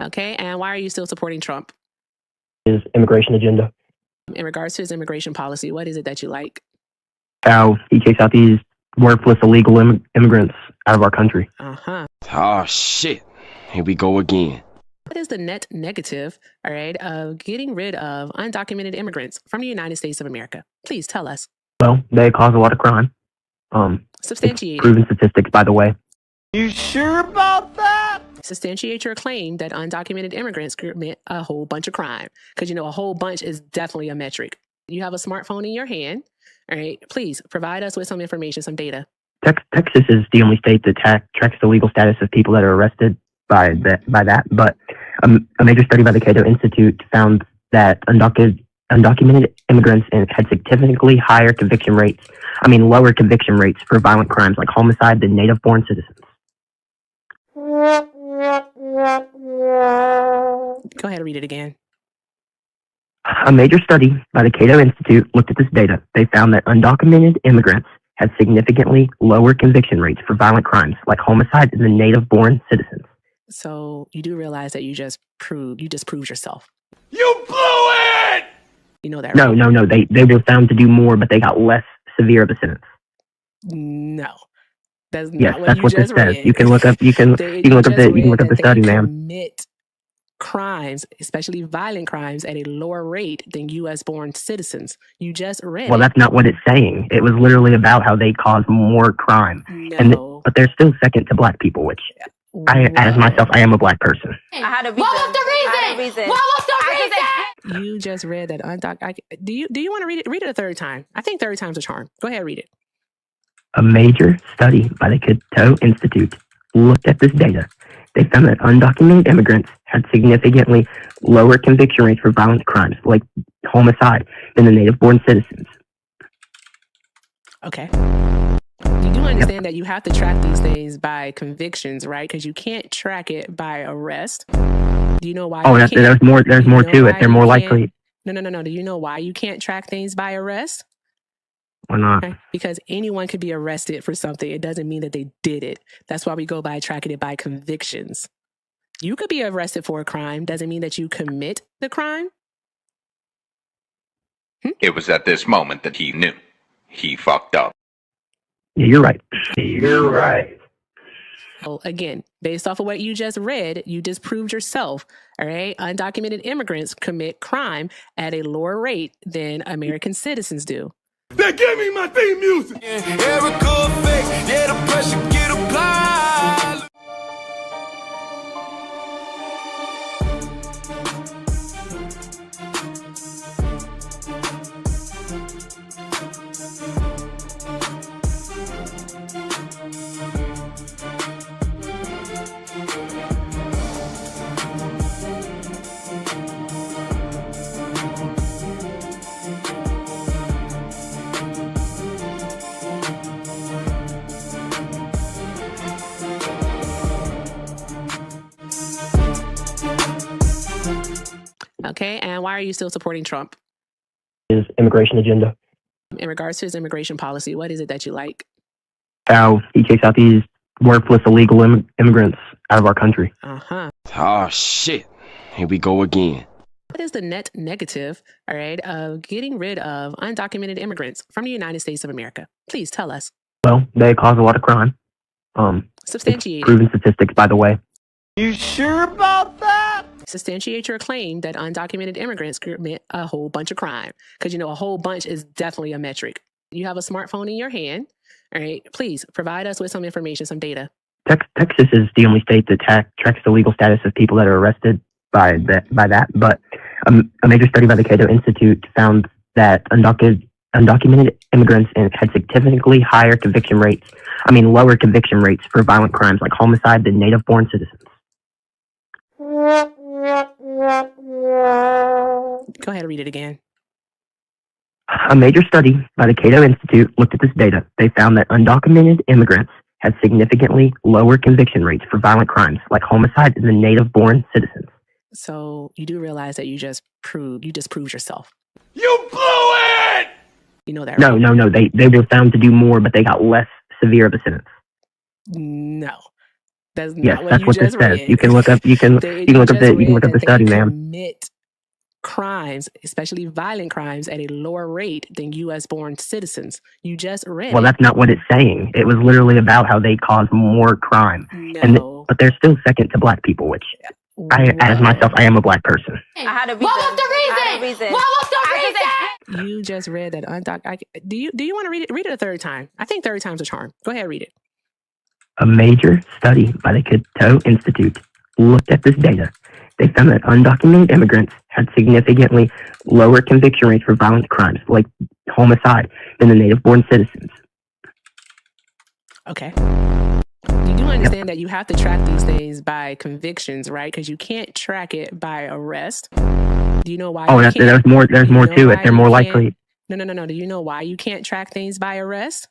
Okay, and why are you still supporting Trump? His immigration agenda. In regards to his immigration policy, what is it that you like? How he kicks out these worthless illegal immigrants out of our country. Oh, shit. Here we go again. What is the net negative, all right, of getting rid of undocumented immigrants from the United States of America? Please tell us. Well, they cause a lot of crime. Substantiate. Proven statistics, by the way. You sure about that? Substantiate your claim that undocumented immigrants commit a whole bunch of crime. Because, you know, a whole bunch is definitely a metric. You have a smartphone in your hand, all right? Please provide us with some information, some data. Texas is the only state that tracks the legal status of people that are arrested by that. But a major study by the Cato Institute found that undocumented immigrants had significantly higher conviction rates, lower conviction rates for violent crimes like homicide than native-born citizens. Go ahead and read it again. A major study by the Cato Institute looked at this data. They found that undocumented immigrants had significantly lower conviction rates for violent crimes like homicide than native-born citizens. So you do realize that you just proved yourself. You blew it! You know that, No, right? no. They were found to do more, but they got less severe of a sentence. No. That's not Yes, what that's you what just this says. read. You can look up. You can look up the study, ma'am. Commit crimes, especially violent crimes, at a lower rate than U.S.-born citizens. You just read. Well, that's not what it's saying. It was literally about how they cause more crime, No. but they're still second to black people, which as myself, I am a black person. I had a reason. What was the reason? What was the reason? You just read that do you want to read it? Read it a third time. I think third time's a charm. Go ahead, read it. A major study by the Cato Institute looked at this data. They found that undocumented immigrants had significantly lower conviction rates for violent crimes like homicide than the native-born citizens. Okay. You do understand that you have to track these things by convictions, right? Because you can't track it by arrest. Do you know why? Oh, there's more. There's more to it. They're more likely. No. Do you know why you can't track things by arrest? Why not? Okay. Because anyone could be arrested for something. It doesn't mean that they did it. That's why we go by tracking it by convictions. You could be arrested for a crime. Doesn't mean that you commit the crime. It was at this moment that he knew. He fucked up. Yeah, you're right. You're right. Well, again, based off of what you just read, you disproved yourself. All right. Undocumented immigrants commit crime at a lower rate than American citizens do. They gave me my theme music. Erica fake, yeah, the pressure get applied. Okay. And why are you still supporting Trump? His immigration agenda. In regards to his immigration policy, what is it that you like? How he kicks out these worthless illegal immigrants out of our country. Oh, shit. Here we go again. What is the net negative, all right, of getting rid of undocumented immigrants from the United States of America? Please tell us. Well, they cause a lot of crime. Substantiate. Proven statistics, by the way. You sure about that? Substantiate your claim that undocumented immigrants commit a whole bunch of crime. Because, you know, a whole bunch is definitely a metric. You have a smartphone in your hand, all right? Please provide us with some information, some data. Texas is the only state that tracks the legal status of people that are arrested by that. But a major study by the Cato Institute found that undocumented immigrants had significantly higher conviction rates, lower conviction rates for violent crimes like homicide than native-born citizens. Go ahead and read it again. A major study by the Cato Institute looked at this data. They found that undocumented immigrants had significantly lower conviction rates for violent crimes like homicide than native-born citizens. So you do realize that you just proved yourself. You blew it! You know that, right? No. They were found to do more, but they got less severe of a sentence. No. That's Yes, not what that's you what this just says. read. You can look up. You can look up the study, ma'am. Commit crimes, especially violent crimes, at a lower rate than U.S. born citizens. You just read Well, it. that's not what it's saying. It was literally about how they cause more crime, No. but they're still second to black people, which as myself, I am a black person. I had a reason. What was the reason? What was the reason? You just read that do you want to read it? Read it a third time. I think third time's a charm. Go ahead, read it. A major study by the Cato Institute looked at this data. They found that undocumented immigrants had significantly lower conviction rates for violent crimes like homicide than the native-born citizens. Okay. You do understand that you have to track these things by convictions, right? Because you can't track it by arrest. Do you know why? Oh, there's more. There's more to it. They're more likely. No. Do you know why you can't track things by arrest?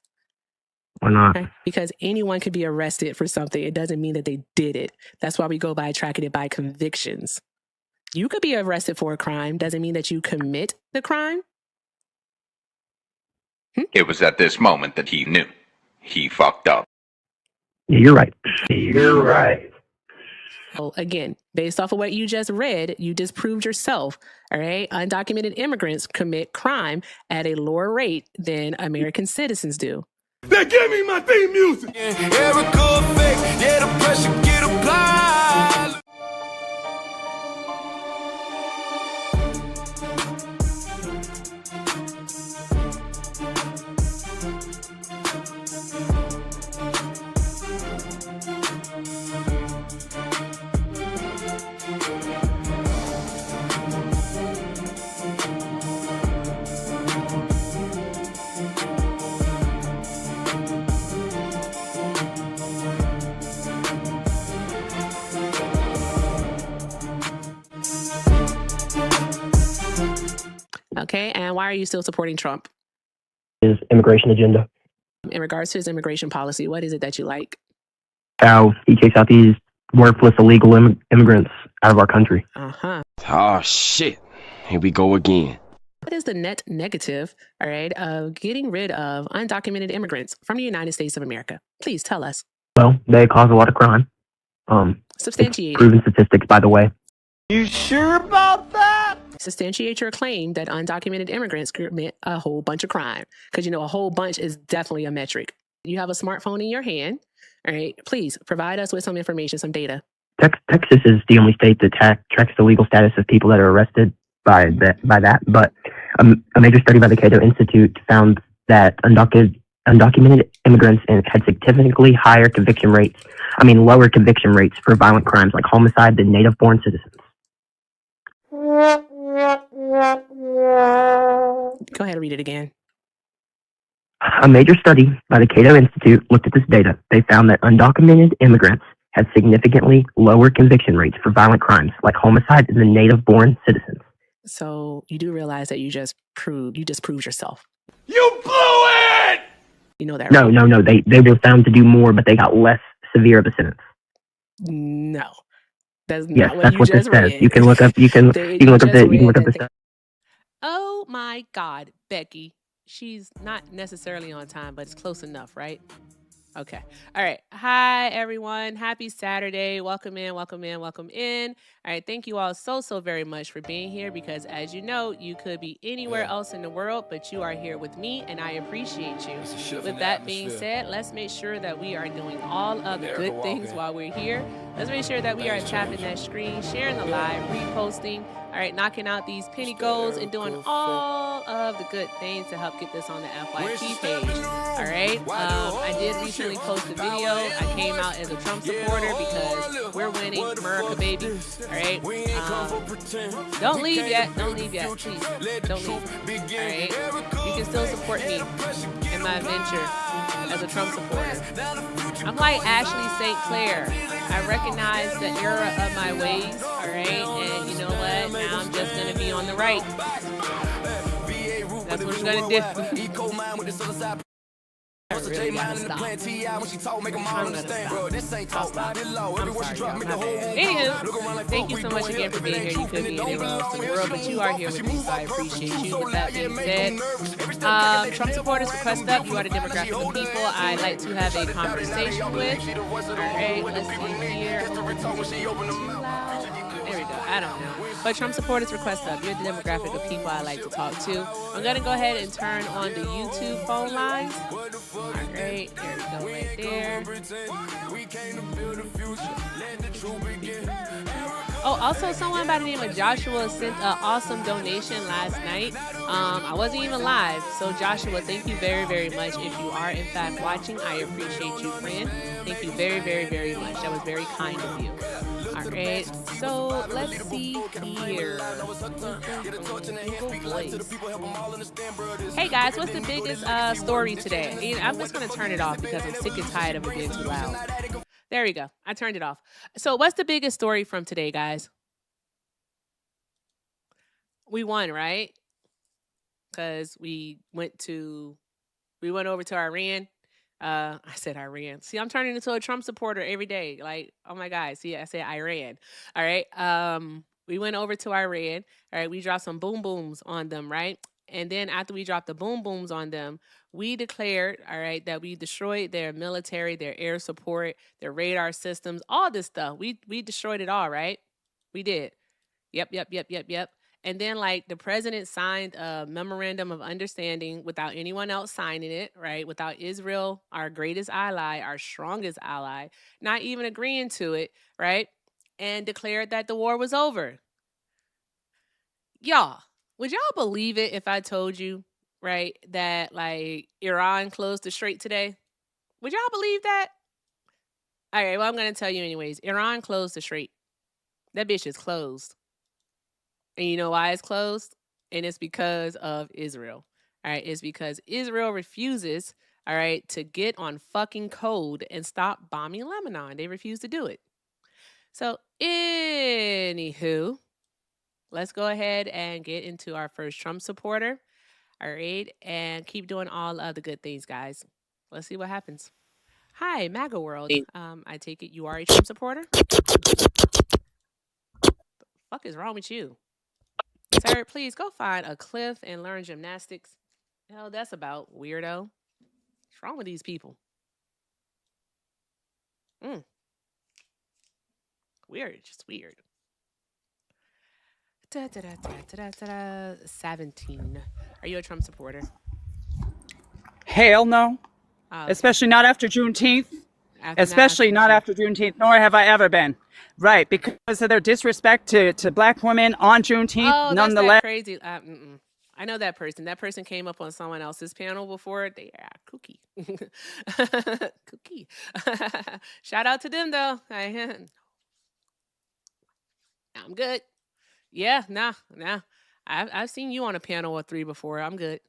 Why not? Okay. Because anyone could be arrested for something. It doesn't mean that they did it. That's why we go by tracking it by convictions. You could be arrested for a crime. Doesn't mean that you commit the crime. It was at this moment that he knew. He fucked up. Yeah, you're right. You're right. Well, again, based off of what you just read, you disproved yourself. All right. Undocumented immigrants commit crime at a lower rate than American citizens do. They give me my theme music. Every good fake, yeah, the pressure get applied. Okay. And why are you still supporting Trump? His immigration agenda. In regards to his immigration policy, what is it that you like? How he kicks out these worthless illegal immigrants out of our country. Uh-huh. Oh, shit. Here we go again. What is the net negative, all right, of getting rid of undocumented immigrants from the United States of America? Please tell us. Well, they cause a lot of crime. Substantiate. Proven statistics, by the way. You sure about that? Substantiate your claim that undocumented immigrants commit a whole bunch of crime. Because, a whole bunch is definitely a metric. You have a smartphone in your hand. All right. Please provide us with some information, some data. Texas is the only state that tracks the legal status of people that are arrested by that. But a major study by the Cato Institute found that undocumented immigrants had significantly higher lower conviction rates for violent crimes like homicide than native-born citizens. Go ahead and read it again. A major study by the Cato Institute looked at this data. They found that undocumented immigrants had significantly lower conviction rates for violent crimes like homicide than native-born citizens. So you do realize that you just proved yourself. You blew it! You know that, No, right? no. They were found to do more, but they got less severe of a sentence. No. That's not Yes, what that's you what this just says. read. You can look up. You can look up the stuff. Oh my God, Becky. She's not necessarily on time, but it's close enough, right? Okay. All right. Hi, everyone. Happy Saturday. Welcome in. All right. Thank you all so very much for being here because, as you know, you could be anywhere else in the world, but you are here with me, and I appreciate you. With that being said, let's make sure that we are doing all of the good things while we're here. Let's make sure that we are tapping that screen, sharing the live, reposting, all right, knocking out these penny goals and doing all of the good things to help get this on the FYP page. All right. I did recently post a video. I came out as a Trump supporter because we're winning, America, baby. All right. Don't leave yet. Please, don't leave. All right. You can still support me in my venture as a Trump supporter. I'm like Ashley St. Clair. I recognize the error of my ways. All right. And you know what? Now I'm just going to be on the right. That's what we're going to do. really gotta stop. I'm gonna stop. I'm sorry, y'all. My bad. Anywho, thank you so much again for being here. You could be anywhere else in the world, but you are here with me, so I appreciate you. With that being said, Trump supporters request up. You are the demographic of people I like to have a conversation with. All right, let's see here. There we go. I don't know. But Trump supporters request up. You're the demographic of people I like to talk to. I'm going to go ahead and turn on the YouTube phone lines. All right. There we go right there. Oh, also someone by the name of Joshua sent an awesome donation last night. I wasn't even live. So Joshua, thank you very, very much. If you are in fact watching, I appreciate you, friend. Thank you very, very, very much. That was very kind of you. All right, so let's see here. Hey guys, what's the biggest story today? I'm just gonna turn it off because I'm sick and tired of it being too loud. There we go. I turned it off. So what's the biggest story from today, guys? We won, right? Because we went over to Iran. I said Iran. See, I'm turning into a Trump supporter every day. Like, oh my God. See, I said Iran. All right. We went over to Iran. All right. We dropped some boom booms on them, right? And then after we dropped the boom booms on them, we declared, all right, that we destroyed their military, their air support, their radar systems, all this stuff. We destroyed it all, right? We did. Yep. And then, like, the president signed a memorandum of understanding without anyone else signing it, right? Without Israel, our greatest ally, our strongest ally, not even agreeing to it, right? And declared that the war was over. Y'all, would y'all believe it if I told you, right, that, like, Iran closed the strait today? Would y'all believe that? All right, well, I'm going to tell you anyways. Iran closed the strait. That bitch is closed. And you know why it's closed? And it's because of Israel. All right. It's because Israel refuses, all right, to get on fucking code and stop bombing Lebanon. They refuse to do it. So, anywho, let's go ahead and get into our first Trump supporter. All right. And keep doing all of the good things, guys. Let's see what happens. Hi, MAGA world. I take it you are a Trump supporter? The fuck is wrong with you? Sir, please go find a cliff and learn gymnastics. Hell, that's about, weirdo. What's wrong with these people? Weird, just weird. 17. Are you a Trump supporter? Hell no. Okay. Especially not after Juneteenth. Especially not after Juneteenth, nor have I ever been. Right, because of their disrespect to black women on Juneteenth. Oh, nonetheless. That's crazy. I know that person. That person came up on someone else's panel before. They are kooky. Kooky. Shout out to them, though. I'm good. Yeah, nah. I've seen you on a panel or 3 before. I'm good.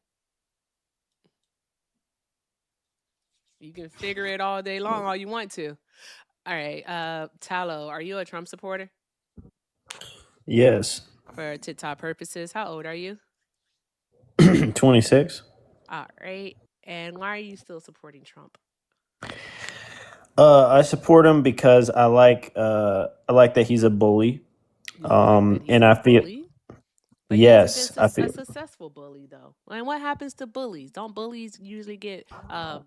You can figure it all day long, all you want to. All right, Tallow, are you a Trump supporter? Yes. For TikTok purposes, how old are you? 26. All right, and why are you still supporting Trump? I support him because I like that he's a bully. And I feel but yes, I feel a successful bully though. And what happens to bullies? Don't bullies usually get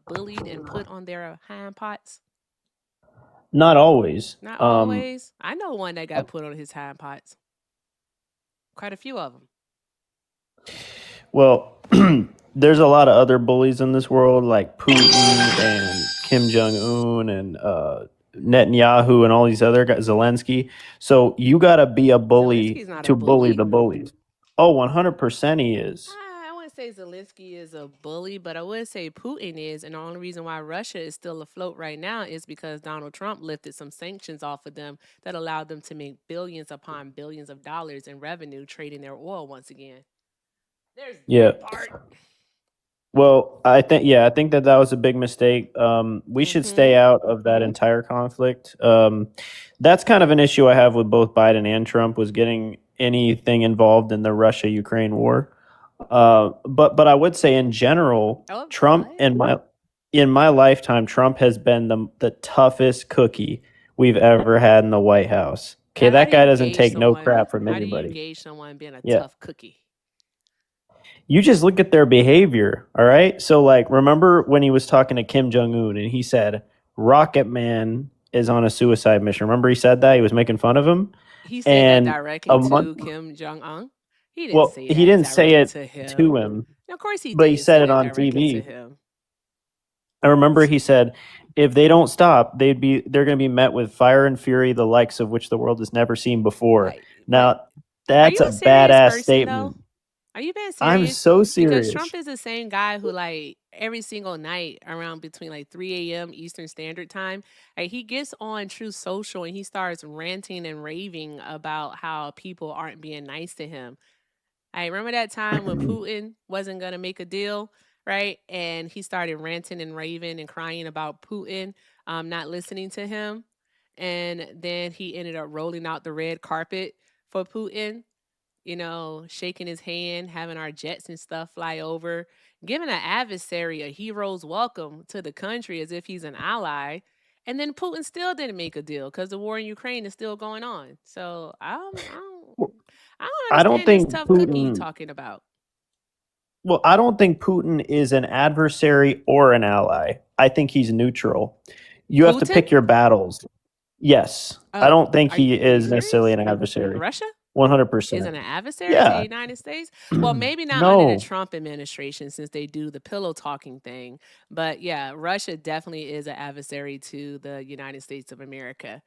bullied and put on their hind parts? Not always. Not always. I know one that got put on his hind parts. Quite a few of them. Well, there's a lot of other bullies in this world, like Putin and Kim Jong-un and Netanyahu and all these other guys, Zelensky. So you got to be a bully to bully the bullies. Oh, 100% he is. I wouldn't say Zelensky is a bully, but I would say Putin is. And the only reason why Russia is still afloat right now is because Donald Trump lifted some sanctions off of them that allowed them to make billions upon billions of dollars in revenue trading their oil once again. There's that part. Well, I think that was a big mistake. We should stay out of that entire conflict. That's kind of an issue I have with both Biden and Trump, was getting anything involved in the Russia-Ukraine war. But I would say in general, Trump and in my lifetime, Trump has been the toughest cookie we've ever had in the White House. Okay, Now, that guy doesn't take no crap from how do you anybody. gauge someone being a Yeah. tough cookie? You just look at their behavior, all right? So, like, remember when he was talking to Kim Jong-un and he said, Rocket Man is on a suicide mission. Remember he said that? He was making fun of him? He said that And directly a month, to Kim Jong-un. He didn't well, say he that didn't say directly it to him. to him, Now, of course he but he didn't said say it that on directly to TV. him. I remember he said, if they don't stop, they're going to be met with fire and fury, the likes of which the world has never seen before. Like, Now, are that's you a a serious badass person, statement. though? Are you being I'm serious? so Because serious. Trump is the same guy who, like, every single night around between like 3 a.m. Eastern Standard Time, like, he gets on True Social and he starts ranting and raving about how people aren't being nice to him. I remember that time when Putin wasn't going to make a deal, right? And he started ranting and raving and crying about Putin not listening to him. And then he ended up rolling out the red carpet for Putin, shaking his hand, having our jets and stuff fly over, giving an adversary a hero's welcome to the country as if he's an ally. And then Putin still didn't make a deal because the war in Ukraine is still going on. So I don't I don't understand this think tough cookie you Putin. talking about. Well, I don't think Putin is an adversary or an ally. I think he's neutral. You have to Putin? pick your battles. Yes, I Oh, don't think are he you is necessarily an serious? adversary. Russia 100%. is an adversary to the Yeah. United States? Well, maybe not under the No. Trump administration since they do the pillow talking thing. But yeah, Russia definitely is an adversary to the United States of America.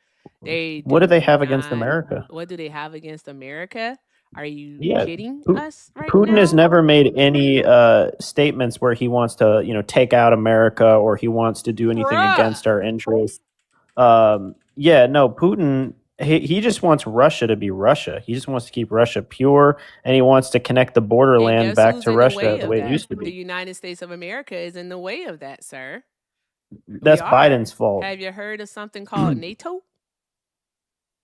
They What do they have not. against America? What do they have against America? Are you Yeah. kidding Pu- us right Putin has now? never made any statements where he wants to, take out America or he wants to do anything Bruh. against our interests. Yeah, no, Putin, he just wants Russia to be Russia. He just wants to keep Russia pure, and he wants to connect the And borderland guess back who's to in the Russia way the of way it that? used to The be. United States of America is in the way of that, sir. We That's are. Biden's fault. Have you heard of something called NATO?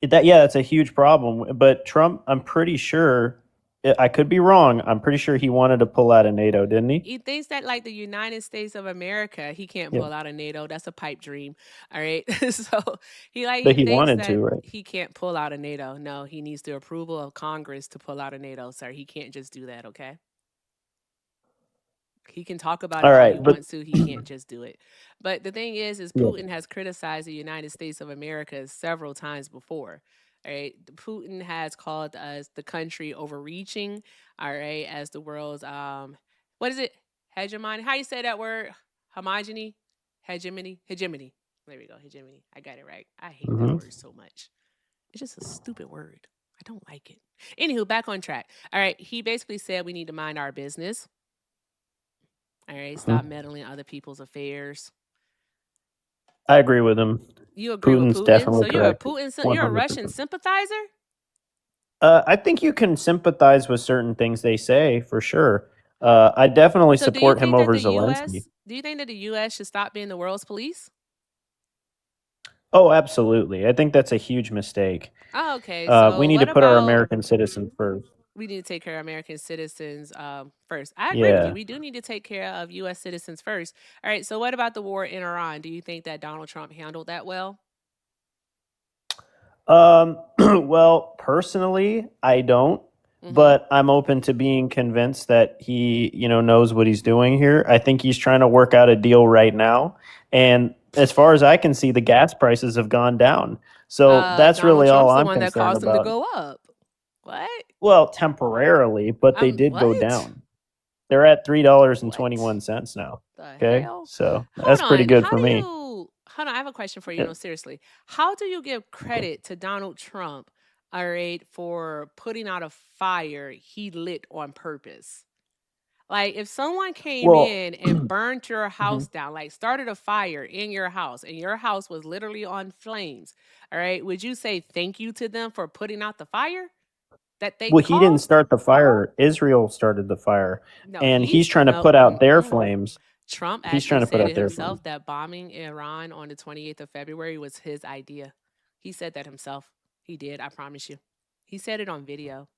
That's a huge problem. But Trump, I'm pretty sure, I could be wrong. I'm pretty sure he wanted to pull out of NATO, didn't he? He thinks that, like, the United States of America, he can't Yeah. pull out of NATO. That's a pipe dream. All right. So But he he thinks wanted that to, right? he can't pull out of NATO. No, he needs the approval of Congress to pull out of NATO, sir. He can't just do that, okay? He can talk about it All all right, he but wants to. He can't just do it. But the thing is yeah. Putin has criticized the United States of America several times before. All right. Putin has called us the country overreaching, all right, as the world's what is it? Hegemony. How you say that word? Homogeny? Hegemony? Hegemony. There we go. Hegemony. I got it right. I hate that Mhm. word so much. It's just a stupid word. I don't like it. Anywho, back on track. All right. He basically said we need to mind our business. All right, stop meddling in other people's affairs. I agree with him. You agree with Putin's Putin? definitely So you're a correct. you're a Russian 100%. sympathizer? I think you can sympathize with certain things they say for sure. I definitely So do you support him think that over the Zelensky. US do you think that the US should stop being the world's police? Oh, absolutely. I think that's a huge mistake. Oh, okay. We So need to what put our about American citizens first. we need to take care of American citizens first? I agree with you. Yeah. We do need to take care of US citizens first. All right, so what about the war in Iran? Do you think that Donald Trump handled that well? Well, personally, I don't, Mhm. but I'm open to being convinced that he, knows what he's doing here. I think he's trying to work out a deal right now. And as far as I can see, the gas prices have gone down. So that's Donald really all Trump's the I'm one that concerned caused them to about. go up. What? Well, temporarily, but they did go What? down. They're at What? $3.21 now. The Okay. hell? So Hold that's pretty on. good How for do me. you hold on? I have a question for you. Yeah. No, seriously. How do you give credit to Donald Trump, all right, for putting out a fire he lit on purpose? Like, if someone came Well, in and burnt your mhm. house down, like started a fire in your house, and your house was literally on flames, all right, would you say thank you to them for putting out the fire that they Well, he didn't caused? start the fire. Israel started the fire, No, and he's trying to no, put out their mm-mm. flames. Trump He's trying actually to put said out it their himself flames. that bombing Iran on the 28th of February was his idea. He said that himself. He did, I promise you. He said it on video.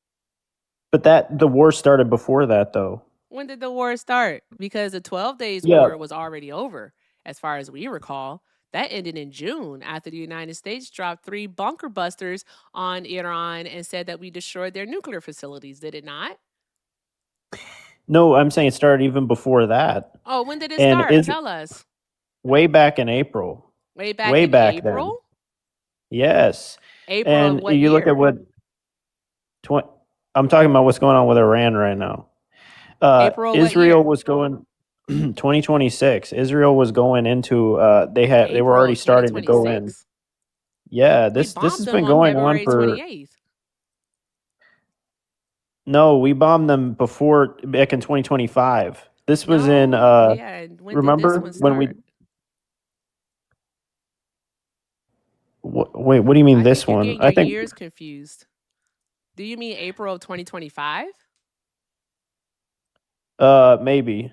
But the war started before that, though. When did the war start? Because the 12 days Yeah. war was already over. as far as we recall. That ended in June after the United States dropped 3 bunker busters on Iran and said that we destroyed their nuclear facilities, did it not? No, I'm saying it started even before that. Oh, when did it And start? Tell us. way back in April. Way back Way in back April? then. Yes. April of And what you look year? at what I'm talking about what's going on with Iran right now. April what Israel year? was going 2026. Israel was going into they were April already of starting to go in. 2026? Yeah, We this bombed has them been on going on February for 28th. No, we bombed them before back in 2025. This was in No, yeah, and when did this remember one when we start? wait, what do you mean I this think you're one? getting I your think years confused. Do you mean April of 2025? maybe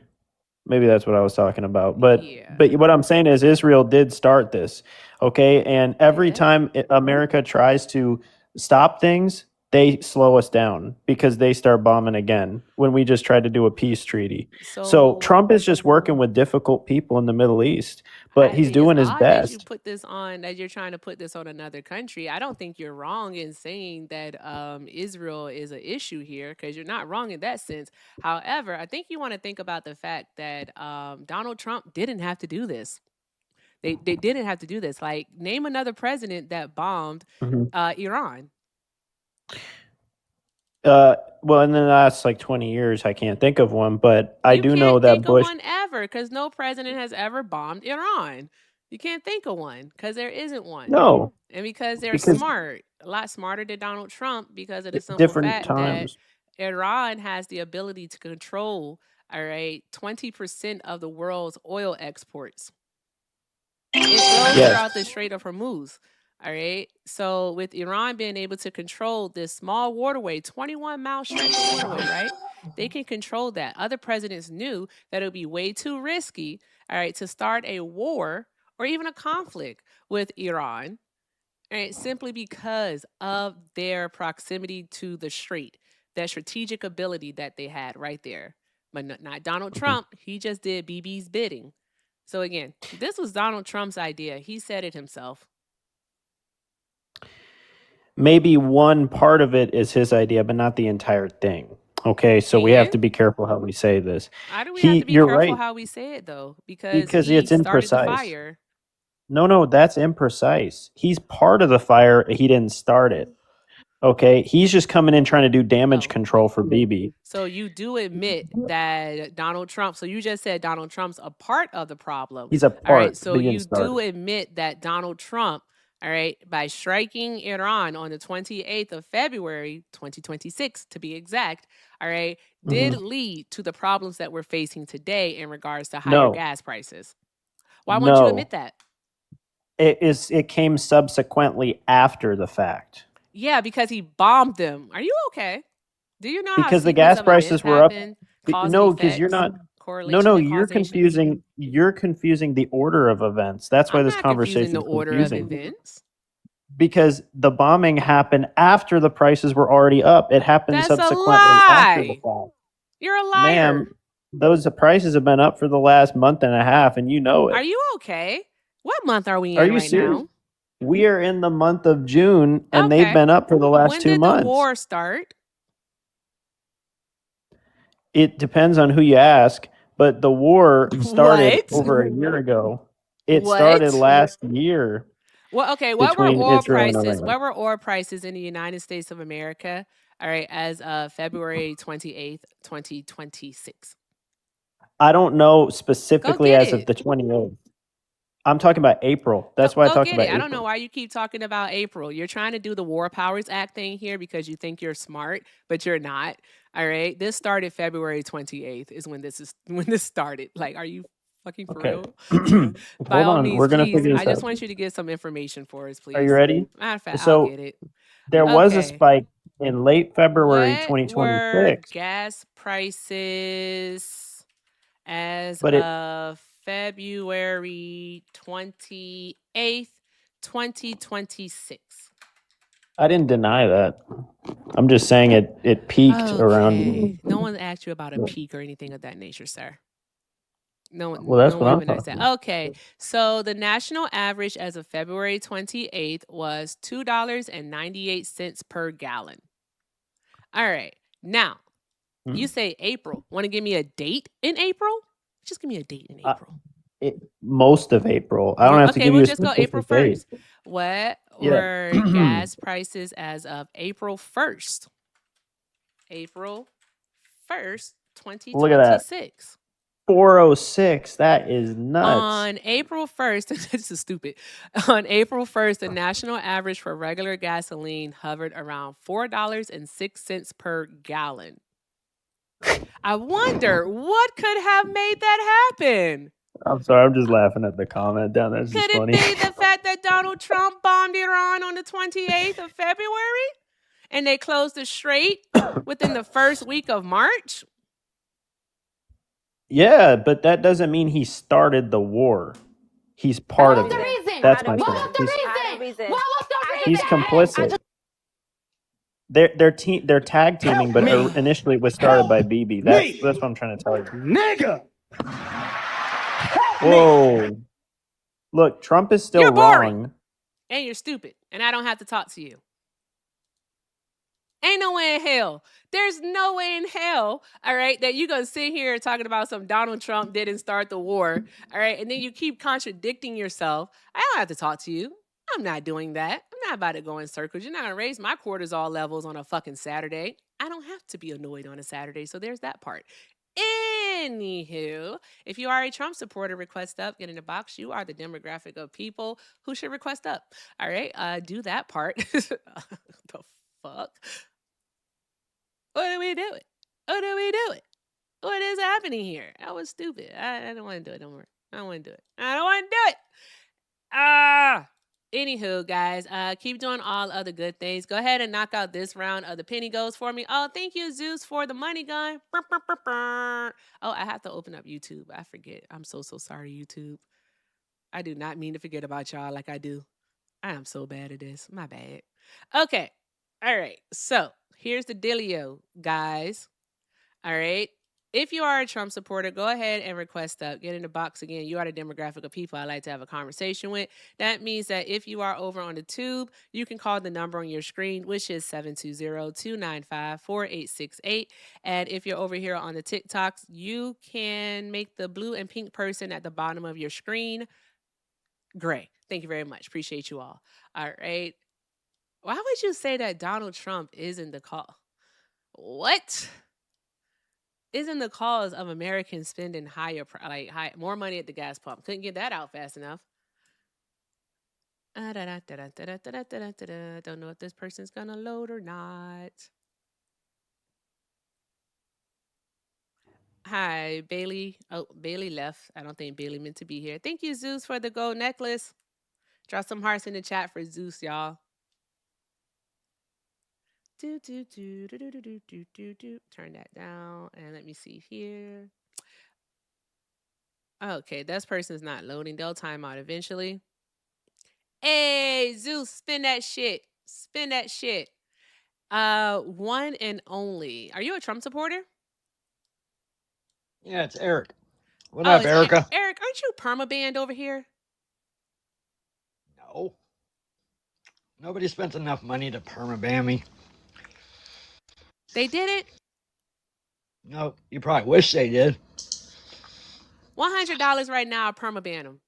that's what I was talking about. But Yeah. what I'm saying is Israel did start this. Okay? And every Okay. time America tries to stop things, they slow us down because they start bombing again when we just tried to do a peace treaty. So So Trump is just working with difficult people in the Middle East, but I he's think it's doing his odd that you best. put this on, that you're trying to put this on another country. I don't think you're wrong in saying that Israel is an issue here, because you're not wrong in that sense. However, I think you want to think about the fact that Donald Trump didn't have to do this. They didn't have to do this. Like, name another president that bombed Mhm. Iran. Well, in the last like 20 years, I can't think of one, but I You do know can't that think of Bush. one ever, because no president has ever bombed Iran. You can't think of one because there isn't one. No, And because they're because smart, a lot smarter than Donald Trump, because of the simple different fact that times. Iran has the ability to control, all right, 20% of the world's oil exports. It flows Yes. throughout the Strait of Hormuz. All right. So with Iran being able to control this small waterway, 21-mile stretch of waterway, right? They can control that. Other presidents knew that it would be way too risky, all right, to start a war or even a conflict with Iran, all right, simply because of their proximity to the strait, that strategic ability that they had right there. But not Donald Trump. He just did BB's bidding. So again, this was Donald Trump's idea. He said it himself. Maybe one part of it is his idea, but not the entire thing. Okay, so we have And to be careful how we say this. how do we have to be You're careful right, how we say it though? Because because he it's started the imprecise. fire. No, that's imprecise. He's part of the fire. He didn't start it. Okay, he's just coming in trying to do damage Oh, control for BB. so you do admit that Donald Trump, so you just said Donald Trump's a part of the problem. He's a All right. part, So but he didn't you start do it. admit that Donald Trump, all right, by striking Iran on the 28th of February, 2026, to be exact, all right, did lead to the problems that we're facing today in regards to higher No, gas prices. Why won't you admit no, that? it came subsequently after the fact Yeah, because he bombed them. Are you okay? Do you know how because the sequence gas of events prices were up. happen? Cause and No, because you're effects, not. correlation and You're causation? confusing. You're confusing the order of events. That's why I'm this not confusing conversation the is order of confusing. events. Because the bombing happened after the prices were already up. It happened That's a subsequently after the lie. fact. You're a Ma'am, liar. those prices have been up for the last month and a half, and you know Are it. you okay? What month are we Are in you right serious? now? We are in the month of June, and they've Okay. been up for the last When 2 did the months. war start? It depends on who you ask, but the war started What? over a year ago. It started What? last year Well, okay. What were between oil Israel and prices? Iran. What were oil prices in the United States of America? All right, as of February 28th, 2026. I don't know Go specifically get as of it. the 28th. I'm talking about April. That's why I Go talked get about it. I don't know April. why you keep talking about April. You're trying to do the War Powers Act thing here because you think you're smart, but you're not. All right. This started February 28th is when this started. Like, are you fucking for Okay. real? By Hold all on. means, We're going to please. figure I this just out. want you to get some information for us, Are you please. ready? Matter of fact, I'll So get it. there was a Okay. spike in late February What were 2026, gas prices as but it of February 28th, 2026? I didn't deny that. I'm just saying it peaked around. Okay. No one asked you about a peak or anything of that nature, sir. No, Well, that's no what one I'm even knows that. talking Okay, so the national average as of February 28th was $2.98 per gallon. All right, now you say April. Want to give me a date in April? Just give me a date in April. Most of April. I don't have to Okay, give we'll you a just go April specific date. 1st. What Yeah. were gas prices as of April 1st? April 1st, Look at that. 2026. 406. That is nuts. On April 1st, this is stupid. On April 1st, the national average for regular gasoline hovered around $4.06 per gallon. I wonder what could have made that happen. I'm sorry. I'm just laughing at the comment down there. It's just Could it funny. be the fact that Donald Trump bombed Iran on the 28th of February and they closed the strait within the first week of March? Yeah, but that doesn't mean he started the war. He's part of it. That's my point. He's complicit. They're tag teaming, but initially it was started by BB. That's what I'm trying to tell you. Nigga! Whoa. Look, Trump is still You're boring. wrong. And you're stupid. And I don't have to talk to you. Ain't no way in hell. There's no way in hell, all right, that you're going to sit here talking about some Donald Trump didn't start the war, all right, and then you keep contradicting yourself. I don't have to talk to you. I'm not doing that. I'm not about to go in circles. You're not going to raise my cortisol levels on a fucking Saturday. I don't have to be annoyed on a Saturday, so there's that part. Anywho, if you are a Trump supporter, request up, get in the box. You are the demographic of people who should request up. All right, do that part. The fuck? What are we doing? What are we doing? What is happening here? That was stupid. I don't want to do it no more. I don't want to do it. I don't want to do it. Anywho, guys, keep doing all other good things. Go ahead and knock out this round of the penny goes for me. Oh, thank you, Zeus, for the money gun. Oh, I have to open up YouTube. I forget. I'm so sorry, YouTube. I do not mean to forget about y'all like I do. I am so bad at this. My bad. Okay. All right. So here's the dealio, guys. All right. If you are a Trump supporter, go ahead and request up. Get in the box again. You are the demographic of people I like to have a conversation with. That means that if you are over on the tube, you can call the number on your screen, which is 720-295-4868. And if you're over here on the TikToks, you can make the blue and pink person at the bottom of your screen gray. Thank you very much. Appreciate you all. All right. Why would you say that Donald Trump isn't the cause? What? Isn't the cause of Americans spending more money at the gas pump? Couldn't get that out fast enough. Don't know if this person's gonna load or not. Hi, Bailey. Oh, Bailey left. I don't think Bailey meant to be here. Thank you, Zeus, for the gold necklace. Drop some hearts in the chat for Zeus, y'all. Turn that down and let me see here. Okay, this person's not loading. They'll time out eventually. Hey, Zeus, spin that shit. Spin that shit. One and only. Are you a Trump supporter? Yeah, it's Eric. What up, Erica? Eric, aren't you permabanned over here? No. Nobody spent enough money to permaban me. They didn't? No, you probably wish they did. $100 right now, I'll permaban them.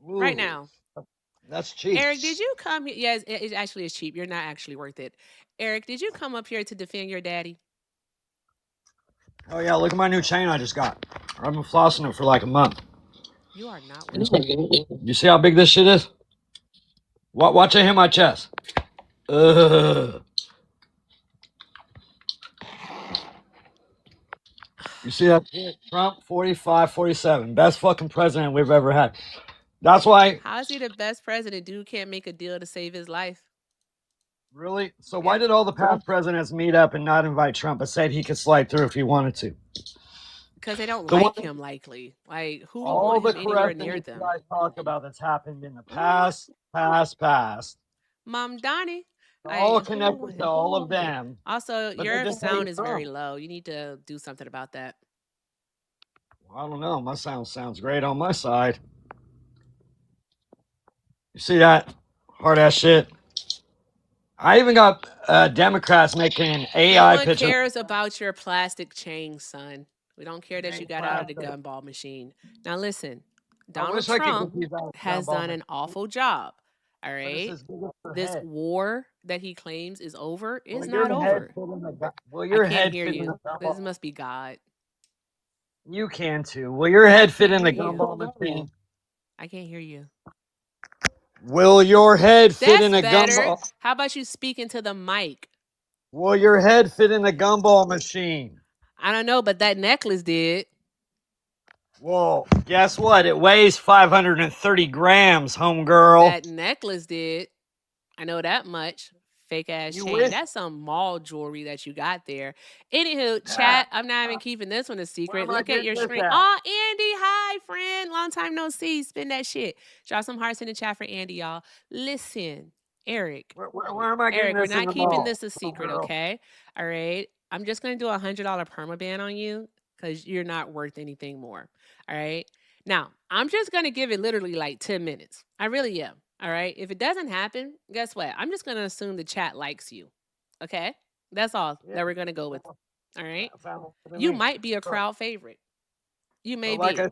Ooh, right now. That's cheap. Eric, did you come here? Yes, it actually is cheap. You're not actually worth it. Eric, did you come up here to defend your daddy? Oh, yeah, look at my new chain I just got. I've been flossing it for like a month. You are not worth it. You see how big this shit is? Watch it hit my chest. Ugh. You see that? Trump, 45, 47. Best fucking president we've ever had. That's why. How is he the best president? Dude can't make a deal to save his life. Really? So why did all the past presidents meet up and not invite Trump, but said he could slide through if he wanted to? Because they don't like him, likely. Like, who would want him anywhere near them? All the talk about that's happened in the past. Mom Donnie. All connected to all of them. Also, your sound is very low. You need to do something about that. I don't know. My sounds great on my side. You see that hard ass shit? I even got Democrats making No AI one pictures. cares about your plastic chain, son. We don't care that you got out of the gumball machine. Now listen, Donald wish I could Trump get these out of the has gumball done an awful job. All But it's right. as big as your This head. war that he claims is over Will is your not head over. fit in the gu- Will I your can't head hear fit in you. the This gumball? must be God. You can too. Will your I head fit can't in the hear you. gumball machine? I can't hear you. Will your head fit in That's a better. gumball? How about you speak into the mic? Will your head fit in a gumball machine? I don't know, but that necklace did. Well, guess what? It weighs 530 grams, homegirl. That necklace did. I know that much. Fake ass You chain. wish. That's some mall jewelry that you got there. Anywho, chat, I'm not even keeping this one a secret. am I Look at getting your this screen. at? Oh, Andy, hi, friend. Long time no see. Spin that shit. Drop some hearts in the chat for Andy, y'all. Listen, Eric. Where am I getting Eric, we're this in not the keeping mall? this a secret, Homegirl. okay? All right. I'm just gonna do a $100 permaban on you because you're not worth anything more. All right. Now, I'm just gonna give it literally like 10 minutes. I really am. All right. If it doesn't happen, guess what? I'm just gonna assume the chat likes you. Okay. That's all that we're gonna go with. All right. You might be a crowd favorite. You may Like be. I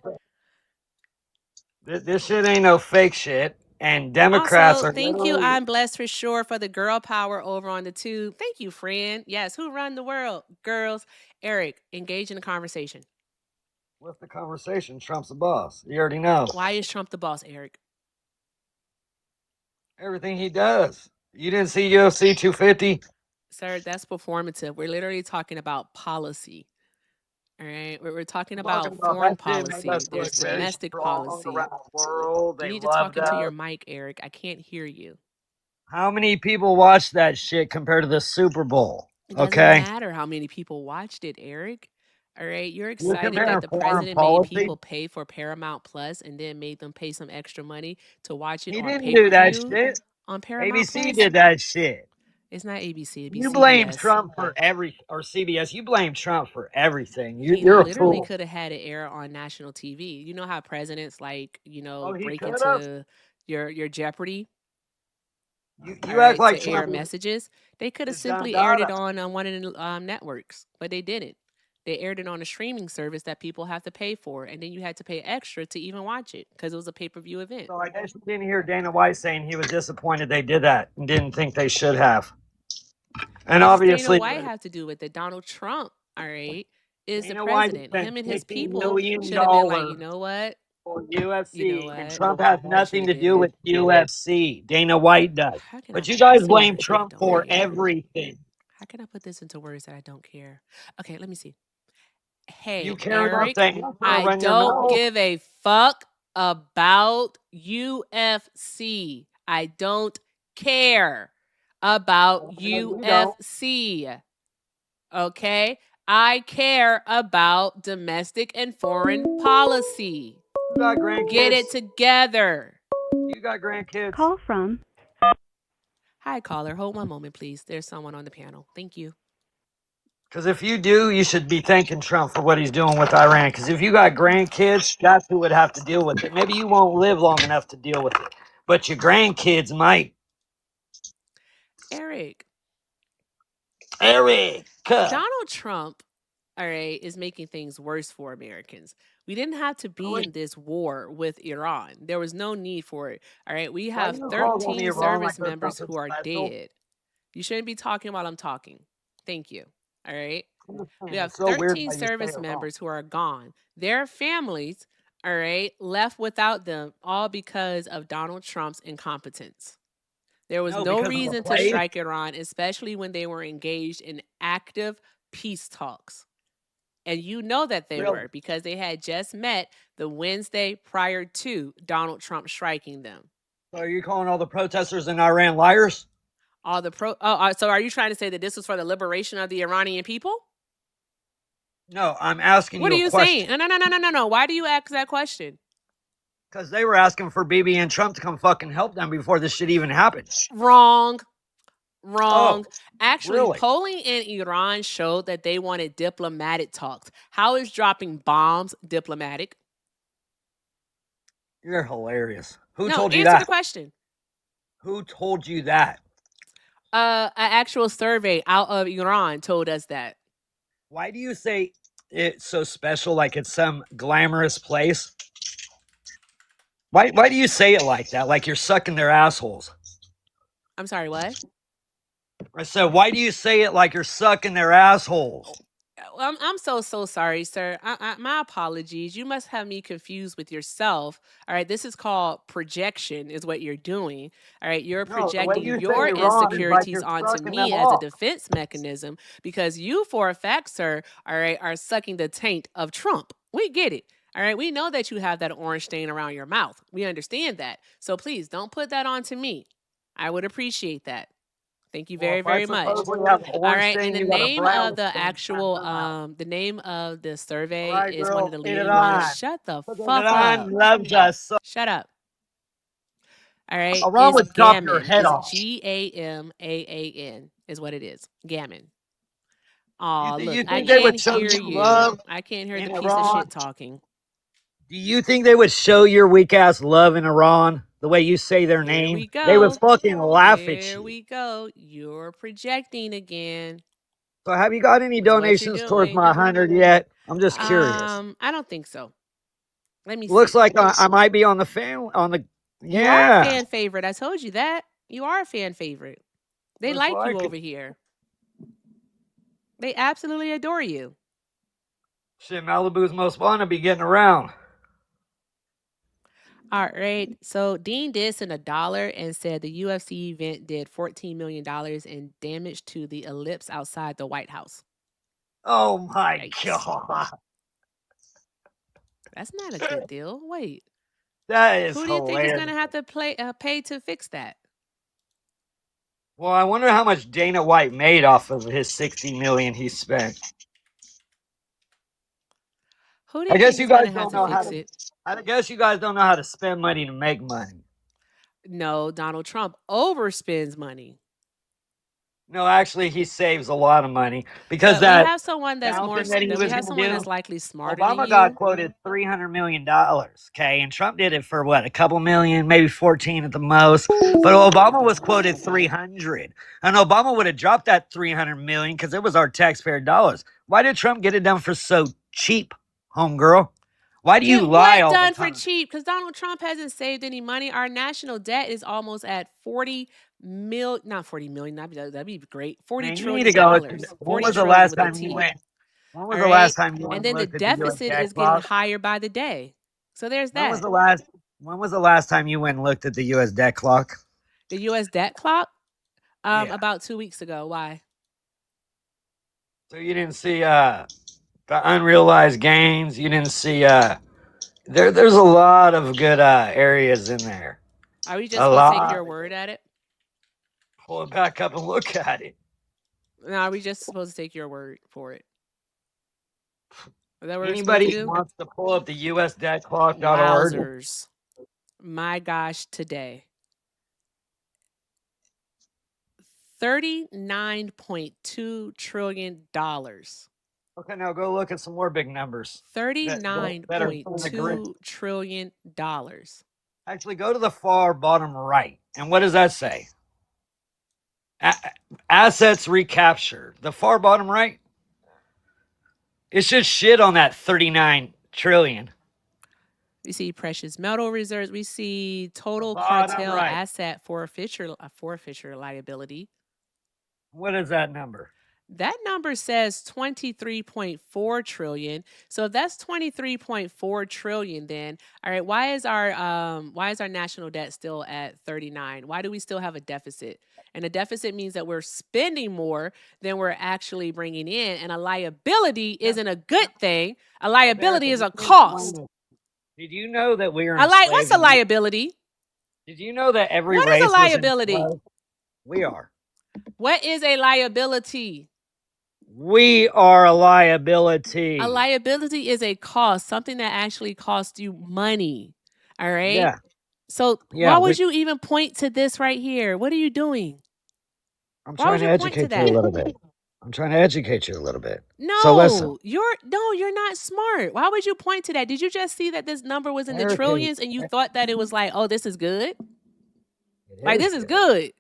said, this shit ain't no fake shit. And Democrats Also, are thank you. literally. I'm blessed for sure for the girl power over on the tube. Thank you, friend. Yes, who run the world? Girls. Eric, engage in the conversation. What's the conversation? Trump's the boss. You already know. Why is Trump the boss, Eric? Everything he does. You didn't see UFC 250? Sir, that's performative. We're literally talking about policy. All right. We're talking about foreign policy. There's domestic policy. Around the world. You They need to love talk into your that. mic, Eric. I can't hear you. How many people watch that shit compared to the Super Bowl? It doesn't matter how many people watched it, Eric. All right. You're excited that the president made people pay for Paramount Plus and then made them pay some extra money to watch it He on didn't do that pay-per-view shit. on Paramount ABC Plus. did that shit. It's not ABC. It'd be You blame CBS. Trump for or CBS. You blame Trump for everything. He You're a literally fool. could have had it air on national TV. You know how presidents like, He break could've. into your Jeopardy You act like to air Trump. messages. They could have It's simply done aired it data. on one of the networks, but they didn't. They aired it on a streaming service that people have to pay for, and then you had to pay extra to even watch it because it was a pay-per-view event. So I guess you didn't hear Dana White saying he was disappointed they did that and didn't think they should have. And What does obviously, Dana White have to do with it? Donald Trump, all right, is Dana the White president. spent Him and his $50 people million should have been like, you know what? for UFC. You know what? And Trump has nothing to did do it. with UFC. Dana White does. How can But I you guys say blame words that I Trump don't for care? everything. How can I put this into words that I don't care? Okay, let me see. Hey, You care enough Eric, to answer I when you're don't mad. give a fuck about UFC. I don't care about UFC. Okay? I care about domestic and foreign policy. You got grandkids. Get it together. You got grandkids. Call from. Hi, caller. Hold one moment, please. There's someone on the panel. Thank you. Because if you do, you should be thanking Trump for what he's doing with Iran. Because if you got grandkids, that's who would have to deal with it. Maybe you won't live long enough to deal with it, but your grandkids might. Eric. Donald Trump, all right, is making things worse for Americans. We didn't have to be in this war with Iran. There was no need for it. All right, we have 13 service members who are dead. You shouldn't be talking while I'm talking. Thank you. All right. We have 13 service members who are gone. Their families, all right, left without them, all because of Donald Trump's incompetence. There was no reason to strike Iran, especially when they were engaged in active peace talks. And you know that they were because they had just met the Wednesday prior to Donald Trump striking them. So are you calling all the protesters in Iran liars? So are you trying to say that this was for the liberation of the Iranian people? No, I'm asking you a question. What are you saying? No. Why do you ask that question? Because they were asking for Bibi and Trump to come fucking help them before this shit even happened. Wrong. Wrong. Oh, Actually, really? polling in Iran showed that they wanted diplomatic talks. How is dropping bombs diplomatic? You're hilarious. Who No, told you answer the that? question. Who told you that? An actual survey out of Iran told us that. Why do you say it's so special, like it's some glamorous place? Why do you say it like that? Like you're sucking their assholes? I'm sorry, what? I said, why do you say it like you're sucking their assholes? I'm so sorry, sir. My apologies. You must have me confused with yourself. All right, this is called projection, is what you're doing. All right, you're No, the way projecting you say your Iran is like insecurities you're onto sucking them me as a off. defense mechanism because you, for a fact, sir, all right, are sucking the taint of Trump. We get it. All right, we know that you have that orange stain around your mouth. We understand that. So please don't put that onto me. I would appreciate that. Thank you Well, very, if I very much. supposedly have an All orange right, and stain, the you got a name brown of the stain. actual the name of the All survey right, is one of girl, the get it leading ones. on. Shut the Put it fuck on. up. Loves us. So Shut up. All right, Iran it's would chop your gammon. head It's off. GAMAAN is what it is. Gammon. You, Aw, th- look, you I think they would can't show hear you you. love I can't hear in the piece of Iran? shit talking. Do you think they would show your weak ass love in Iran the way you say their Here name? we They would go. fucking laugh at Here you. we go. You're projecting again. So have you got any Is what you're donations towards doing. my 100 yet? I'm just curious. I don't think so. Let me Looks see. like I might be on the fan on the You are a yeah. fan favorite. I told you that. You are a fan favorite. They Looks like you like over it. here. They absolutely adore you. Shit, Malibu's most wanna be getting around. All right. So Dean did send $1 and said the UFC event did $14 million in damage to the ellipse outside the White House. Oh my Yikes. god. That's not a good deal. Wait. That is Who do you think is hilarious. going to have to pay to fix that? Well, I wonder how much Dana White made off of his 60 million he spent. Who do I you guess think you is going guys to have don't to know how fix to. it? I guess you guys don't know how to spend money to make money. No, Donald Trump overspends money. No, actually, he saves a lot of money because But we that have someone that's more. fountain that he We was have going someone to that's do. likely smarter than Obama got you. quoted $300 million. Okay, and Trump did it for what, a couple million, maybe 14 at the most. But Obama was quoted 300, and Obama would have dropped that 300 million because it was our taxpayer dollars. Why did Trump get it done for so cheap, homegirl? Why do you Get lie what all the done for time? cheap? Because Donald Trump hasn't saved any money. Our national debt is almost at 40 mil, not 40 million. That'd be great. 40 Man, you need trillion to go. dollars. When 40 was the trillion last with a time you T. went? When was All the last right. time you went And and then the looked at the U.S. deficit debt is getting clock? higher by the day. So there's When was that. the last? When was the last time you went and looked at the U.S. debt clock? The U.S. debt clock, Yeah. about 2 weeks ago. Why? So you didn't see the unrealized gains. You didn't see there's a lot of good areas in there. Are we just A supposed to take lot. your word at it? Pull it back up and look at it. No, are we just supposed to take your word for it? Is that what we're supposed Anybody to who do? wants to pull up the USDebtClock.org. Wowzers. My gosh, today. $39.2 trillion. Okay, now go look at some more big numbers. $39.2 trillion. Actually, go to the far bottom right. And what does that say? Assets recaptured. The far bottom right. It's just shit on that 39 trillion. We see precious metal reserves. We see total Bottom cartel right. asset forfeiture liability. What is that number? That number says 23.4 trillion. So if that's 23.4 trillion, then all right, why is our national debt still at 39? Why do we still have a deficit? And a deficit means that we're spending more than we're actually bringing in. And a liability isn't a good thing. A liability is a cost. Did you know that we are What's a liability? Did you know that every What race is a liability? We are. What is a liability? We are a liability. A liability is a cost, something that actually costs you money. All right. Yeah. So Yeah, why would you even point to this right here? What are you doing? I'm Why trying would to you point to educate you a that? little bit. I'm trying to educate you a little bit. So listen, No, you're not smart. Why would you point to that? Did you just see that this number was in the Eric, trillions and you thought that it was like, oh, this is good? it Like, is this is good. good.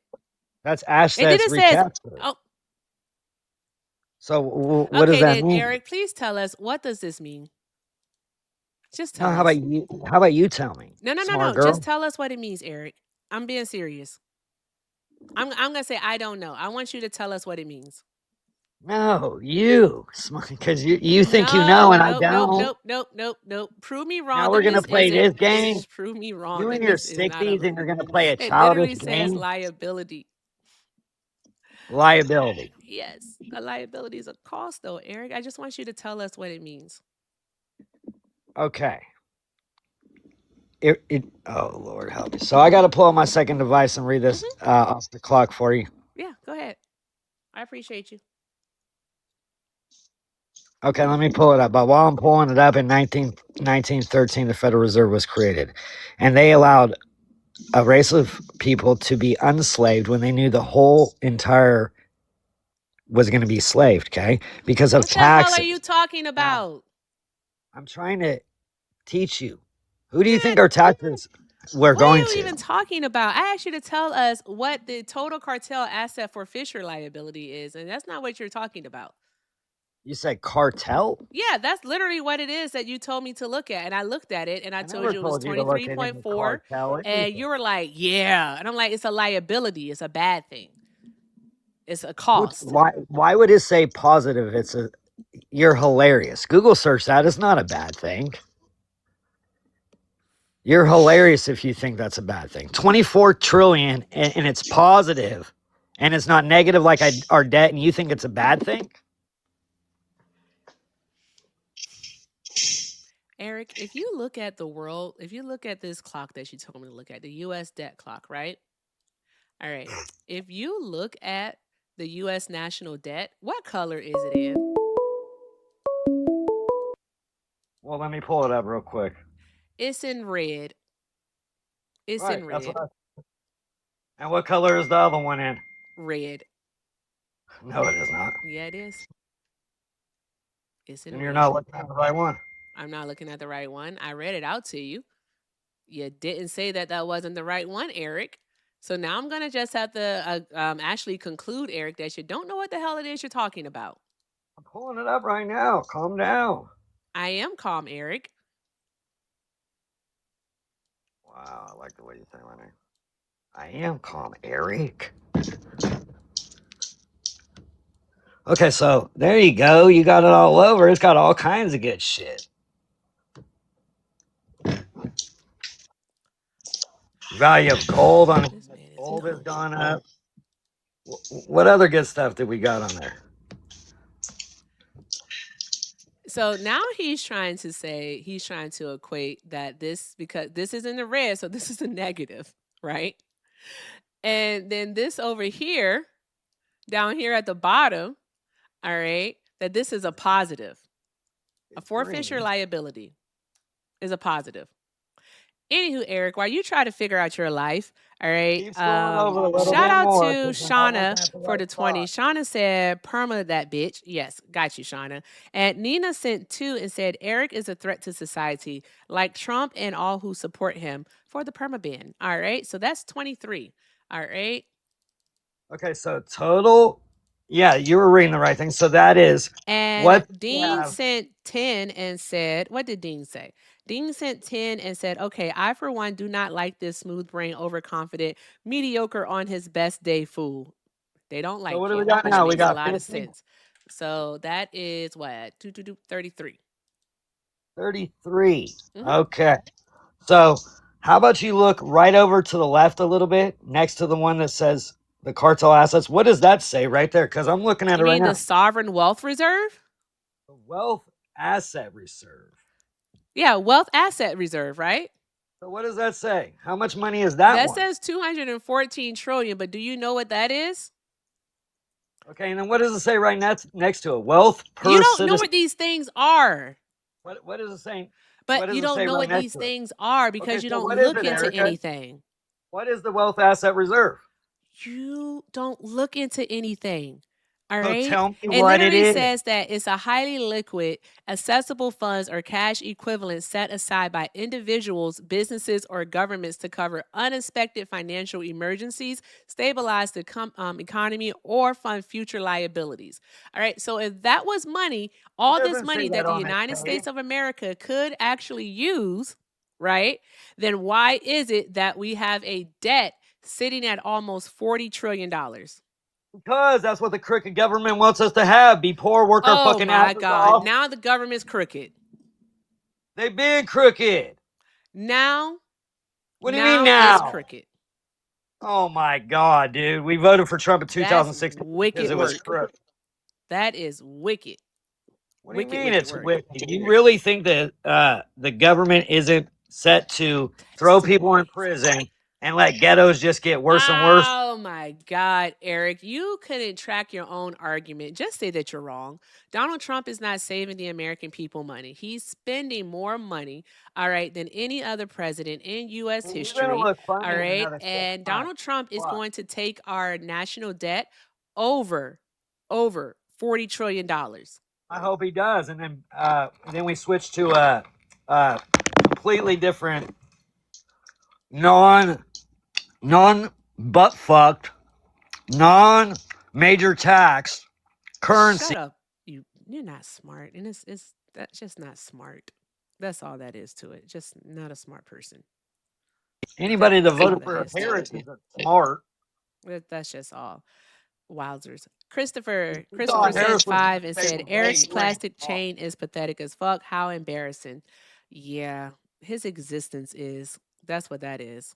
That's And then assets it says, recaptured. oh, So what does okay, that then mean? Eric, please tell us, what does this mean? Just No, tell how us. about you? How about you tell me? No. Smart girl. Just tell us what it means, Eric. I'm being serious. I'm gonna say I don't know. I want you to tell us what it means. No, you, because you think you know and I don't. Nope. Prove me wrong Now we're that gonna this play isn't. this game. Prove me wrong You in that your this is not 60s and you're gonna play a It literally childish says game. liability. Liability. Yes, a liability is a cost, though, Eric. I just want you to tell us what it means. Okay. Oh Lord help me. So I got to pull out my second device and read this off the clock for you. Yeah, go ahead. I appreciate you. Okay, let me pull it up. But while I'm pulling it up, in 1913, the Federal Reserve was created, and they allowed a race of people to be unslaved when they knew the whole entire was going to be slaved. Okay, because of What the hell taxes. are you talking about? I'm trying to teach you. Who do you think our taxes were What going are you to? even talking about? I asked you to tell us what the total cartel asset for Fisher liability is, and that's not what you're talking about. You said cartel? Yeah, that's literally what it is that you told me to look at. And I looked at it and I told you it was 23.4. And you were like, yeah. And I'm like, it's a liability. It's a bad thing. It's a cost. Why would it say positive? You're hilarious. Google search that. It's not a bad thing. You're hilarious if you think that's a bad thing. 24 trillion and it's positive and it's not negative like our debt and you think it's a bad thing? Eric, if you look at the world, if you look at this clock that you told me to look at, the U.S. debt clock, right? All right. If you look at the U.S. national debt, what color is it in? Well, let me pull it up real quick. It's in red. It's in red. And what color is the other one in? Red. No, it is not. Yeah, it is. It's in And red. you're not looking at the right one. I'm not looking at the right one. I read it out to you. You didn't say that that wasn't the right one, Eric. So now I'm going to just have to actually conclude, Eric, that you don't know what the hell it is you're talking about. I'm pulling it up right now. Calm down. I am calm, Eric. Wow, I like the way you say my name. I am calm, Eric. Okay, so there you go. You got it all over. It's got all kinds of good shit. Value of gold on it. Gold has gone up. What other good stuff did we got on there? So now he's trying to equate that this, because this is in the red, so this is a negative, right? And then this over here, down here at the bottom, all right, that this is a positive. A forfeiture liability is a positive. Anywho, Eric, while you try to figure out your life, all right, shout out to Shauna for the 20. Shauna said, perma that bitch. Yes, got you, Shauna. And Nina sent 2 and said, Eric is a threat to society, like Trump and all who support him for the perma ban. All right, so that's 23. All right. Okay, so total. Yeah, you were reading the right thing. So that is and what Dean sent 10 and said, what did Dean say? Dean sent 10 and said, okay, I for one do not like this smooth brain, overconfident, mediocre on his best day fool. They don't like what do him. we got Which now? We makes got a lot 50? of sense. So that is what? 33. 33. Okay. So how about you look right over to the left a little bit next to the one that says the cartel assets? What does that say right there? Because I'm looking at it right now. The sovereign wealth reserve? The wealth asset reserve. Yeah, wealth asset reserve, right? So what does that say? How much money is that? That says 214 trillion, but do you know what that is? Okay, and then what does it say right next to it? Wealth per You don't know what these things are. What is it saying? But you don't know what these things are because you don't look into anything. What is the wealth asset reserve? You don't look into anything. All So right. tell me It what it literally is. says that it's a highly liquid, accessible funds or cash equivalent set aside by individuals, businesses, or governments to cover unexpected financial emergencies, stabilize the economy, or fund future liabilities. All right. So if that was money, all this doesn't say money that that the on it, United Kate. States of America could actually use, right? Then why is it that we have a debt sitting at almost $40 trillion? Because that's what the crooked government wants us to have. Be poor, work our Oh fucking my asses God. off. Now the government's crooked. They've been crooked. Now, What do you mean it's now? crooked. Oh my God, dude. We voted for Trump in That's 2016 because wicked it was work. crooked. That is wicked. What do you Wicked, mean wicked it's work. wicked? You really think that the government isn't set to throw people in prison and let ghettos just get worse and worse? Oh my God, Eric, you couldn't track your own argument. Just say that you're wrong. Donald Trump is not saving the American people money. He's spending more money, all right, than any other president in U.S. Well, you're history, gonna look all funny in right? another 6 And months. Donald Trump is Why? going to take our national debt over $40 trillion. I hope he does, and then we switch to a completely different non butt fucked non major tax currency. Shut up. You're not smart. And it's that's just not smart. That's all that is to it. Just not a smart person. Anybody that That's all voted that for is to Harris it. isn't smart. That's just all. Wowzers. Christopher We thought said Harris was 5 and gonna said, take Eric's away plastic Trump. chain is pathetic as fuck. How embarrassing. Yeah, his existence is. That's what that is.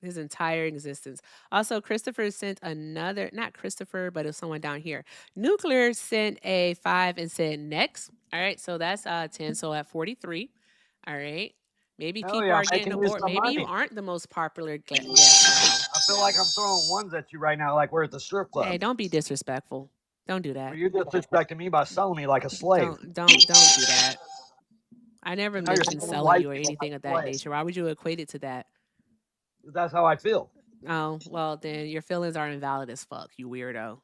His entire existence. Also, Christopher sent another, not Christopher, but it's someone down here. Nuclear sent a 5 and said next. All right, so that's 10. So at 43. All right. Maybe Hell people yeah, are getting making you aboard. some Maybe you money. aren't the most popular guest now. I feel like I'm throwing ones at you right now, like we're at the strip club. Hey, don't be disrespectful. Don't do that. Well, you're disrespecting me by selling me like a slave. Don't do that. I never Now you're mentioned selling selling white you or people anything like of that slaves. nature. Why would you equate it to that? That's how I feel. Oh, well, then your feelings are invalid as fuck, you weirdo.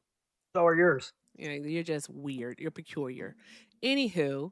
So are yours. You're just weird. You're peculiar. Anywho,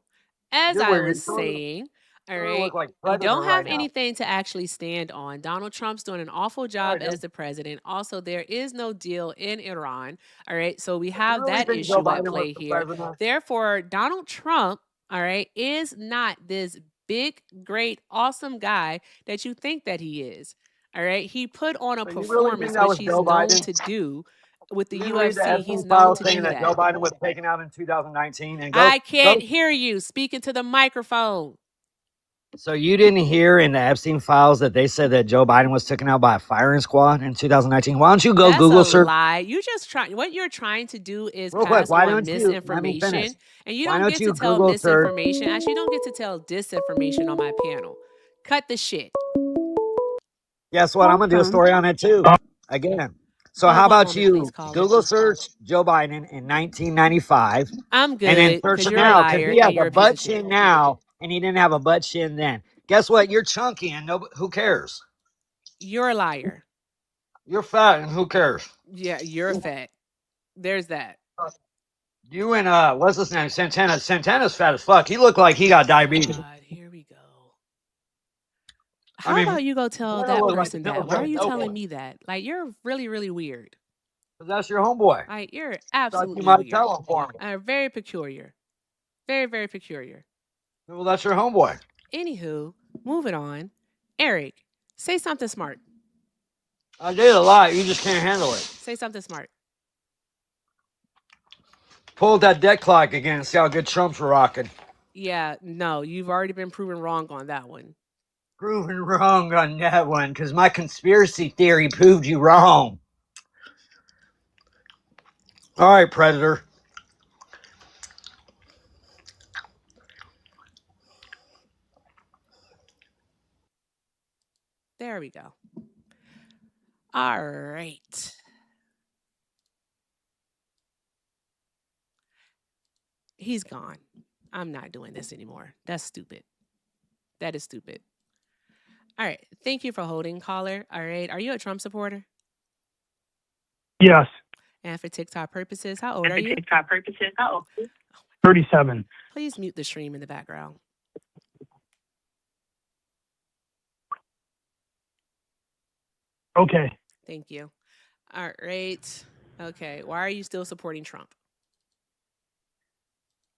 as You're I weird. was You're saying, all you right, look like you Predator don't have right now. anything to actually stand on. Donald Trump's doing an awful job I do. as the president. Also, there is no deal in Iran. All right, so we You have really that think Joe issue at Biden was play the here. president? Therefore, Donald Trump, all right, is not this big, great, awesome guy that you think that he is. All right, he put on a So you really think performance, that which was he's Joe known Biden? to do with the You didn't read the UFC. He's Epstein known files to saying do that Joe Biden was taken out in 2019 and I can't hear you. Speak into the microphone. So you didn't hear in the Epstein files that they said that Joe Biden was taken out by a firing squad in 2019? Why don't you go That's Google a search? lie. You just try. What you're trying to do is Real quick, pass why on don't you let me finish? misinformation, and you Why don't don't get to you tell Google search? misinformation. Actually, you don't get to tell disinformation on my panel. Cut the shit. Guess what? I'm gonna do a story on it too. Again. So Hold how one about moment, please, you caller. Google search Joe Biden in 1995 I'm and then good search because him you're a now because liar he has and you're a a piece butt of shit. chin now and he didn't have a butt chin then. Guess what? You're chunky and who cares? You're a liar. You're fat and who cares? Yeah, you're fat. There's that. You and what's his name? Santana. Santana's fat as fuck. He looked like he got diabetes. God, here we go. How about you go tell I that look like person the that? Why are you dope telling boy. me that? Like, you're really, really weird. That's your homeboy. Like, you're Thought absolutely you might weird. tell him for me. Very peculiar. Very, very peculiar. Well, that's your homeboy. Anywho, moving on. Eric, say something smart. I did a lot. You just can't handle it. Say something smart. Pull that debt clock again and see how good Trump's rocking. Yeah, no, you've already been proven wrong on that one. Proven wrong on that one because my conspiracy theory proved you wrong. All right, Predator. There we go. All right. He's gone. I'm not doing this anymore. That's stupid. That is stupid. All right. Thank you for holding, caller. All right. Are you a Trump supporter? Yes. And for TikTok purposes, how old are you? 37. Please mute the stream in the background. Okay. Thank you. All right. Okay. Why are you still supporting Trump?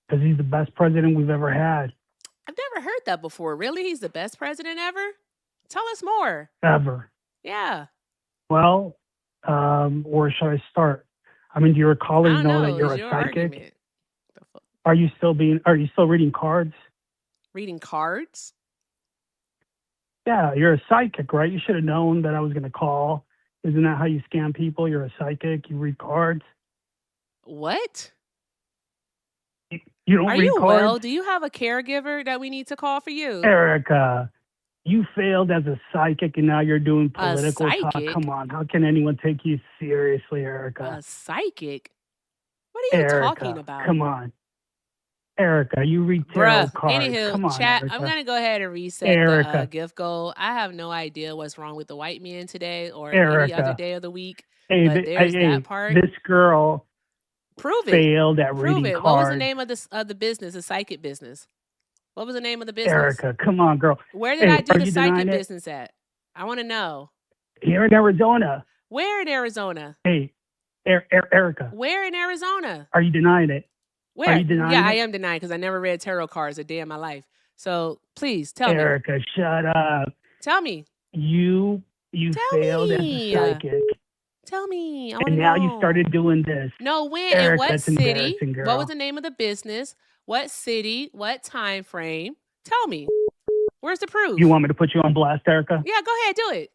Because he's the best president we've ever had. I've never heard that before. Really? He's the best president ever? Tell us more. Ever. Yeah. Well, where should I start? I mean, do your I callers don't know know. that you're It's a your psychic? argument. Are you still reading cards? Reading cards? Yeah, you're a psychic, right? You should have known that I was going to call. Isn't that how you scam people? You're a psychic. You read cards. What? You don't Are read you cards? well? Do you have a caregiver that we need to call for you? Erica, you failed as a psychic and now you're doing A political talk. psychic? Come on. How can anyone take you seriously, Erica? A psychic? What are you talking Erica, about? come on. Erica, you read tarot Bruh, cards. anywho, Come on, chat, Erica. I'm going to go ahead and reset the Erica. gift goal. I have no idea what's wrong with the white man today or any other Erica. day of the week, Hey, but there's that part. this girl Prove it. failed at Prove reading it. cards. What was the name of the business, the psychic business? What was the name of the business? Erica, come on, girl. Where did I do are the you psychic denying it? business at? I want to know. Here in Arizona. Where in Arizona? Hey, Erica, Where in Arizona? are you denying it? Where? Are you denying Yeah, I it? am denying because I never read tarot cards a day in my life. So please tell me. Erica, shut up. Tell me. You Tell failed me. as a psychic. Tell me. I want to And know. now you started doing this. No, when Erica, and what that's city? embarrassing, girl. What was the name of the business? What city? What time frame? Tell me. Where's the proof? You want me to put you on blast, Erica? Yeah, go ahead, do it.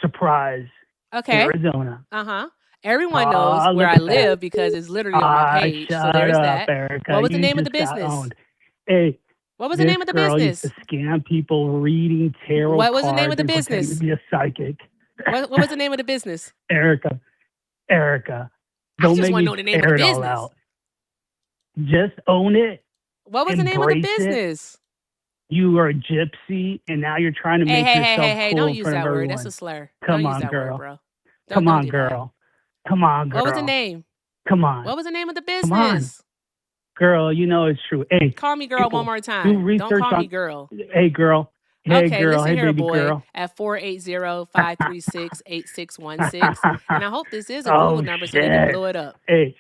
Surprise. Okay. Arizona. Uh-huh. Everyone knows where I live because it's literally on my page. So there's that. Erica. What was the You name of the just got business? owned. Hey, What was the name of the this girl business? used to scam people reading tarot What was the name of cards the and pretend business? to be a psychic. What was the name of the business? Erica, I don't just make want me to know the name of air the it all business. out. Just own it. What was the name of the Embrace it. business? You are a gypsy, and now you're trying to Hey, make hey, yourself hey, hey, cool don't in use front that of word. everyone. That's a slur. Come Don't on, use that girl. word, bro. Come Don't on, do that. girl. Come on, girl. What was the name? Come on. What was the name of the Come on. business? Girl, you know it's true. Hey, Call me girl people, one more do time. Don't research call me on. girl. Hey, girl. Hey, Okay, girl. listen Hey, here, baby boy, girl. at 480-536-8616. And I hope this is a Oh, Google number so they can shit. blow it up. Hey.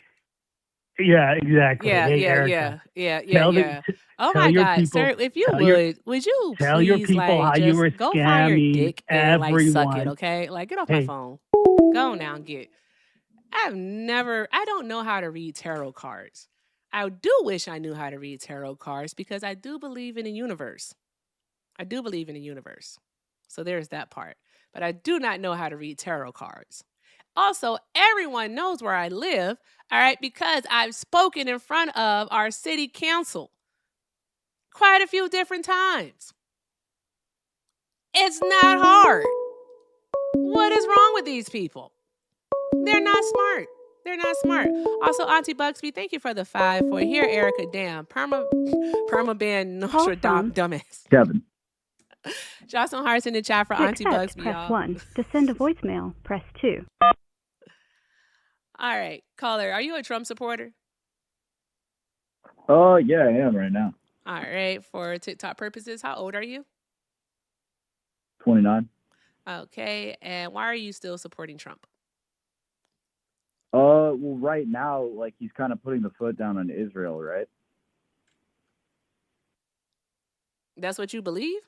Yeah, exactly. Yeah, Hey, yeah, Erica. yeah. Oh Tell my your God, people. sir, if you tell your- would you Tell your please people like how you were just go find your scamming dick and like suck it, everyone. okay? Like get off my Hey. phone. Go now and get. I don't know how to read tarot cards. I do wish I knew how to read tarot cards because I do believe in the universe. I do believe in the universe. So there's that part. But I do not know how to read tarot cards. Also, everyone knows where I live, all right, because I've spoken in front of our city council quite a few different times. It's not hard. What is wrong with these people? They're not smart. They're not smart. Also, Auntie Bugsby, thank you for the 5 for here, Erica. Damn, perma ban Notre Dame dumbass. Kevin. Jocelyn Hart's in the chat for To Auntie accept, Bugsby, press y'all. 1. To send a voicemail, press 2. All right, caller, are you a Trump supporter? Oh, yeah, I am right now. All right, for TikTok purposes, how old are you? 29. Okay, and why are you still supporting Trump? Well, right now, like, he's kind of putting the foot down on Israel, right? That's what you believe?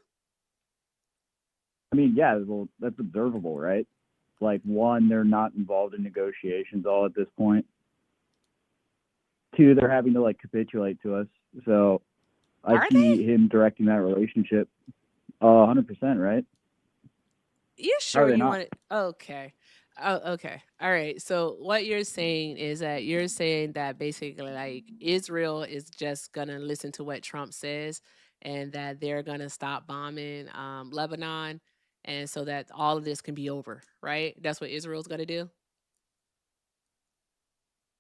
I mean, yeah, well, that's observable, right? Like, one, they're not involved in negotiations all at this point. 2, they're having to, like, capitulate to us. So I see him directing that relationship 100%, right? You sure you not? want it? Okay. Oh, okay. All right. So what you're saying is that you're saying that basically like Israel is just going to listen to what Trump says and that they're going to stop bombing Lebanon and so that all of this can be over, right? That's what Israel's going to do?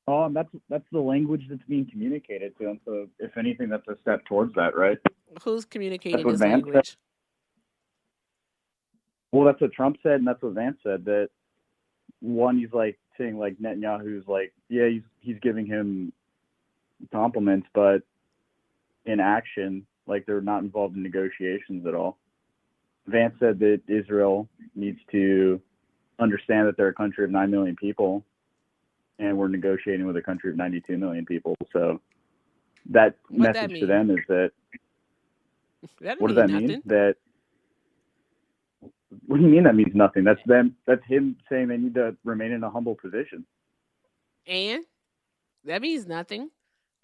That's the language that's being communicated to him. So if anything, that's a step towards that, right? Who's communicating what this Vance language? said. Well, that's what Trump said, and that's what Vance said, that one, he's like saying like Netanyahu's like, yeah, he's giving him compliments, but in action, like they're not involved in negotiations at all. Vance said that Israel needs to understand that they're a country of 9 million people, and we're negotiating with a country of 92 million people. So that message to them is that. What does that mean? That. What do you mean that means nothing? That's them. That's him saying they need to remain in a humble position. And that means nothing.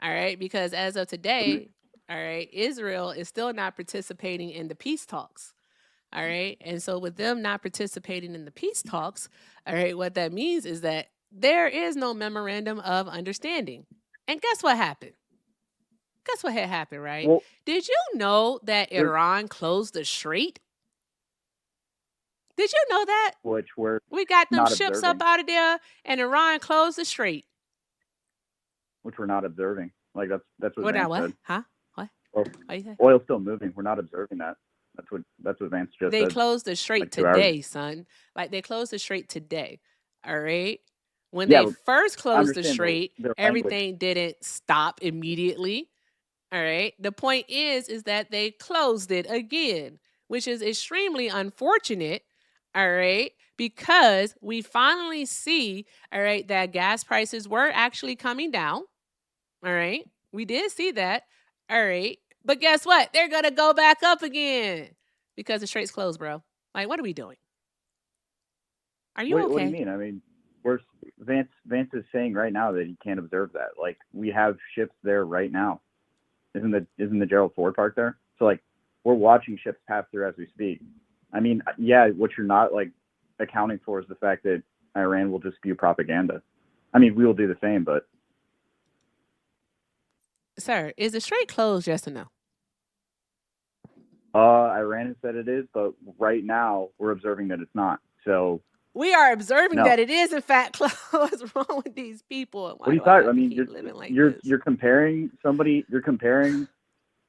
All right, because as of today, all right, Israel is still not participating in the peace talks. All right. And so with them not participating in the peace talks, all right, what that means is that there is no memorandum of understanding. And guess what happened? Guess what had happened, right? Well, did you know that Iran closed the strait? Did you know that? Which we got them ships up out of there, and Iran closed the strait. Which we're not observing. Like that's what Vance said. Huh? What? What you say? Oil's still moving. We're not observing that. That's what Vance just said. They closed the strait like today, son. Like they closed the strait today. All right. When they first closed the strait, everything didn't stop immediately. All right. The point is that they closed it again, which is extremely unfortunate. All right. Because we finally see, all right, that gas prices were actually coming down. All right. We did see that. All right. But guess what? They're going to go back up again because the strait's closed, bro. Like, what are we doing? Are you okay? What do you mean? I mean, Vance is saying right now that he can't observe that. Like, we have ships there right now. Isn't the Gerald Ford Park there? So, like, we're watching ships pass through as we speak. I mean, yeah, what you're not, like, accounting for is the fact that Iran will just spew propaganda. I mean, we will do the same, but... Sir, is the strait closed, yes or no? Iran has said it is, but right now we're observing that it's not. So we are observing that it is in fact closed. What's wrong with these people? What are you talking? I mean, you're comparing somebody. You're comparing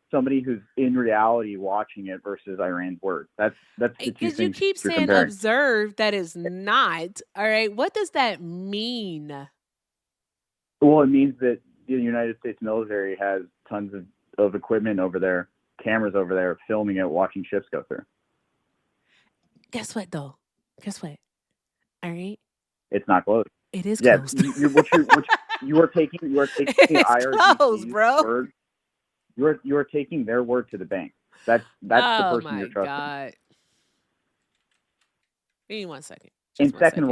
somebody who's in reality watching it versus Iran's word. That's the two things. Because you keep saying observe, that is not. All right, what does that mean? Well, it means that the United States military has tons of equipment over there, cameras over there, filming it, watching ships go through. Guess what, though? Guess what? All right. It's not closed. It is closed. You are taking IRGC's word. You are taking their word to the bank. That's the person you're trusting. God. Give me 1 second. And second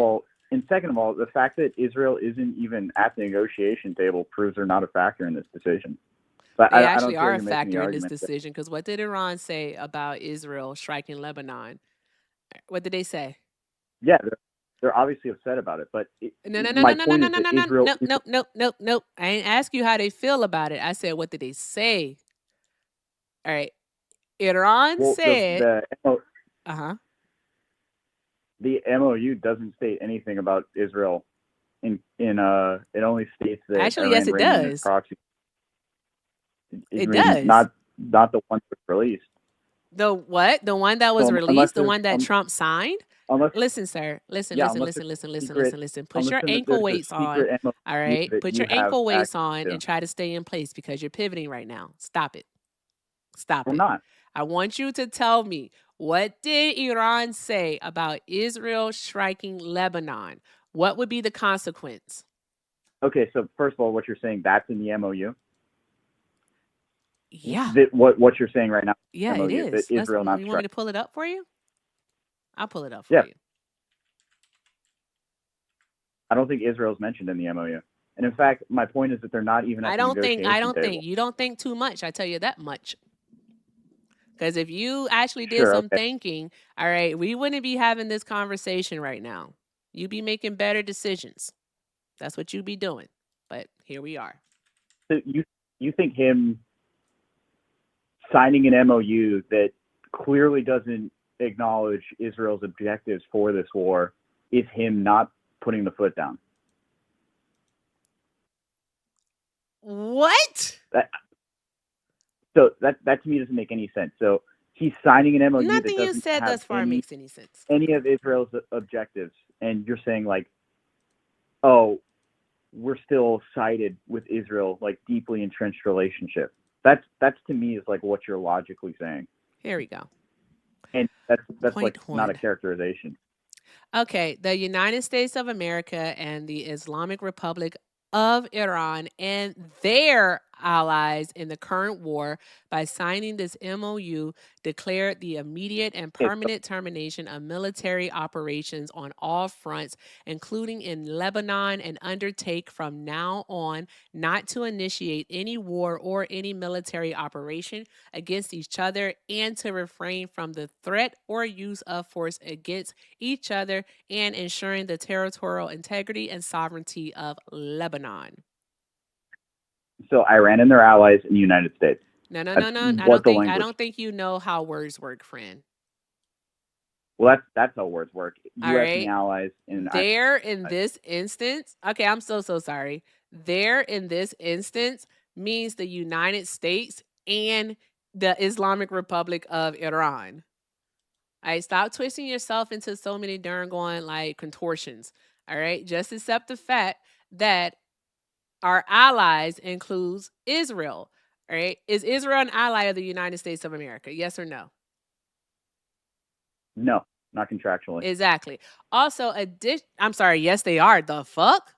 of all, the fact that Israel isn't even at the negotiation table proves they're not a factor in this decision. But they actually are a factor in this decision, because what did Iran say about Israel striking Lebanon? What did they say? Yeah, they're obviously upset about it. But no. I ain't ask you how they feel about it. I said, what did they say? All right. Iran said. The MOU doesn't state anything about Israel. It only states that actually, yes, it does. It does. Not the one that was released. The what? The one that was released? The one that Trump signed? Listen, sir. Listen. Put your ankle weights on. All right. Put your ankle weights on and try to stay in place, because you're pivoting right now. Stop it. I'm not. I want you to tell me, what did Iran say about Israel striking Lebanon? What would be the consequence? Okay, so first of all, what you're saying, that's in the MOU? Yeah. What you're saying right now? Yeah, MOU, it is. That Israel not you want me to pull it up for you? I'll pull it up for you. I don't think Israel's mentioned in the MOU. And in fact, my point is that they're not even at the negotiation table. You don't think too much. I tell you that much. Because if you actually did some thinking, all right, we wouldn't be having this conversation right now. You'd be making better decisions. That's what you'd be doing. But here we are. So you think him signing an MOU that clearly doesn't acknowledge Israel's objectives for this war is him not putting the foot down? What? So that to me doesn't make any sense. So he's signing an MOU Nothing that you said thus far makes any sense. Any of Israel's objectives, and you're saying like oh, we're still sided with Israel, like deeply entrenched relationship. That's to me is like what you're logically saying. Here we go. And that's Point like not a one. characterization. Okay, the United States of America and the Islamic Republic of Iran and their allies in the current war, by signing this MOU, declared the immediate and permanent termination of military operations on all fronts, including in Lebanon, and undertake from now on not to initiate any war or any military operation against each other, and to refrain from the threat or use of force against each other, and ensuring the territorial integrity and sovereignty of Lebanon. So Iran and their allies in the United States. No. That's I don't think you know how words work, friend. Well, that's how words work. All U.S. right. and the allies in There in this instance, okay, I'm so sorry. There in this instance means the United States and the Islamic Republic of Iran. All right, stop twisting yourself into so many darn going like contortions. All right, just accept the fact that our allies includes Israel. All right, is Israel an ally of the United States of America? Yes or no? No, not contractually. Exactly. Also, I'm sorry. Yes, they are. The fuck?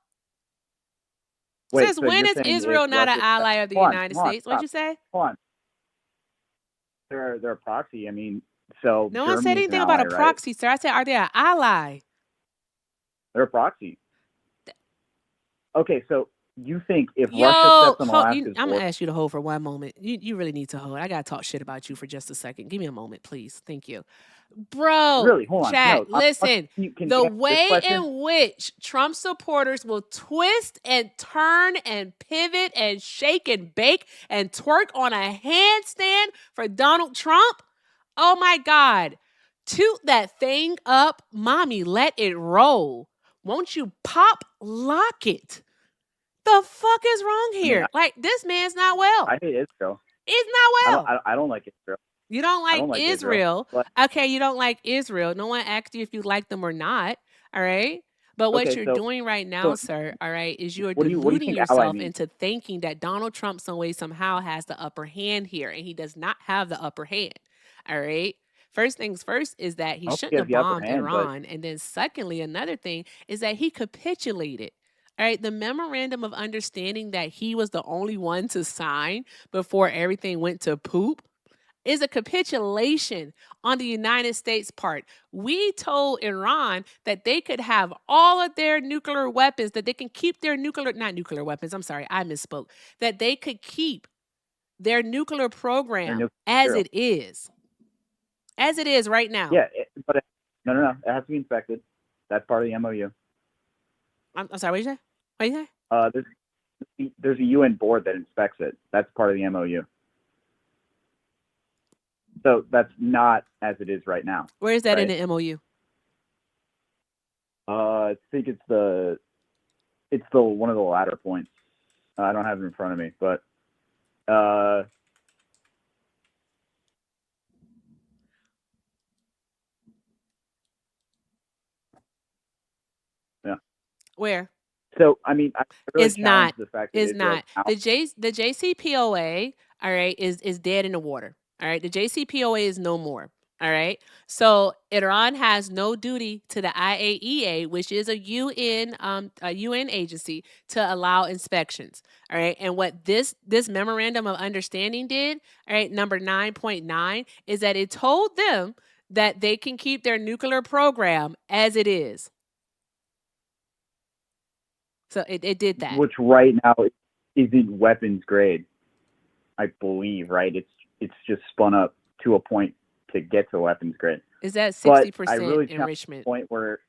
Wait, Since so when you're is saying Israel if not an Russia- ally of the hold on, United hold on, States? What'd you say? Hold on. They're a proxy. I mean, so No one said Germany's anything an about ally, a right? proxy, sir. I said, are they an ally? They're a proxy. Okay, so you think if Yo, Russia steps on Alaska's I'm border, gonna ask you to hold for one moment. You really need to hold. I gotta talk shit about you for just a second. Give me a moment, please. Thank you. Bro, really, hold on. chat, No, listen. can The you answer this way question? in which Trump supporters will twist and turn and pivot and shake and bake and twerk on a handstand for Donald Trump. Oh my God. Toot that thing up, mommy. Let it roll. Won't you pop lock it? The fuck is wrong here? Like, this man's not well. I hate Israel. He's not well. I don't like Israel. You don't I like, don't like Israel. but Okay, you don't like Israel. No one asked you if you like them or not. All right. But what okay, you're so doing right now, sir, all right, is you are what do you deluding think ally yourself means? into thinking that Donald Trump some way somehow has the upper hand here, and he does not have the upper hand. All right. First things first is that he I don't shouldn't think have he has the upper bombed hand, but Iran. And then secondly, another thing is that he capitulated. All right, the memorandum of understanding that he was the only one to sign before everything went to poop is a capitulation on the United States' part. We told Iran that they could have all of their nuclear weapons, that they can keep their not nuclear weapons, I'm sorry, I misspoke, that they could keep their nuclear program as it is. As it is right now. Yeah, but no. It has to be inspected. That's part of the MOU. I'm sorry, what did you say? What did you say? There's a UN board that inspects it. That's part of the MOU. So that's not as it is right now. Where is that in the MOU? I think it's the one of the latter points. I don't have it in front of me, but yeah. Where? So I mean, I really it's not. the fact that It's not. The JCPOA, all right, is dead in the water. All right, the JCPOA is no more. All right. So Iran has no duty to the IAEA, which is a UN agency, to allow inspections. All right. And what this memorandum of understanding did, all right, number 9.9, is that it told them that they can keep their nuclear program as it is. So it did that. Which right now isn't weapons grade, I believe, right? It's just spun up to a point to get to weapons grade. Is that 60% enrichment? Point where,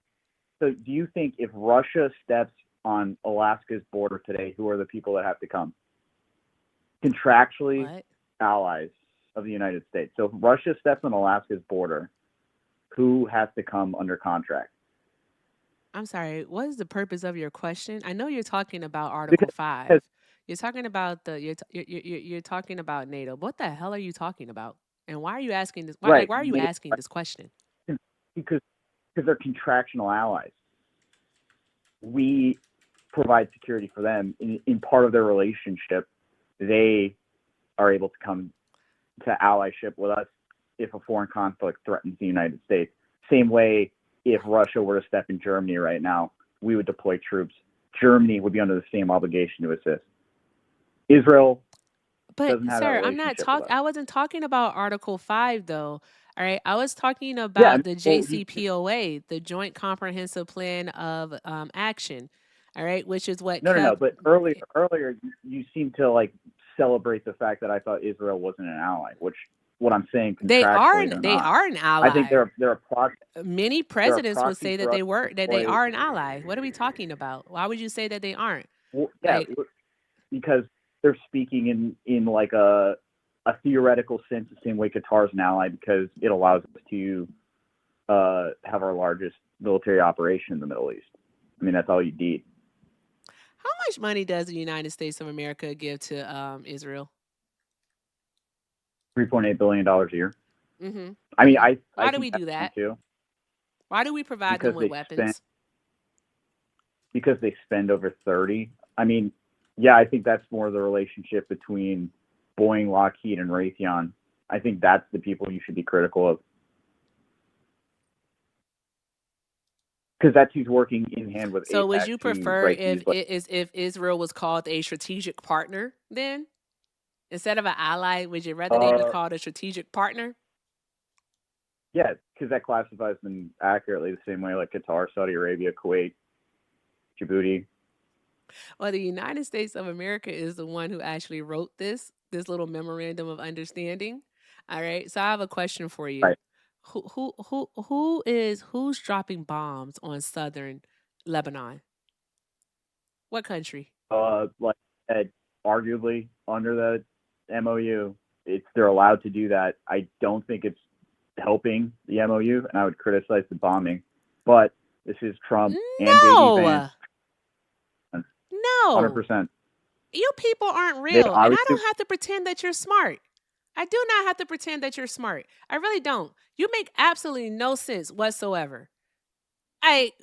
so do you think if Russia steps on Alaska's border today, who are the people that have to come? Contractually, allies of the United States. So if Russia steps on Alaska's border, who has to come under contract? I'm sorry. What is the purpose of your question? I know you're talking about Article 5. You're talking about you're talking about NATO. What the hell are you talking about? And why are you asking this? Why are you asking this question? Because they're contractual allies. We provide security for them. In part of their relationship, they are able to come to allyship with us if a foreign conflict threatens the United States. Same way, if Russia were to step in Germany right now, we would deploy troops. Germany would be under the same obligation to assist. Israel doesn't have that sir, I'm not relationship with talking. us. I wasn't talking about Article 5 though. All right, I was talking Yeah, about the well, JCPOA, the Joint Comprehensive Plan of Action. All right, which is what no. kept. But earlier, you seemed to like celebrate the fact that I thought Israel wasn't an ally, which what I'm saying They are contractually an they're they not. are an I think ally. they're a proxy. Many They're a presidents would proxy say for that us they were to that they deploy. are an ally. What are we talking about? Why would you say that they aren't? Well, yeah, Like, because they're speaking in like a theoretical sense, the same way Qatar is an ally, because it allows us to have our largest military operation in the Middle East. I mean, that's all you need. how much money does the United States of America give to Israel? $3.8 billion a year. Mm-hmm. I mean, Mm-hmm. I Why do think we do that's fine that? too, Why do we provide them because with they spend weapons? over 30. I mean, yeah, I think that's more the relationship between Boeing, Lockheed, and Raytheon. I think that's the people you should be critical of, because that's who's working in hand with So would APAC you to prefer right to if use. Like, if Israel was called a strategic partner then? Instead of an ally, would you rather they be called a strategic partner? yeah, because that classifies them accurately the same way like Qatar, Saudi Arabia, Kuwait, Djibouti. Well, the United States of America is the one who actually wrote this little memorandum of understanding. All right. So I have a question for you. Right. Who's dropping bombs on southern Lebanon? What country? Like arguably under the MOU, they're allowed to do that. I don't think it's helping the MOU, and I would criticize the bombing. But this is Trump and JD Vance. No. 100%. You people aren't They real. And I obviously, don't have to pretend that you're smart. I do not have to pretend that you're smart. I really don't. You make absolutely no sense whatsoever.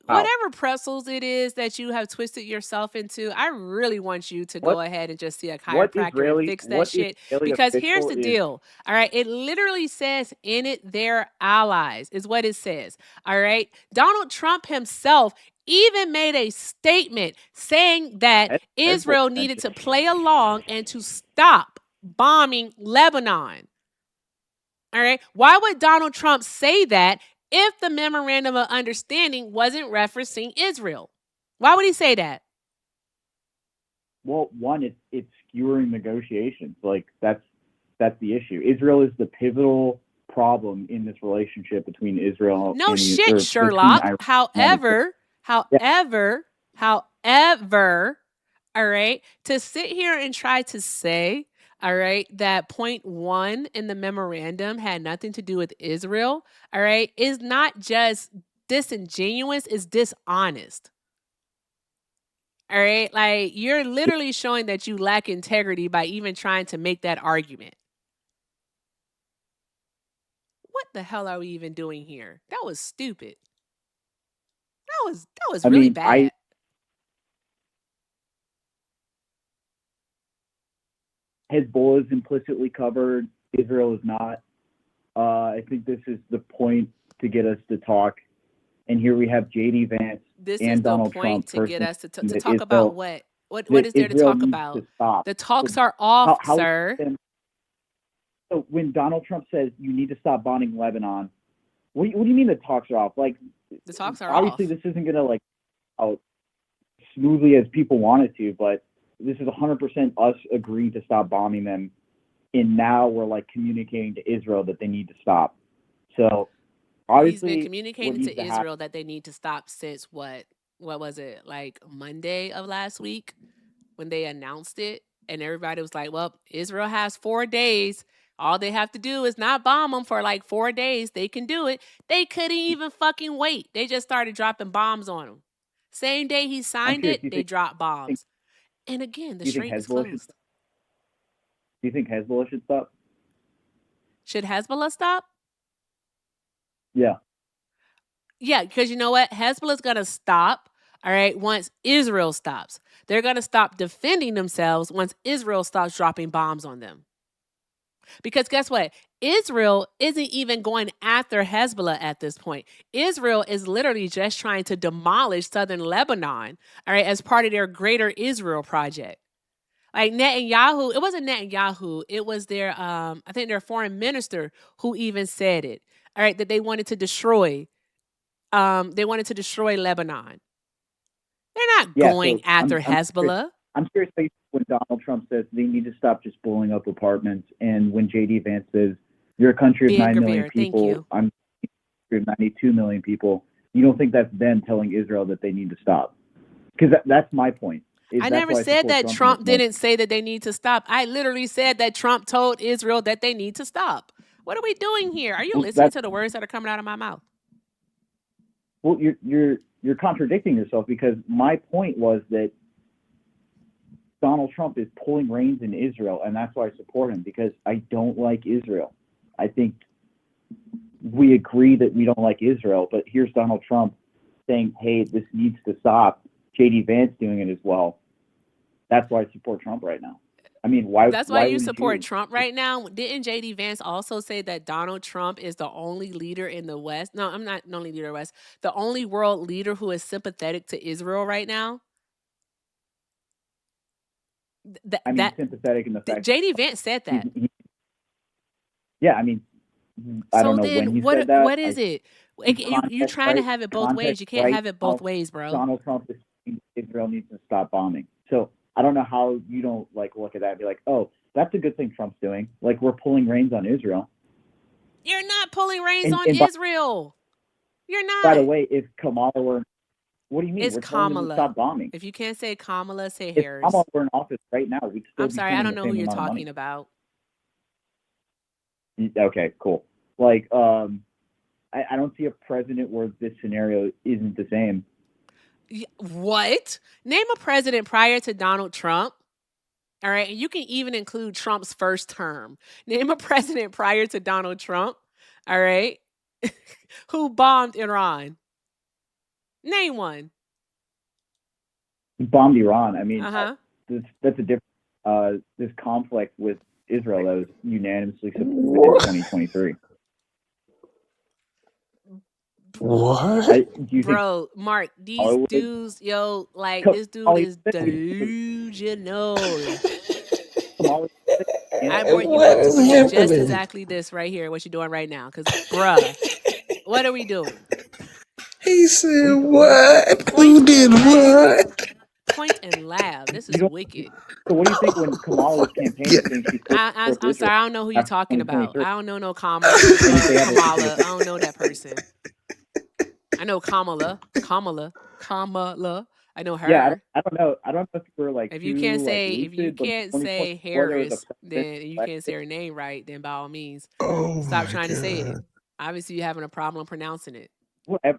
Whatever pretzels it is that you have twisted yourself into, I really want you to go ahead and just see a chiropractor and fix that shit. Because here's the deal. All right. It literally says in it, they're allies, is what it says. All right. Donald Trump himself even made a statement saying that Israel needed to play along and to stop bombing Lebanon. All right. Why would Donald Trump say that if the memorandum of understanding wasn't referencing Israel? Why would he say that? well, one, it's skewering negotiations. Like that's the issue. Israel is the pivotal problem in this relationship between Israel No and shit, Sherlock. However, all right, to sit here and try to say, all right, that point 1 in the memorandum had nothing to do with Israel, all right, is not just disingenuous, it's dishonest. All right, like you're literally showing that you lack integrity by even trying to make that argument. What the hell are we even doing here? That was stupid. That was really bad. Hezbollah is implicitly covered. Israel is not. I think this is the point to get us to talk. And here we have JD Vance This and is the Donald point Trump to get us to talk Israel, about what? What is there to Israel talk needs about? to stop. The talks are off, How sir. So when Donald Trump says you need to stop bombing Lebanon, what do you mean the talks are off? Like the talks are obviously off. This isn't going to like out smoothly as people want it to, but this is 100% us agreeing to stop bombing them. And now we're like communicating to Israel that they need to stop. So obviously he's been communicating to Israel that they need to stop since what was it, like Monday of last week when they announced it, and everybody was like, well, Israel has 4 days. All they have to do is not bomb them for like 4 days. They can do it. They couldn't even fucking wait. They just started dropping bombs on them. Same day he signed it, they dropped bombs. And again, the strait is closed. Do you think Hezbollah should stop? Should Hezbollah stop? Yeah. Yeah, because you know what? Hezbollah's going to stop all right, once Israel stops. They're going to stop defending themselves once Israel stops dropping bombs on them. Because guess what? Israel isn't even going after Hezbollah at this point. Israel is literally just trying to demolish southern Lebanon, all right, as part of their greater Israel project. Like Netanyahu, it wasn't Netanyahu, it was their I think their foreign minister who even said it. All right, that they wanted to destroy Lebanon. They're not going after Hezbollah. I'm curious when Donald Trump says they need to stop just blowing up apartments, and when JD Vance says you're a country of 9 million people, I'm a country of 92 million people. You don't think that's them telling Israel that they need to stop? Because that's my point. I never said that Trump didn't say that they need to stop. I literally said that Trump told Israel that they need to stop. What are we doing here? Are you listening to the words that are coming out of my mouth? Well, you're contradicting yourself, because my point was that Donald Trump is pulling reins in Israel, and that's why I support him, because I don't like Israel. I think we agree that we don't like Israel, but here's Donald Trump saying, hey, this needs to stop. JD Vance doing it as well. That's why I support Trump right now. I mean, why? That's why you support Trump right now? Didn't JD Vance also say that Donald Trump is the only leader in the West? No, I'm not the only leader in the West. The only world leader who is sympathetic to Israel right now? Sympathetic in the fact JD Vance said that. Yeah, I mean, I don't know when he said that. What is it? You're trying to have it both ways. You can't have it both ways, bro. Donald Trump is saying Israel needs to stop bombing. So I don't know how you don't look at that and be like, oh, that's a good thing Trump's doing. Like, we're pulling reins on Israel. You're not pulling reins on Israel. You're not. By the way, if Kamala were, what do you mean? It's we're telling them to stop bombing. If you can't say Kamala, say Harris. If Kamala were in office right now, we'd still I'm sorry, I don't know who you're talking about. Okay, cool. Like, I don't see a president where this scenario isn't the same. What? Name a president prior to Donald Trump. All right. And you can even include Trump's first term. Name a president prior to Donald Trump. All right. Who bombed Iran? Name one. Bombed Iran. I mean, that's a different, this conflict with Israel that was unanimously supported in 2023. What? Bro, Mark, these dudes, this dude is delusional. I brought you up to see just exactly this right here, what you're doing right now. Because, bruh, what are we doing? He said what? Who did what? Point and laugh. This is wicked. So what do you think when Kamala was campaigning? I'm sorry, I don't know who you're talking about. I don't know no Kamala. I don't know that person. I know Kamala. I know her. Yeah, I don't know. I don't know if you're like. If you can't say Harris, then you can't say her name right. Then by all means, stop trying to say it. Obviously, you're having a problem pronouncing it. Well, I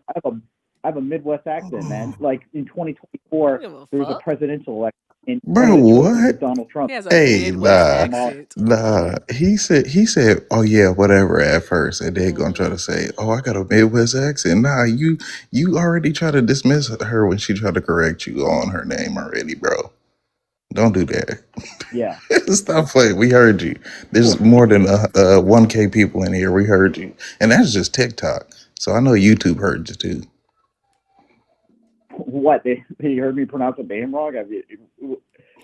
have a Midwest accent, man. Like in 2024, there was a presidential election. Bro, what? Donald Trump. Hey, nah. He said, oh yeah, whatever at first, and then gonna try to say, oh, I got a Midwest accent. Nah, you already try to dismiss her when she tried to correct you on her name already, bro. Don't do that. Yeah. Stop playing. We heard you. There's more than 1K people in here. We heard you, and that's just TikTok. So I know YouTube heard you too. What, they heard me pronounce a name wrong? I mean,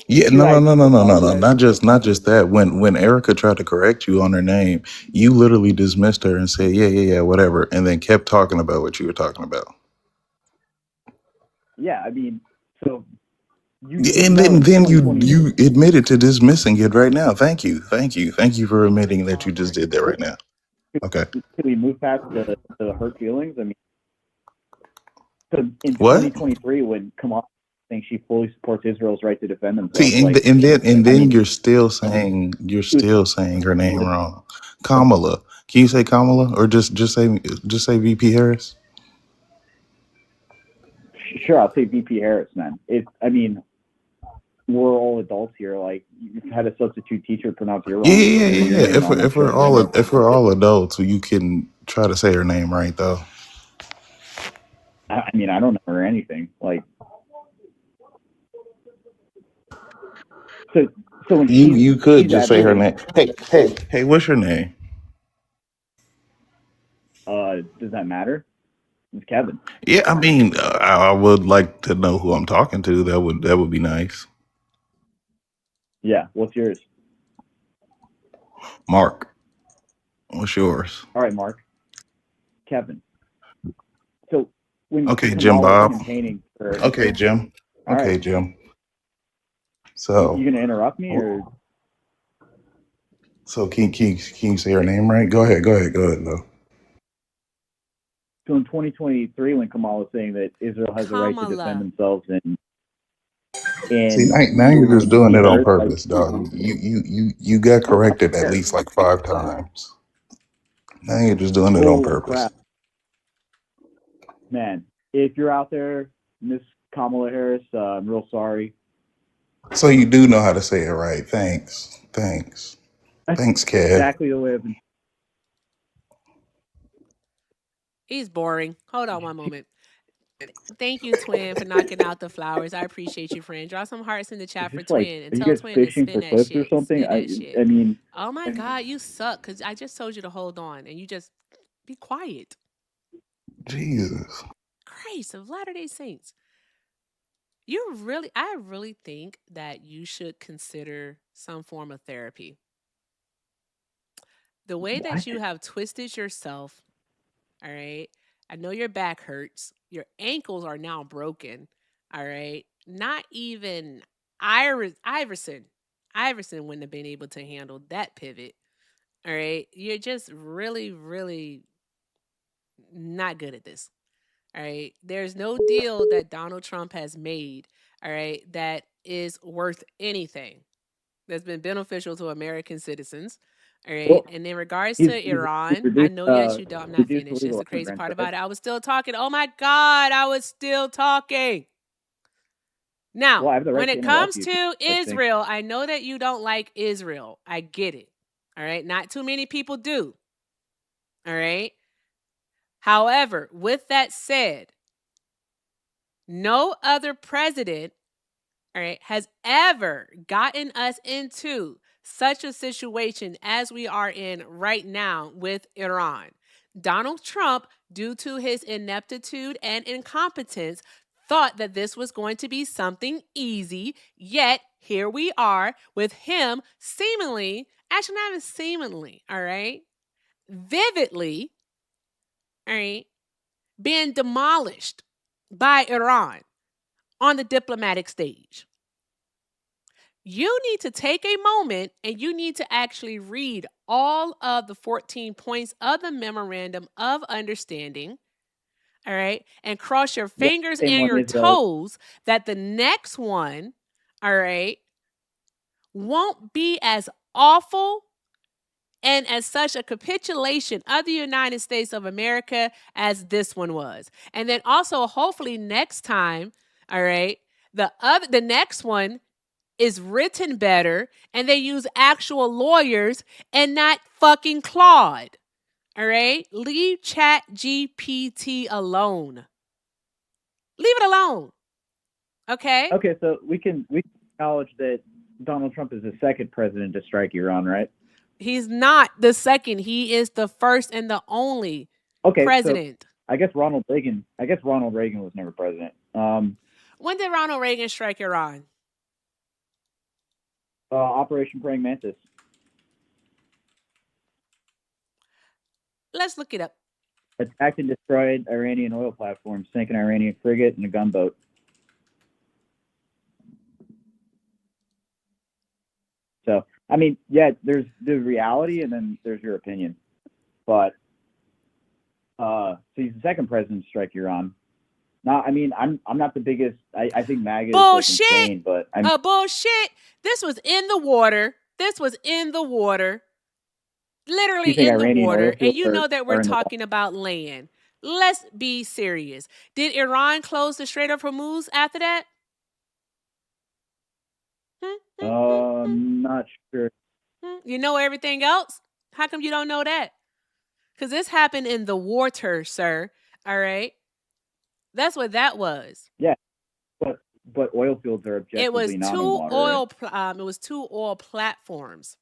yeah, no. Not just that. When Erica tried to correct you on her name, you literally dismissed her and said, yeah, whatever, and then kept talking about what you were talking about. Yeah, I mean, so. Then you admitted to dismissing it right now. Thank you for admitting that you just did that right now. Okay. Can we move past the hurt feelings? I mean. So in what? 2023, when Kamala thinks she fully supports Israel's right to defend themselves, and then you're still saying her name wrong. Kamala, can you say Kamala or just say VP Harris? Sure, I'll say VP Harris, man. I mean, we're all adults here. Like, you've had a substitute teacher pronounce your wrong. Yeah. If we're all adults, you can try to say her name right though. I mean, I don't know her anything. Like, So when You could she's just say her advocating, name. Hey, what's your name? does that matter? It's Kevin. Yeah, I mean, I would like to know who I'm talking to. That would be nice. Yeah. What's yours? Mark, what's yours? All right, Mark. Kevin. So when Okay, Jim Kamala's Bob. campaigning for, Okay, Jim. all right, Okay, Jim. you So, gonna interrupt me or? can you say her name right? Go ahead, though. So in 2023, when Kamala was saying that Israel has the right to defend Kamala. themselves See, and now you're just doing the it on earth, like, purpose, dog. You got corrected at least like 5 times. Now you're just doing it on oh purpose. crap, man! If you're out there, Miss Kamala Harris, I'm real sorry. So you do know how to say it right. Thanks, Kev. Exactly the way I've been. He's boring. Hold on one moment. Thank you, Twin, for knocking out the flowers. I appreciate you, friend. Draw some hearts in the chat It's for just like, Twin and are you tell guys Twin to fishing spin for that clips or shit. something? Spin that shit. I mean, Oh my God, you suck because I just told you to hold on and you just be quiet. Jesus. Christ of Latter-day Saints. I really think that you should consider some form of therapy. The way that what? you have twisted yourself, all right? I know your back hurts. Your ankles are now broken, all right? Not even Iverson wouldn't have been able to handle that pivot, all right? You're just really, really not good at this, all right? There's no deal that Donald Trump has made, all right, that is worth anything that's been beneficial to American citizens. All right. Well, And in regards he's to Iran, I reduced know yes, you don't. I'm not reduced finished. That's illegal the crazy immigrants, part right? about it. I was still talking. Oh my God, I was still talking. Now, Well, I have the right when to it interrupt comes you. to I think. Israel, I know that you don't like Israel. I get it. All right. Not too many people do. All right. However, with that said, no other president, all right, has ever gotten us into such a situation as we are in right now with Iran. Donald Trump, due to his ineptitude and incompetence, thought that this was going to be something easy, yet here we are with him seemingly, actually not even seemingly, all right, vividly, all right, being demolished by Iran on the diplomatic stage. You need to take a moment and you need to actually read all of the 14 points of the memorandum of understanding, all right, and cross your Yeah, fingers same and one your Israel. toes that the next one, all right, won't be as awful and as such a capitulation of the United States of America as this one was. And then also, hopefully, next time, all right, the next one is written better and they use actual lawyers and not fucking Claude. All right? Leave Chat GPT alone. Leave it alone. Okay? Okay, so we can acknowledge that Donald Trump is the second president to strike Iran, right? He's not the second. He is the first and the only president. So I guess Ronald Reagan was never president. When did Ronald Reagan strike Iran? Operation Praying Mantis. Let's look it up. Attacked and destroyed Iranian oil platforms, sank an Iranian frigate and a gunboat. So, I mean, yeah, there's the reality and then there's your opinion. But, so he's the second president to strike Iran. No, I mean, I'm not the biggest. I think MAGA bullshit. is like insane, but I'm bullshit. This was in the water. Literally in Iranian the water. And you are, know that we're talking about land. Let's be serious. Did Iran close the Strait of Hormuz after that? Not sure. You know everything else? How come you don't know that? Because this happened in the water, sir. All right. That's what that was. Yeah, but But oil fields are It was objectively not on water, right? it was 2 oil platforms.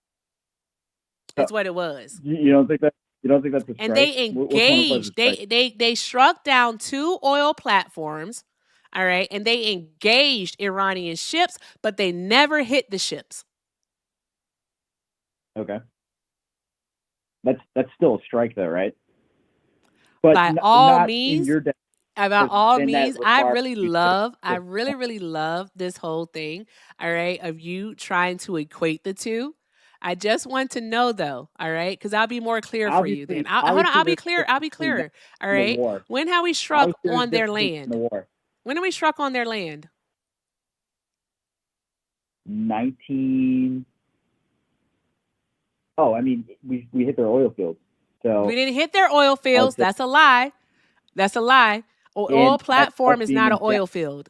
That's what it was. You don't think that's a strike? And they engaged. They struck down 2 oil platforms, all right, and they engaged Iranian ships, but they never hit the ships. Okay. That's still a strike, though, right? But by all not means, in your by all then that means, I requires really you to- love, I really, really love this whole thing, all right, of you trying to equate the two. I just want to know though, all right, because I'll be more clear for you then. Hold on, I'll be clear. I'll be clearer. All in the right. war. When have we struck Obviously, there's on their differences in land? the war. When have we struck on their land? 19. Oh, I mean, we hit their oil fields. So We didn't hit their oil fields. That's a lie. That's a lie. Oil platform is not an oil field.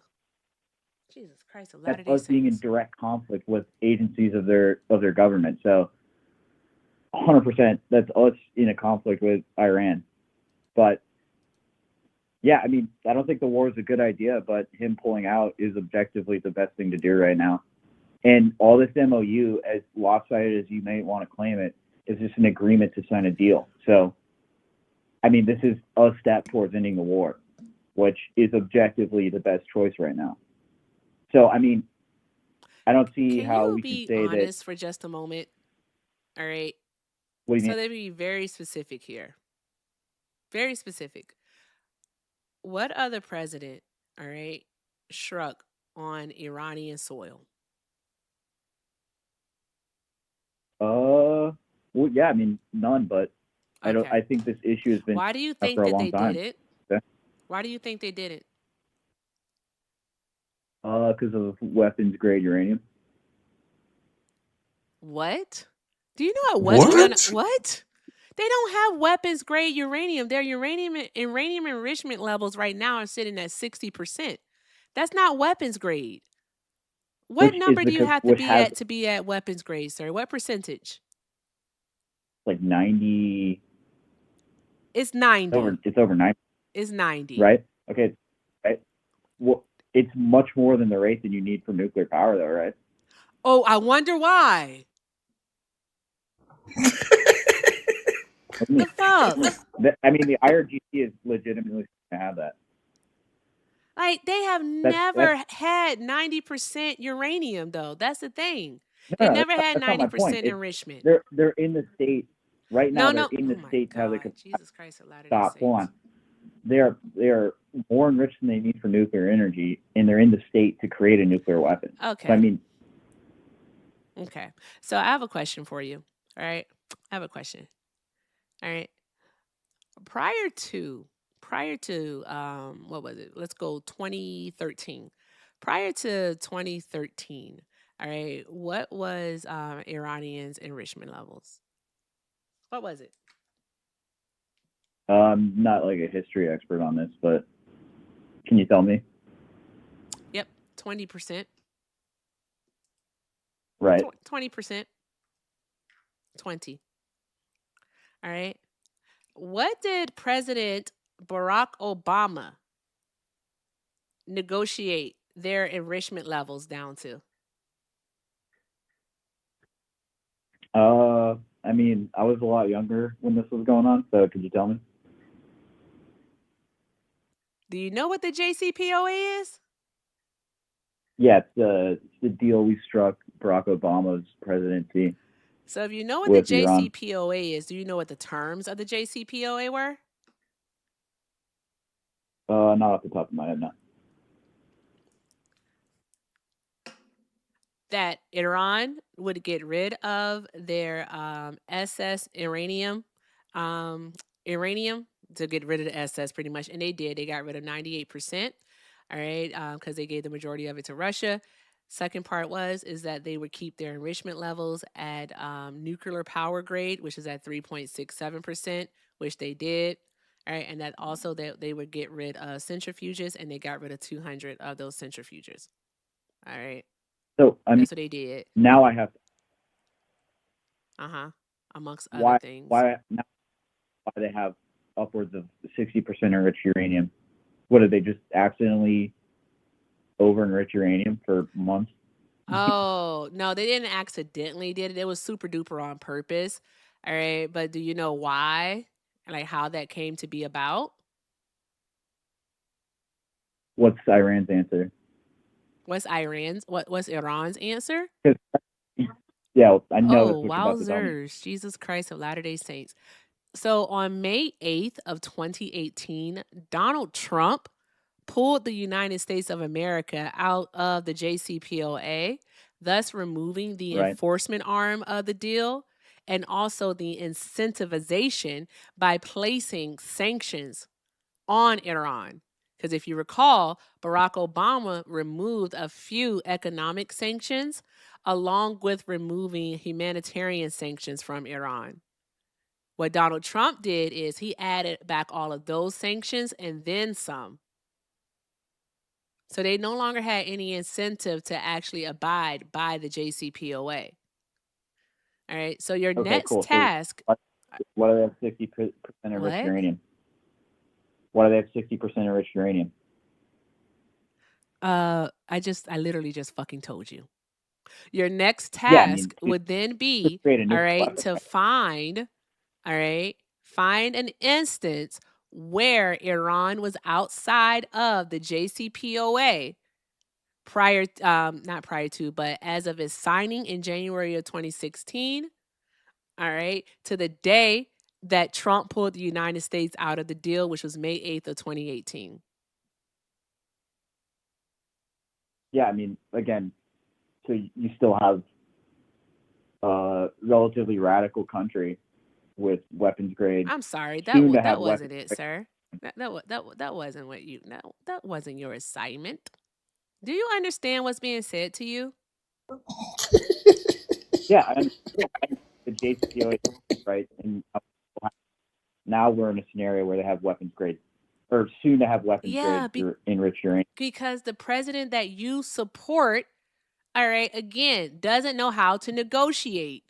Jesus Christ, a lot of these us being in direct conflict with agencies of their government. So 100%, that's us in a conflict with Iran. But yeah, I mean, I don't think the war is a good idea, but him pulling out is objectively the best thing to do right now. And all this MOU, as lopsided as you may want to claim it, is just an agreement to sign a deal. So, I mean, this is a step towards ending the war, which is objectively the best choice right now. So, I mean, I don't see how we can say that. Be honest for just a moment. All right. What do you mean? So let me be very specific here. Very specific. What other president, all right, struck on Iranian soil? Well, yeah, I mean, none, but okay. I think this issue has been. Why do you think that they did it? Okay. Why do you think they did it? Because of weapons grade uranium. What? Do you know what? They don't have weapons grade uranium. Their uranium enrichment levels right now are sitting at 60%. That's not weapons grade. What number do you have to be at weapons grade, sir? What percentage? Like 90. It's 90. It's over 90. It's 90. Right? Okay. Right. Well, it's much more than the rate that you need for nuclear power, though, right? Oh, I wonder why. The fuck? I mean, the IRGC is legitimately going to have that. Like, they have never had 90% uranium, though. That's the thing. They never had 90% enrichment. They're in the state right now. They're in the state to have the Jesus Christ, a lot of stop. Hold on. They are more enriched than they need for nuclear energy, and they're in the state to create a nuclear weapon. Okay. So, I mean. Okay. So I have a question for you. All right. I have a question. All right. Prior to what was it? Let's go 2013. Prior to 2013, all right, what was Iranians' enrichment levels? What was it? I'm not like a history expert on this, but can you tell me? Yep, 20%. Right. 20%. 20. All right. What did President Barack Obama negotiate their enrichment levels down to? I mean, I was a lot younger when this was going on, so could you tell me? Do you know what the JCPOA is? Yeah, it's the deal we struck Barack Obama's presidency. So if you know what the JCPOA is, do you know what the terms of the JCPOA were? Not off the top of my head, no. That Iran would get rid of their SS uranium to get rid of the SS pretty much. And they did. They got rid of 98%, all right, because they gave the majority of it to Russia. Second part is that they would keep their enrichment levels at nuclear power grade, which is at 3.67%, which they did. All right, and that also that they would get rid of centrifuges, and they got rid of 200 of those centrifuges. All right. So I mean, that's what they did. Now I have. Amongst other things. Why they have upwards of 60% enriched uranium? What did they just accidentally over-enrich uranium for months? Oh, no, they didn't accidentally did it. It was super duper on purpose. All right. But do you know why? Like how that came to be about? What's Iran's answer? What's Iran's answer? Yeah, I know Oh, that's what you're about to tell me. wowzers. Jesus Christ of Latter-day Saints. So on May 8th of 2018, Donald Trump pulled the United States of America out of the JCPOA, thus removing the Right. enforcement arm of the deal and also the incentivization by placing sanctions on Iran. Because if you recall, Barack Obama removed a few economic sanctions along with removing humanitarian sanctions from Iran. What Donald Trump did is he added back all of those sanctions and then some. So they no longer had any incentive to actually abide by the JCPOA. All right. So your Okay, next cool. task. So why do they have 60% enriched What? uranium? Why do they have 60% enriched uranium? I literally just fucking told you. Your next Yeah, I task mean, would then be, create a all nuclear right, weapon. to find an instance where Iran was outside of the JCPOA not prior to, but as of its signing in January of 2016, all right, to the day that Trump pulled the United States out of the deal, which was May 8th of 2018. Yeah, I mean, again, so you still have a relatively radical country with weapons grade. I'm sorry, soon to that have wasn't weapons it, sir. That wasn't what you no, that wasn't your assignment. Do you understand what's being said to you? Yeah, I understand the JCPOA, right? And now we're in a scenario where they have weapons grade, or soon to have weapons Yeah, grade enriched uranium. because the president that you support, all right, again, doesn't know how to negotiate.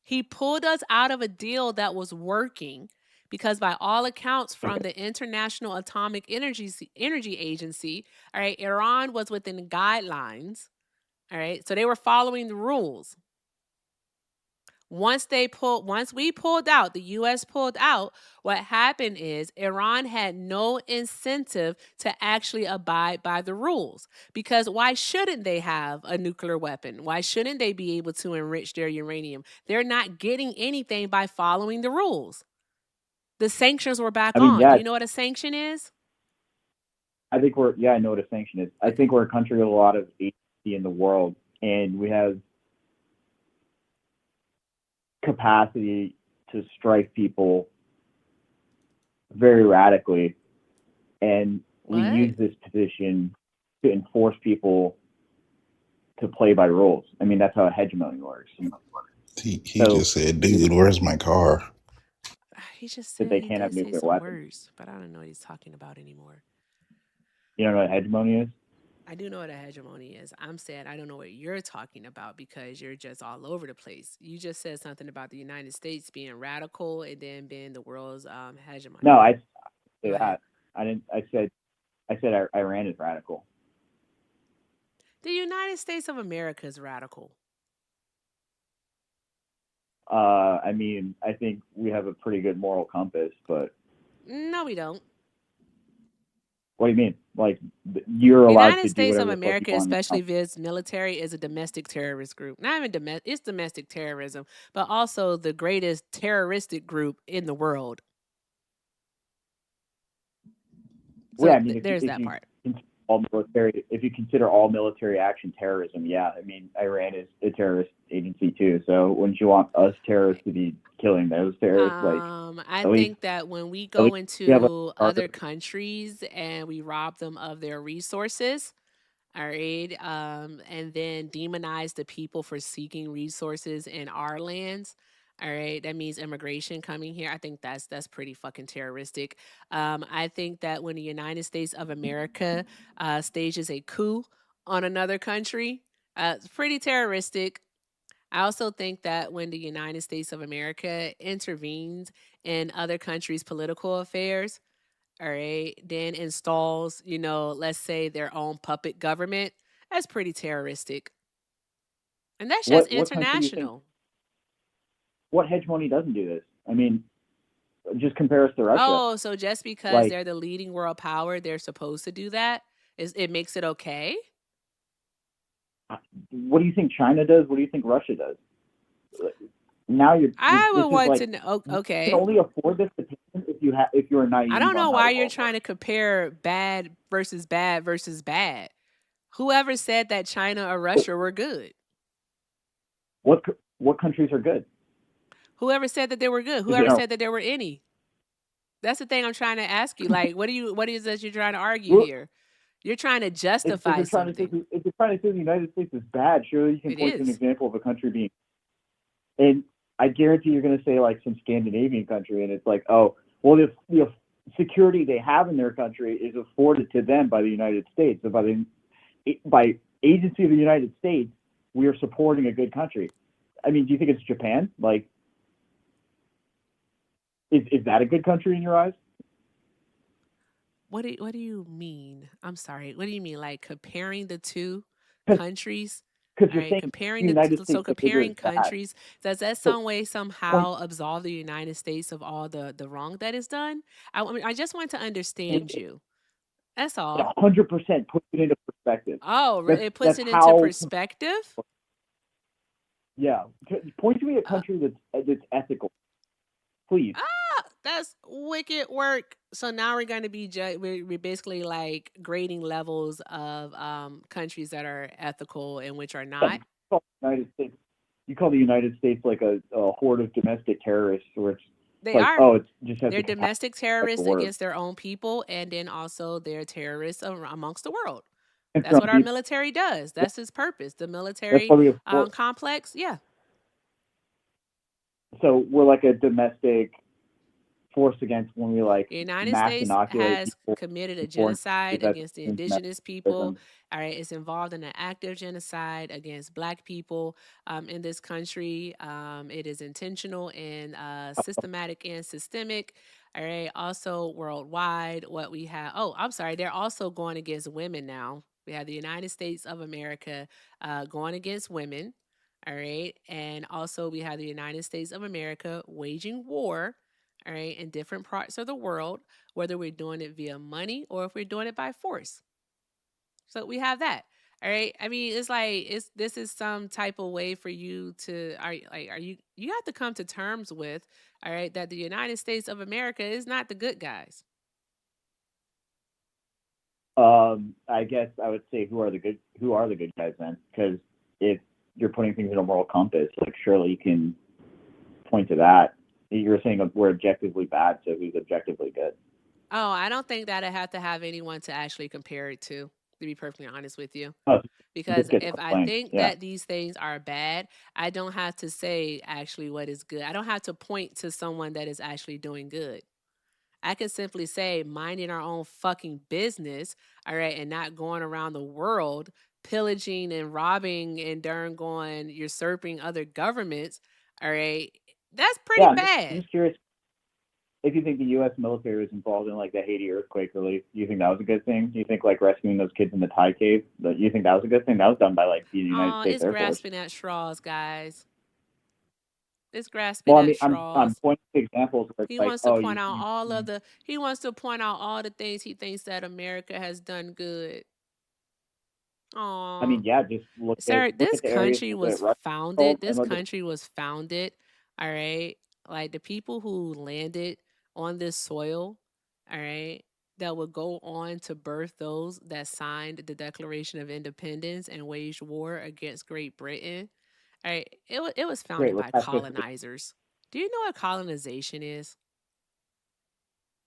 He pulled us out of a deal that was working because by all accounts from the International Atomic Energy Agency, all right, Iran was within the guidelines, all right? So they were following the rules. Once we pulled out, the US pulled out, what happened is Iran had no incentive to actually abide by the rules. Because why shouldn't they have a nuclear weapon? Why shouldn't they be able to enrich their uranium? They're not getting anything by following the rules. The sanctions were back on. Yeah, do you know what a sanction is? I think I know what a sanction is. I think we're a country with a lot of agency in the world, and we have capacity to strike people very radically, and we use this position to enforce people to play by rules. I mean, that's how hegemony works. He just said, dude, where's my car? He just said they can't have nuclear weapons. Words, but I don't know what he's talking about anymore. You don't know what hegemony is? I do know what a hegemony is. I'm saying I don't know what you're talking about because you're just all over the place. You just said something about the United States being radical and then being the world's hegemony. No, I say that. I didn't. I said Iran is radical. The United States of America is radical. I mean, I think we have a pretty good moral compass, but no, we don't. What do you mean? Like you're allowed to do United States of whatever America, especially via military, is a domestic terrorist group. Not even it's domestic terrorism, but also the greatest terroristic group in the world. So yeah, I mean, there's that part. If you consider all military action terrorism, yeah, I mean, Iran is a terrorist agency too. So wouldn't you want us terrorists to be killing those terrorists? I think that when we go into other countries and we rob them of their resources, all right, and then demonize the people for seeking resources in our lands. All right, that means immigration coming here. I think that's pretty fucking terroristic. I think that when the United States of America stages a coup on another country, it's pretty terroristic. I also think that when the United States of America intervenes in other countries' political affairs, all right, then installs, let's say their own puppet government, that's pretty terroristic. And that's just What country do you think? international. What hegemony doesn't do this? I mean, just compare us to Russia. Oh, so just because Like, they're the leading world power, they're supposed to do that? It makes it okay? what do you think China does? What do you think Russia does? Now I this would is want like to know. you can Okay. only afford this opinion if you're I naive don't know on how why the you're world trying works. to compare bad versus bad versus bad. Whoever said that China or Russia were good? What countries are good? Whoever said that they were good? Is Whoever it said that there were any? That's the thing I'm trying to ask you. Like, what is that you're trying to argue well, here? You're trying to if justify you're trying to say something. if you're trying to say the United States is bad, surely you can It point to an is. example of a country being. And I guarantee you're going to say like some Scandinavian country, and it's like, oh, well, the security they have in their country is afforded to them by the United States. So by agency of the United States, we are supporting a good country. I mean, do you think it's Japan? Like, is that a good country in your eyes? What do you mean? I'm sorry. What do you mean? Like comparing the two Because countries? All you're right, saying comparing the United so States behavior is comparing bad. countries, does that So some way point somehow absolve the United States of all the wrong that is done? I mean, I just want to understand you. That's all. 100% puts it into perspective. Oh, it puts That's it into how. perspective? Yeah, point to me a country that's ethical, please. That's wicked work. So now we're going to be we're basically like grading levels of countries that are ethical and which are not. You call the United States like a horde of domestic terrorists, where it's They like, are. oh, it just has They're the domestic capacity to terrorists work. against their own people, and then also they're terrorists amongst the world. It's That's what our deep. military does. That's its purpose. The That's military why we have complex, yeah. so we're like a domestic force against when we like The United mass States inoculate has people committed a in foreign genocide countries. against the That's indigenous people. terrorism. All right, it's involved in an active genocide against Black people in this country. It is intentional and systematic and systemic. All right, also worldwide, what we have. Oh, I'm sorry, they're also going against women now. We have the United States of America going against women. All right, and also we have the United States of America waging war, all right, in different parts of the world, whether we're doing it via money or if we're doing it by force. So we have that. All right. I mean, it's like this is some type of way for you to are you have to come to terms with, all right, that the United States of America is not the good guys. I guess I would say who are the good guys then? Because if you're putting things in a moral compass, like surely you can point to that. You're saying we're objectively bad, so who's objectively good? Oh, I don't think that I have to have anyone to actually compare it to be perfectly honest with you. Oh, Because gets if I explained. think Yeah. that these things are bad, I don't have to say actually what is good. I don't have to point to someone that is actually doing good. I can simply say minding our own fucking business, all right, and not going around the world pillaging and robbing and darn going usurping other governments, all right. That's pretty I'm bad. just curious if you think the U.S. military was involved in like the Haiti earthquake relief. Do you think that was a good thing? Do you think like rescuing those kids in the Thai cave? Do you think that was a good thing? That was done by like the United States It's Air Force. grasping at straws, guys. It's grasping at straws. I'm pointing to examples where He it's like, wants to oh, point out he wants to point out all the things he thinks that America has done good. Aw. I mean, yeah, just look Sir, at this the areas country that was Russia founded. controlled and This look at country was founded, all right? Like the people who landed on this soil, all right, that would go on to birth those that signed the Declaration of Independence and waged war against Great Britain. All right, it was founded by colonizers. Do you know what colonization is?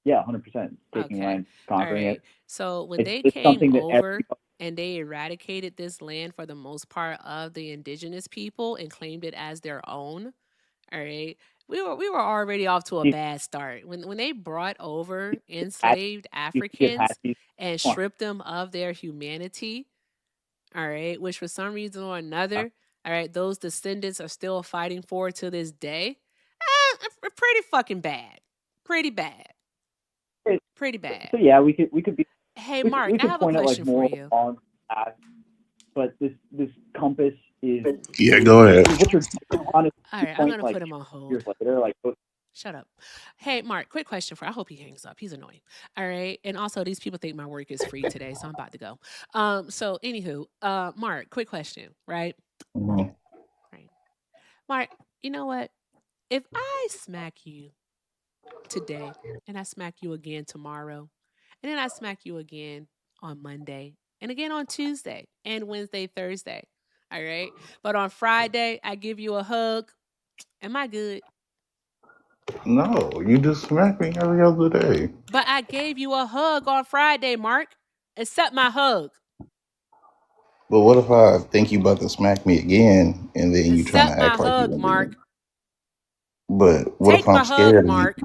Yeah, 100%. Taking Okay. land, All conquering right. it. So when they It's came something that over and they eradicated this land for the most part of the indigenous people and claimed it as their own, all right. We were already off to a bad start. When they brought over enslaved Africans and stripped them of their humanity, all right, which for some reason or another, all right, those descendants are still fighting for to this day. Pretty fucking bad. Pretty bad. Pretty bad. So yeah, we could be. Hey, we, Mark, we I could have a point at like question for moral you. wrongs, but this compass is. Yeah, go ahead. What you're honestly All right, I'm point gonna like put him on hold. years later, like. Shut up. Hey, Mark, quick question for I hope he hangs up. He's annoying. All right. And also these people think my work is free today, so I'm about to go. So anywho, Mark, quick question, right? Mhm. Right. Mark, you know what? If I smack you today and I smack you again tomorrow, and then I smack you again on Monday, and again on Tuesday and Wednesday, Thursday. All right. But on Friday, I give you a hug. Am I good? No, you just smack me every other day. But I gave you a hug on Friday, Mark. Accept my hug. But what if I think you about to smack me again, and then you trying Accept to my act like you hug, gonna do Mark. that? But what if Take I'm my hug, scared of you? Mark.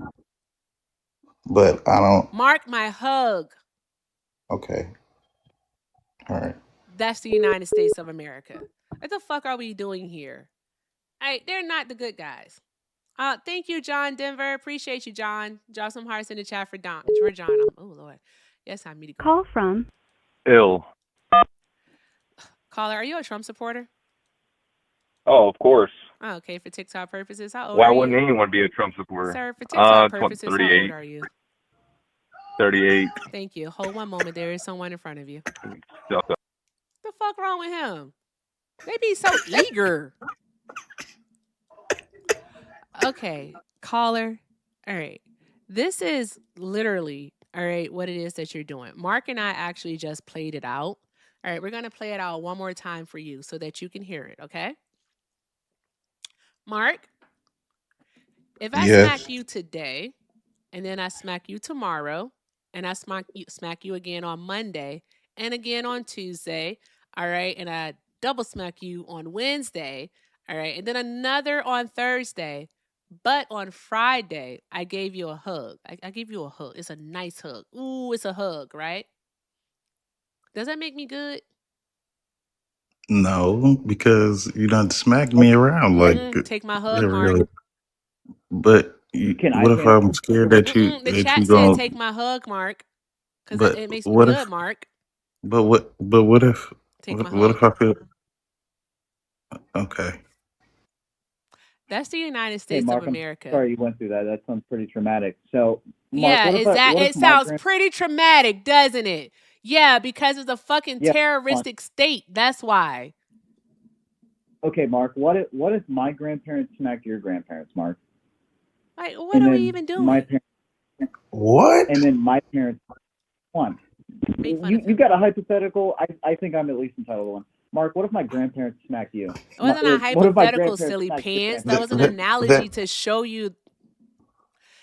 But I don't. Mark, my hug. Okay. All right. That's the United States of America. What the fuck are we doing here? They're not the good guys. Thank you, John Denver. Appreciate you, John. Drop some hearts in the chat for John. Oh Lord. Yes, I need to go. Call from Ill. Caller, are you a Trump supporter? Oh, of course. Oh, okay, for TikTok purposes. How old Why are wouldn't you? anyone be a Trump supporter? Sir, for TikTok purposes, how old 38. are you? 38. Thank you. Hold one moment. There is someone in front of you. Shut up. The fuck wrong with him? They be so eager. Okay, caller. All right. This is literally, all right, what it is that you're doing. Mark and I actually just played it out. All right, we're going to play it out one more time for you so that you can hear it, okay? Mark, if I Yes. smack you today and then I smack you tomorrow and I smack you again on Monday and again on Tuesday, all right, and I double smack you on Wednesday, all right, and then another on Thursday, but on Friday, I gave you a hug. I gave you a hug. It's a nice hug. Ooh, it's a hug, right? Does that make me good? No, because you done smacked me around like Take my hug, every Mark. other. But Can I what if say I'm scared that you The chat said gonna? take my hug, Mark, because But it makes me what good, if? Mark. But what? But what if? Take my What hug. if I feel? Okay. That's the United Hey, States Mark, of I'm America. sorry you went through that. That sounds pretty traumatic. So, Mark, Yeah, it sounds pretty traumatic, doesn't it? Yeah, because it's a fucking terroristic state. That's why. Okay, Mark. What if my grandparents smacked your grandparents, Mark? Like, what are we even doing? My parents. What? And then my parents. One. You got a hypothetical? I think I'm at least entitled to one. Mark, what if my grandparents smacked you? It wasn't a hypothetical, silly pants. That was an analogy to show you.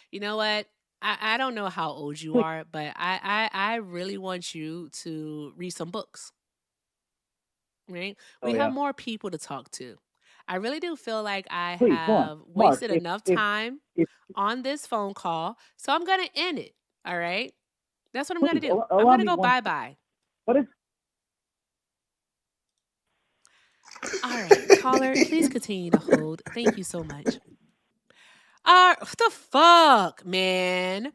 You know what? I don't know how old you are, but I really want you to read some books. Right? We have more people to talk to. I really do feel like I have wasted enough time on this phone call, so I'm going to end it. All right? That's what I'm going to do. I'm going to go bye-bye. What if? All right, caller, please continue to hold. Thank you so much. What the fuck, man?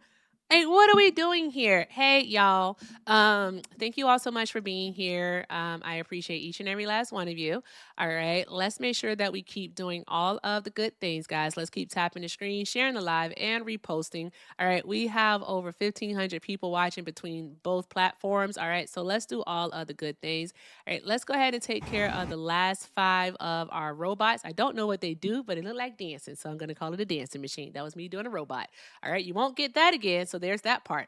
Hey, what are we doing here? Hey, y'all. Thank you all so much for being here. I appreciate each and every last one of you. All right, let's make sure that we keep doing all of the good things, guys. Let's keep tapping the screen, sharing the live, and reposting. All right, we have over 1,500 people watching between both platforms. All right, so let's do all of the good things. All right, let's go ahead and take care of the last 5 of our robots. I don't know what they do, but it looked like dancing, so I'm going to call it a dancing machine. That was me doing a robot. All right, you won't get that again, so there's that part.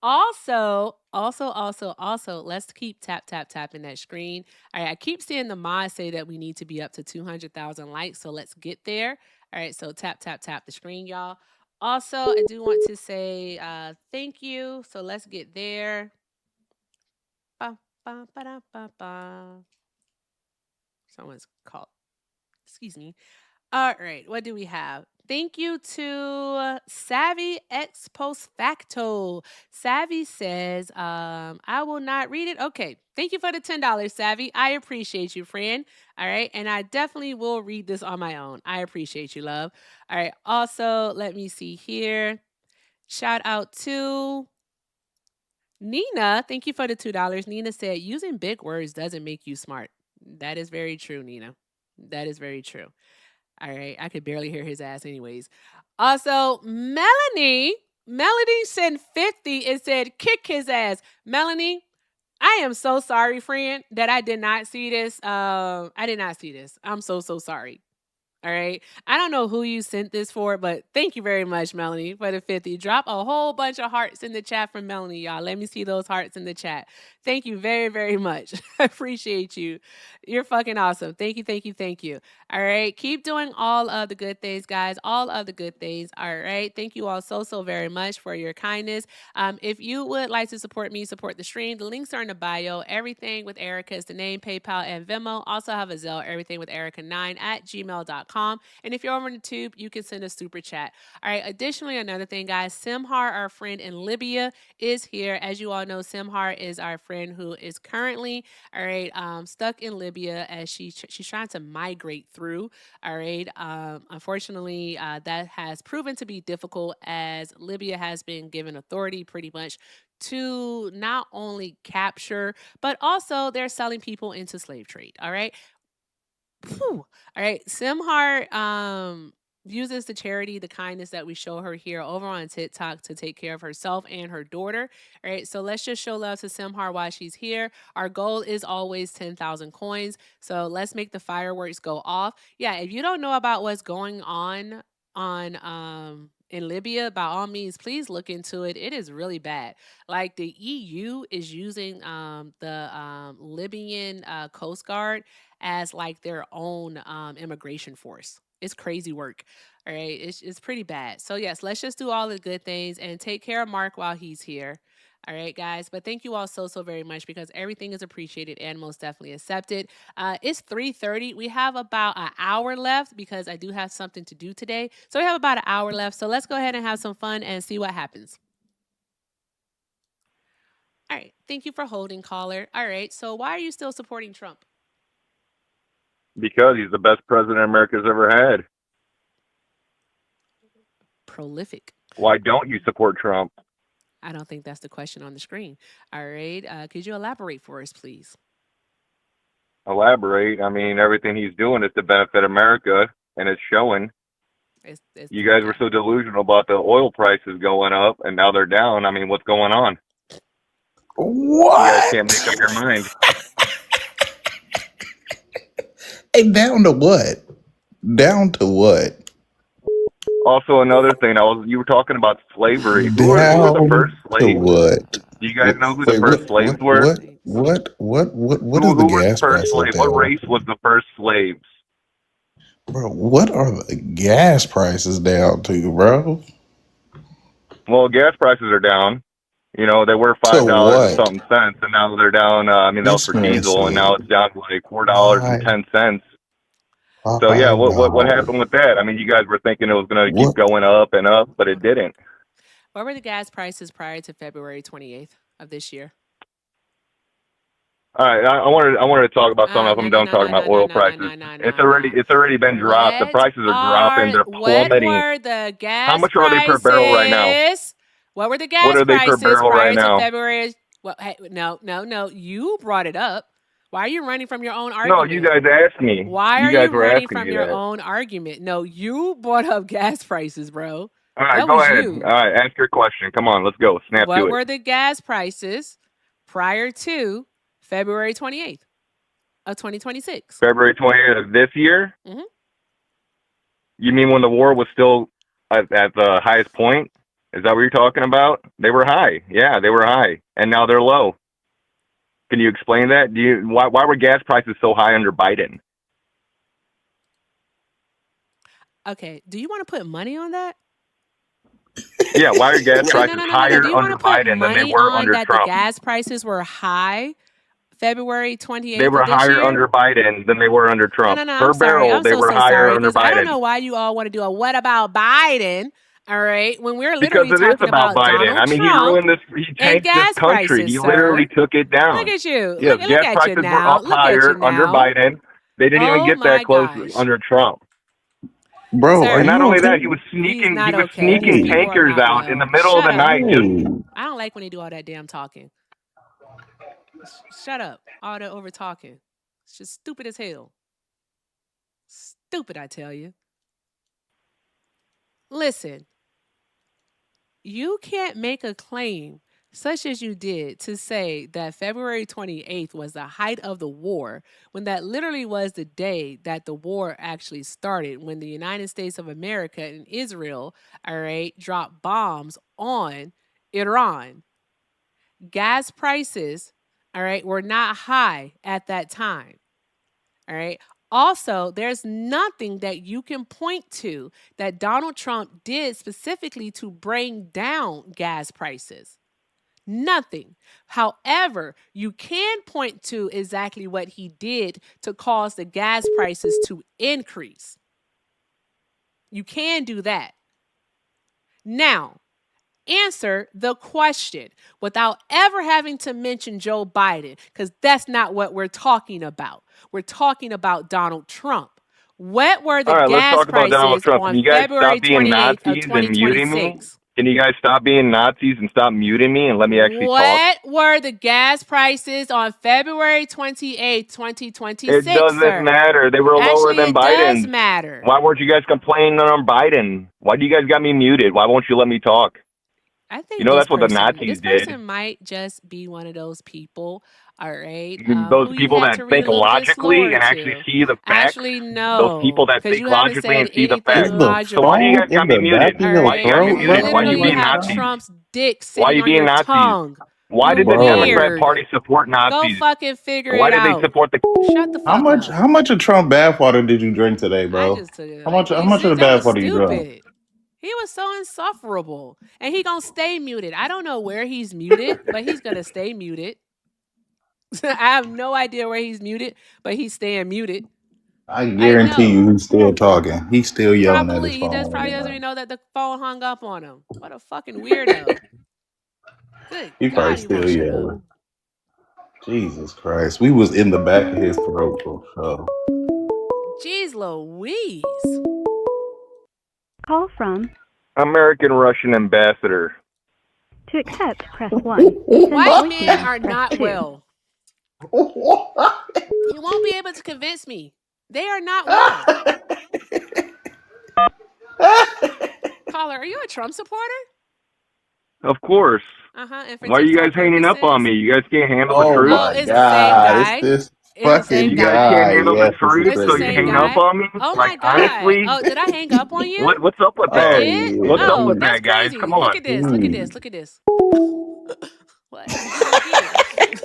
Also, let's keep tapping that screen. All right, I keep seeing the mods say that we need to be up to 200,000 likes, so let's get there. All right, so tap the screen, y'all. Also, I do want to say thank you, so let's get there. Someone's called. Excuse me. All right, what do we have? Thank you to Savvy Ex Post Facto. Savvy says, I will not read it. Okay, thank you for the $10, Savvy. I appreciate you, friend. All right, and I definitely will read this on my own. I appreciate you, love. All right, also, let me see here. Shout out to Nina, thank you for the $2. Nina said, using big words doesn't make you smart. That is very true, Nina. That is very true. All right. I could barely hear his ass anyways. Also, Melanie sent 50 and said, kick his ass. Melanie, I am so sorry, friend, that I did not see this. I did not see this. I'm so sorry. All right. I don't know who you sent this for, but thank you very much, Melanie, for the 50. Drop a whole bunch of hearts in the chat from Melanie, y'all. Let me see those hearts in the chat. Thank you very, very much. I appreciate you. You're fucking awesome. Thank you, thank you, thank you. All right. Keep doing all of the good things, guys. All of the good things. All right. Thank you all so very much for your kindness. If you would like to support me, support the stream, the links are in the bio. Everything with Erica is the name, PayPal, and Venmo. Also have a Zelle, everything with Erica9@gmail.com. And if you're over on the tube, you can send a super chat. All right. Additionally, another thing, guys, Simhar, our friend in Libya, is here. As you all know, Simhar is our friend who is currently, all right, stuck in Libya as she's trying to migrate through. All right. Unfortunately, that has proven to be difficult as Libya has been given authority pretty much to not only capture, but also they're selling people into slave trade. All right. Whew. All right. Simhar uses the charity, the kindness that we show her here over on TikTok to take care of herself and her daughter. All right. So let's just show love to Simhar while she's here. Our goal is always 10,000 coins. So let's make the fireworks go off. Yeah. If you don't know about what's going on in Libya, by all means, please look into it. It is really bad. Like the EU is using the Libyan Coast Guard as like their own immigration force. It's crazy work. All right. It's pretty bad. So yes, let's just do all the good things and take care of Mark while he's here. All right, guys. But thank you all so very much because everything is appreciated and most definitely accepted. It's 3:30. We have about an hour left because I do have something to do today. So we have about an hour left. So let's go ahead and have some fun and see what happens. All right. Thank you for holding, caller. All right. So why are you still supporting Trump? Because he's the best president America's ever had. Prolific. Why don't you support Trump? I don't think that's the question on the screen. All right. Could you elaborate for us, please? Elaborate. I mean, everything he's doing is to benefit America, and it's showing. You guys were so delusional about the oil prices going up, and now they're down. I mean, what's going on? What? You guys can't make up your mind. Hey, down to what? Down to what? Also, another thing, you were talking about slavery. Who were the first slaves? What? Do you guys know who the first slaves were? What Who was the first slave? What race was the first slaves? Bro, what are the gas prices down to, bro? Well, gas prices are down. You know, they were $5 and something cents, and now they're down. I mean, that was for diesel, and now it's down to like $4.10. So yeah, what happened with that? I mean, you guys were thinking it was going to keep going up and up, but it didn't. What were the gas prices prior to February 28th of this year? All right, I wanted to talk about something else. I'm done talking about oil prices. It's already been dropped. The prices are dropping. They're plummeting. What were the gas How much are they per barrel right now? What were the gas What are they prices per barrel prior right now? to February? Well, hey, no. You brought it up. Why are you running from your own argument? No, you guys asked me. Why you are guys you were running asking from me your that. own argument? No, you brought up gas prices, bro. All right, that go was ahead. you. All right, ask your question. Come on, let's go. Snap What to it. were the gas prices prior to February 28th of 2026? February 28th of this year? Mm-hmm. You mean when the war was still at the highest point? Is that what you're talking about? They were high. Yeah, they were high. And now they're low. Can you explain that? Why were gas prices so high under Biden? Okay. Do you want to put money on that? Yeah, why are gas prices higher Do you under want to put Biden than they money were on under that Trump? the gas prices were high February 28th They were of this higher year? under Biden than they were under Trump. No, Per I'm sorry. barrel, I'm they so were higher sorry under because I don't Biden. know why you all want to do a what about Biden, all right, when we're Because literally it is talking about Biden. Donald I mean, he Trump ruined this. He and tanked this gas country. prices, He sir. literally took it down. Look at you. Yes, Look gas at prices you were now. up Look at higher you under now. Biden. They didn't even Oh get my that close gosh. under Trump. Bro, are Sir, And not you only okay? that, he was he's sneaking not okay. These Hey, people are tankers not out in the well. middle of Shut the up. night just hey. I don't like when they do all that damn talking. Shut up. All that over talking. It's just stupid as hell. Stupid, I tell you. Listen, you can't make a claim such as you did to say that February 28th was the height of the war when that literally was the day that the war actually started, when the United States of America and Israel, all right, dropped bombs on Iran. Gas prices, all right, were not high at that time. All right. Also, there's nothing that you can point to that Donald Trump did specifically to bring down gas prices. Nothing. However, you can point to exactly what he did to cause the gas prices to increase. You can do that. Now, answer the question without ever having to mention Joe Biden, because that's not what we're talking about. We're talking about Donald Trump. What were the All right, let's gas talk about Donald prices Trump. Can on you guys February stop being 28th of Nazis and muting me? 2026? Can you guys stop being Nazis and stop muting me and let me actually talk? What were the gas prices on February 28th, It 2026, doesn't sir? matter. They were lower Actually, than it does Biden's. matter. Why weren't you guys complaining on Biden? Why do you guys got me muted? Why won't you let me talk? I You think know this that's what the person Nazis did. might just be one of those people, all right, Those who you people had that to read think a little bit logically slower and actually to. see the facts. Actually, Those people no, that because think you haven't logically said and see the anything Is facts. the So why do you logical. phone guys in got me the back muted? of All your Why right, you got me throat, you muted? bro? Why you literally Like, being have Nazis? Trump's dick Why sitting you on being your Nazis? tongue. Why You did the bro. Democrat weird. Party support Go Nazis? fucking figure Why it did they out. support the Shut the How fuck much up. how much of Trump bathwater did you drink today, I bro? just took it How like much how these. much of the That was bathwater you drunk? stupid. He was so insufferable. And he gonna stay muted. I don't know where he's muted, but he's gonna stay muted. I have no idea where he's muted, but he's staying muted. I Like, guarantee no. you he's still talking. He's still yelling at his Probably he phone does right probably doesn't now. even know that the phone hung up on him. What a fucking weirdo. Good He probably God, he won't still shut up. yelling. Jesus Christ. We was in the back of his throat for sure. Jeez Louise. Call from. American Russian ambassador? To accept, press 1. To send a White men voicemail, are press not 2. well. You won't be able to convince me. They are not well. Caller, are you a Trump supporter? Of course. And for Why are you guys TikTok hanging up on purposes? me? You guys can't handle the Oh truth? Oh, my it's the same God. It's guy. this It's the fucking same You guys can't guy. guy. handle the Yes, this is truth, It's the the so you same hang guy. up guy. on me? Oh Like, my God. honestly, Oh, did I hang up on you? what's up with I that? Oh did? What's up Oh, with yeah. that's that, guys? crazy. Come Look on. at this. Look at Jeez. this. Look at this. What? You did it again.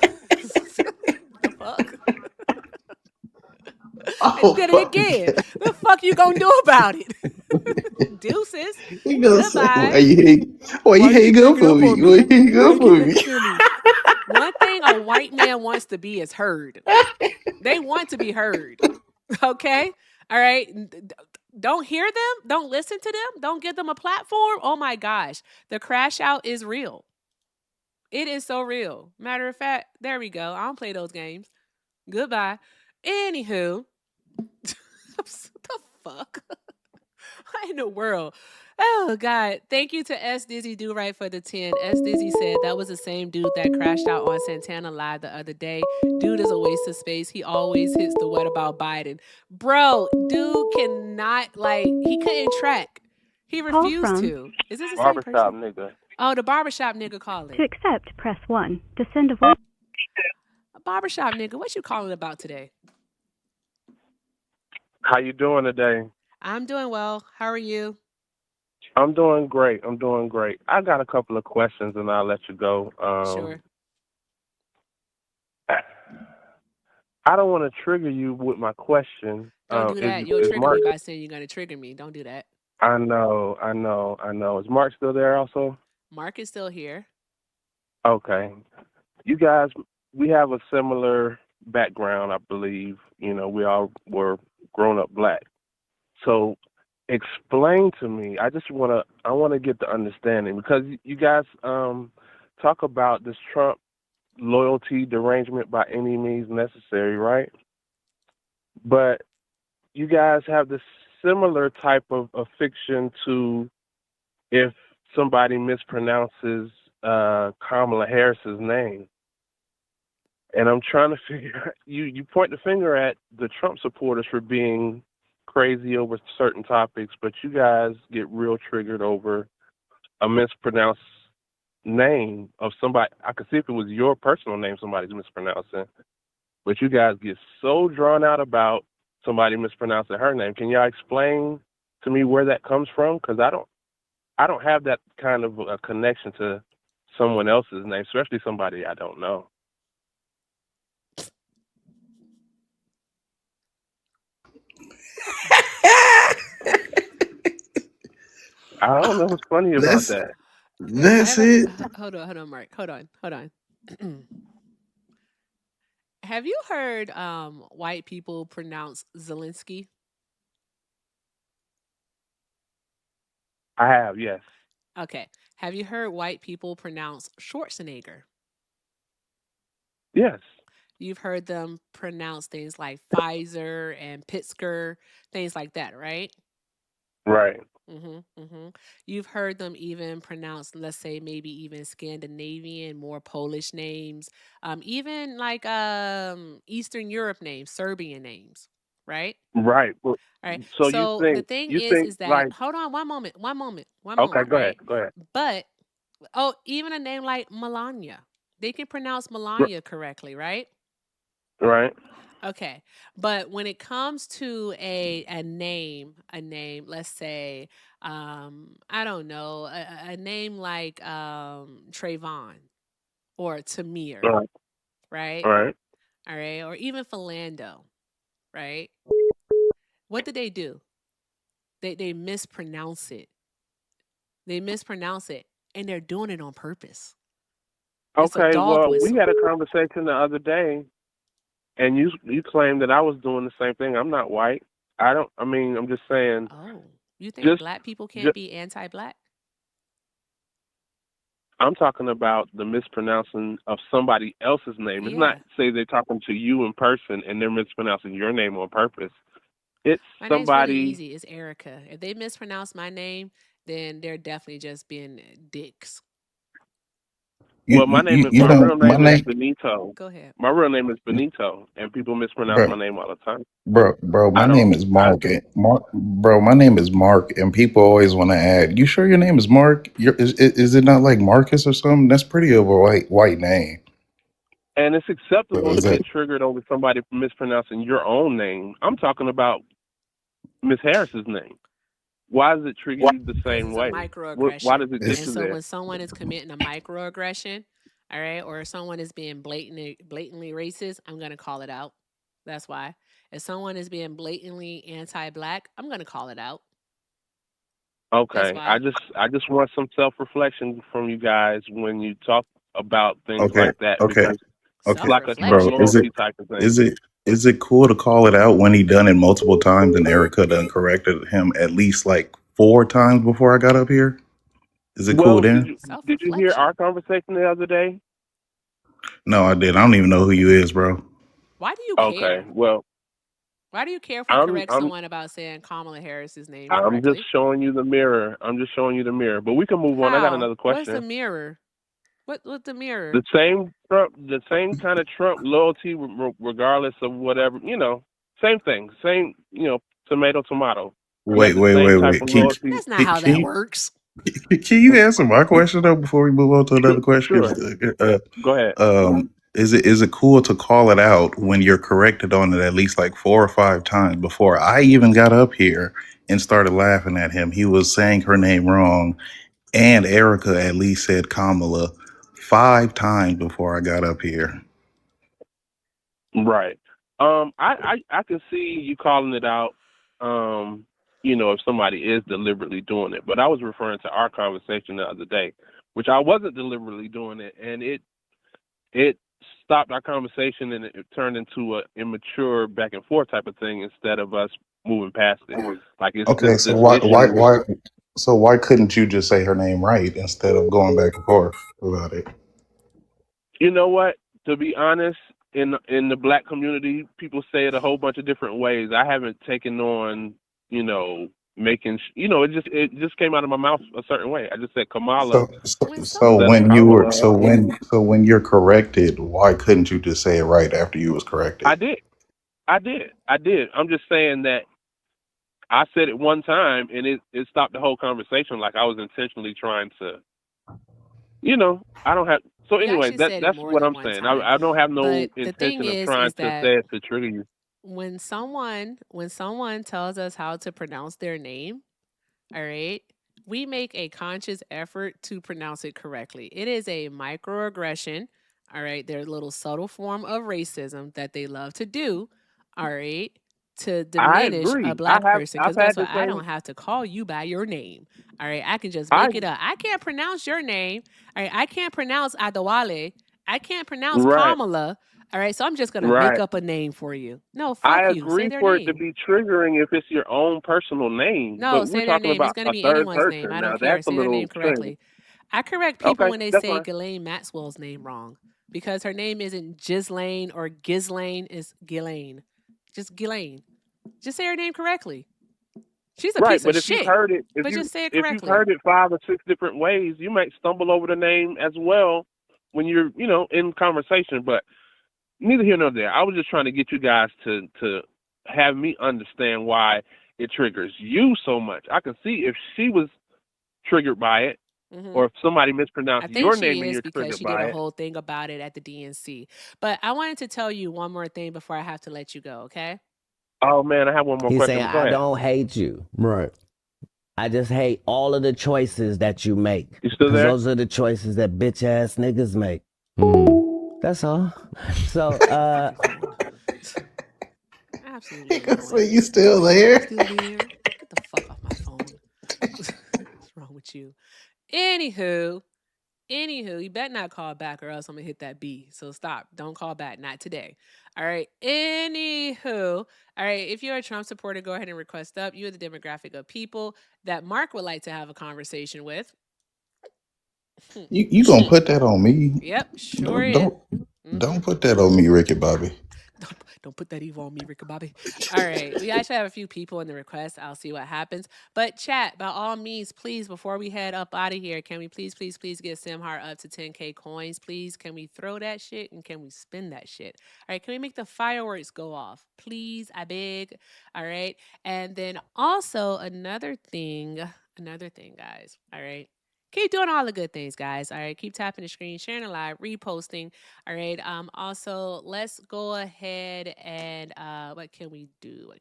The fuck? I Oh did it fucking again. God. The fuck you gonna do about it? Deuces. He gonna say, Goodbye. why you Why you hang keep up hanging for up me? on Why me? you hang Why up you keep for me? hanging on me? One thing a white man wants to be is heard. They want to be heard. Okay? All right. Don't hear them. Don't listen to them. Don't give them a platform. Oh my gosh. The crash out is real. It is so real. Matter of fact, there we go. I don't play those games. Goodbye. Anywho, the fuck? What in the world? Oh God. Thank you to S Dizzy Do Right for the 10. S Dizzy said that was the same dude that crashed out on Santana Live the other day. Dude is a waste of space. He always hits the what about Biden. Bro, dude cannot, he couldn't track. He Call refused from. to. Is this the same Barbershop person? nigga. Oh, the barbershop nigga To calling. accept, press 1. To send a voice. Barbershop nigga, what you calling about today? How you doing today? I'm doing well. How are you? I'm doing great. I'm doing great. I got a couple of questions and I'll let you go. Sure. I don't want to trigger you with my question. Don't do that. You'll Is trigger Mark? me by saying you're going to trigger me. Don't do that. I know. Is Mark still there also? Mark is still here. Okay. You guys, we have a similar background, I believe. You know, we all were grown up black. So explain to me. I want to get the understanding because you guys talk about this Trump loyalty derangement by any means necessary, right? But you guys have this similar type of fiction to if somebody mispronounces Kamala Harris's name. And I'm trying to figure you point the finger at the Trump supporters for being crazy over certain topics, but you guys get real triggered over a mispronounced name of somebody. I could see if it was your personal name somebody's mispronouncing, but you guys get so drawn out about somebody mispronouncing her name. Can y'all explain to me where that comes from? Because I don't have that kind of a connection to someone else's name, especially somebody I don't know. I don't know what's funny about that. That's it. Hold on, Mark. Hold on. Have you heard white people pronounce Zelensky? I have, yes. Okay. Have you heard white people pronounce Schwarzenegger? Yes. You've heard them pronounce things like Pfizer and Pittsburgh, things like that, right? Right. You've heard them even pronounce, let's say, maybe even Scandinavian, more Polish names, even like Eastern Europe names, Serbian names, right? Right. Well, All right. so So the thing is that like, hold on, one moment, okay, go right? ahead. Go ahead. But even a name like Melania, they can pronounce R- Melania correctly, right? Right. Okay. But when it comes to a name, let's say, I don't know, a name like Trayvon or Tamir, Right. right? Right. All right. Or even Philando, right? What did they do? They mispronounce it. They mispronounce it, and they're doing it on purpose. It's a Okay. dog Well, we whistle. had a conversation the other day, and you claimed that I was doing the same thing. I'm not white. I don't. I mean, I'm just saying. Oh, you think Just, black people can't just be anti-black? I'm talking about the mispronouncing of somebody else's name. It's not Yeah. say they're talking to you in person and they're mispronouncing your name on purpose. It's My name's really somebody. easy. It's Erica. If they mispronounce my name, then they're definitely just being dicks. Well, my real My name is name, Benito. Go ahead. My real name is Benito, and people mispronounce bro, my name all the time. bro. My I name don't. is Mark. Bro, my name is Mark, and people always want to add. You sure your name is Mark? Is it not like Marcus or something? That's pretty of a white name. And it's acceptable to Is that get triggered over somebody mispronouncing your own name. I'm talking about Miss Harris's name. Why does it trigger you the Because same it's a way? Why microaggression. does it get And you so there? when someone is committing a microaggression, all right, or someone is being blatantly racist, I'm going to call it out. That's why. If someone is being blatantly anti-black, I'm going to call it out. That's Okay, why. I just want some self reflection from you guys when you talk about things okay? like that Okay, because it's okay, like a Trump bro. Self-reflection. loyalty type of thing. Is it is it cool to call it out when he done it multiple times and Erica done corrected him at least like 4 times before I got up here? Is it cool Well, then? did you hear Self-reflection. our conversation the other day? No, I did. I don't even know who you is, bro. Why do you Okay, care? well, Why do you care if we I'm correct I'm someone about saying Kamala Harris's name I'm just correctly? showing you the mirror. I'm just showing you the mirror. But we can move on. I got How? another What's the question. mirror? What the mirror? The same kind of Trump loyalty, regardless of whatever, same thing, same, tomato, tomato. He Wait, had the wait, same wait, type wait. of loyalty. That's not how Can that you works. can you answer my question though before we move on to Sure, another question? sure. Go ahead. Is it cool to call it out when you're corrected on it at least like 4 or 5 times before I even got up here and started laughing at him? He was saying her name wrong, and Erica at least said Kamala 5 times before I got up here. Right. I can see you calling it out. If somebody is deliberately doing it, but I was referring to our conversation the other day, which I wasn't deliberately doing it, and it stopped our conversation and it turned into a immature back and forth type of thing instead of us moving past it. Like it's Okay, so this why why issue. why so why couldn't you just say her name right instead of going back and forth about it? You know what? To be honest, in the black community, people say it a whole bunch of different ways. I haven't taken on making, it just came out of my mouth a certain way. I just said Kamala. So when you're corrected, why couldn't you just say it right after you was corrected? I did. I'm just saying that I said it one time and it stopped the whole conversation. Like I was intentionally trying to, I don't have. So anyway, that's what I'm saying. I don't have no intention of trying to say it to trigger you. When someone tells us how to pronounce their name, all right, we make a conscious effort to pronounce it correctly. It is a microaggression, all right, their little subtle form of racism that they love to do, all right, to diminish a black person. Because guess what? I don't have to call you by your name. All right, I can just make it up. I can't pronounce your name. All right, I can't pronounce Adewale. I can't pronounce Kamala. All right, so I'm just gonna make up a name for you. No, fuck you. I agree for it to be triggering if it's your own personal name. No, but say we're their talking name. It's about gonna a be third anyone's person. name. I Now don't care. that's a Say their little name correctly. I correct people when they say Ghislaine Maxwell's name wrong because her name isn't Ghislaine or Ghislaine. It's Ghislaine. Just Ghislaine. Just say her name correctly. She's a piece of shit. You've heard it, but just say it if correctly. you've heard it 5 or 6 different ways, you might stumble over the name as well when you're, in conversation. But neither here nor there. I was just trying to get you guys to have me understand why it triggers you so much. I can see if she was triggered by it, or if somebody mispronounced your name and you're triggered by it. Because she did a whole thing about it at the DNC. But I wanted to tell you one more thing before I have to let you go. Okay. Oh man, I have one more He's question. saying, I don't hate you. Right. I just hate all of the choices that you make. You still Because there? those are the choices that bitch ass niggas make. That's all. So, absolutely. So you still there? Still there? Get the fuck off my phone. What's wrong with you? Anywho, you better not call back or else I'm gonna hit that B. So stop. Don't call back. Not today. All right. Anywho, all right. If you're a Trump supporter, go ahead and request up. You're the demographic of people that Mark would like to have a conversation with. You gonna put that on me? Yep, sure is. Don't put that on me, Ricky Bobby. Don't put that evil on me, Ricky Bobby. All right. We actually have a few people in the request. I'll see what happens. But chat, by all means, please, before we head up out of here, can we please get Simhart up to 10K coins, please? Can we throw that shit and can we spin that shit? All right. Can we make the fireworks go off? Please, I beg. All right. And then also another thing, guys. All right. Keep doing all the good things, guys. All right. Keep tapping the screen, sharing the live, reposting. All right. Also, let's go ahead and what can we do?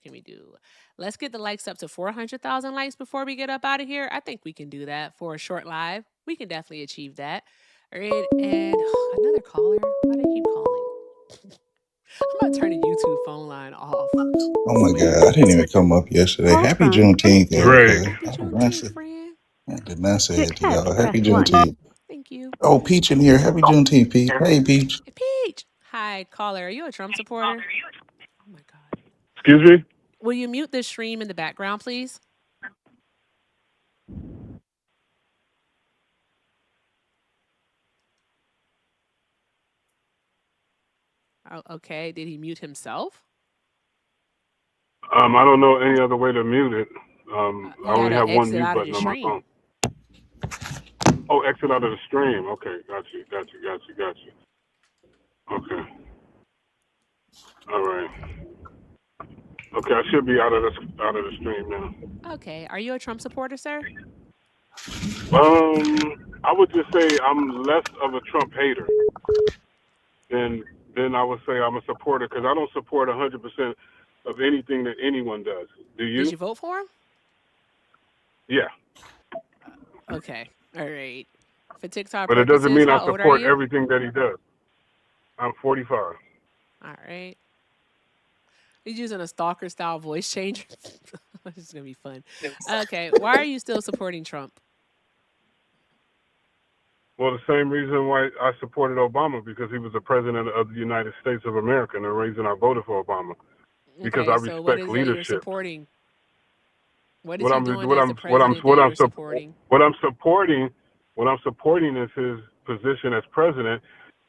Let's get the likes up to 400,000 likes before we get up out of here. I think we can do that for a short live. We can definitely achieve that. All right. And another caller. Why do they keep calling? I'm about to turn the YouTube phone line off. Oh my God. I didn't even come up yesterday. Happy Juneteenth, Erica. I did not say it to y'all. Happy Juneteenth. Thank you. Oh, Peach in here. Happy Juneteenth, Peach. Hey, Peach. Peach. Hi, caller. Are you a Trump supporter? Oh my God. Excuse me? Will you mute the stream in the background, please? Oh, okay. Did he mute himself? I don't know any other way to mute it. I only have one mute button on my phone. Oh, exit out of the stream. Okay, got you. Okay. All right. Okay, I should be out of the stream now. Okay. Are you a Trump supporter, sir? I would just say I'm less of a Trump hater than I would say I'm a supporter, because I don't support 100% of anything that anyone does. Do you? Did you vote for him? Yeah. Okay. All right. For TikTok but purposes, it doesn't mean I how old support are you? everything that he does. I'm 45. All right. He's using a stalker style voice changer. This is going to be fun. Okay. Why are you still supporting Trump? Well, the same reason why I supported Obama, because he was the president of the United States of America, and the reason I voted for Obama, because I respect what is leadership. You're supporting? What is what he I'm doing what as I'm the what I'm president what that I'm you're supporting? what I'm supporting is his position as president.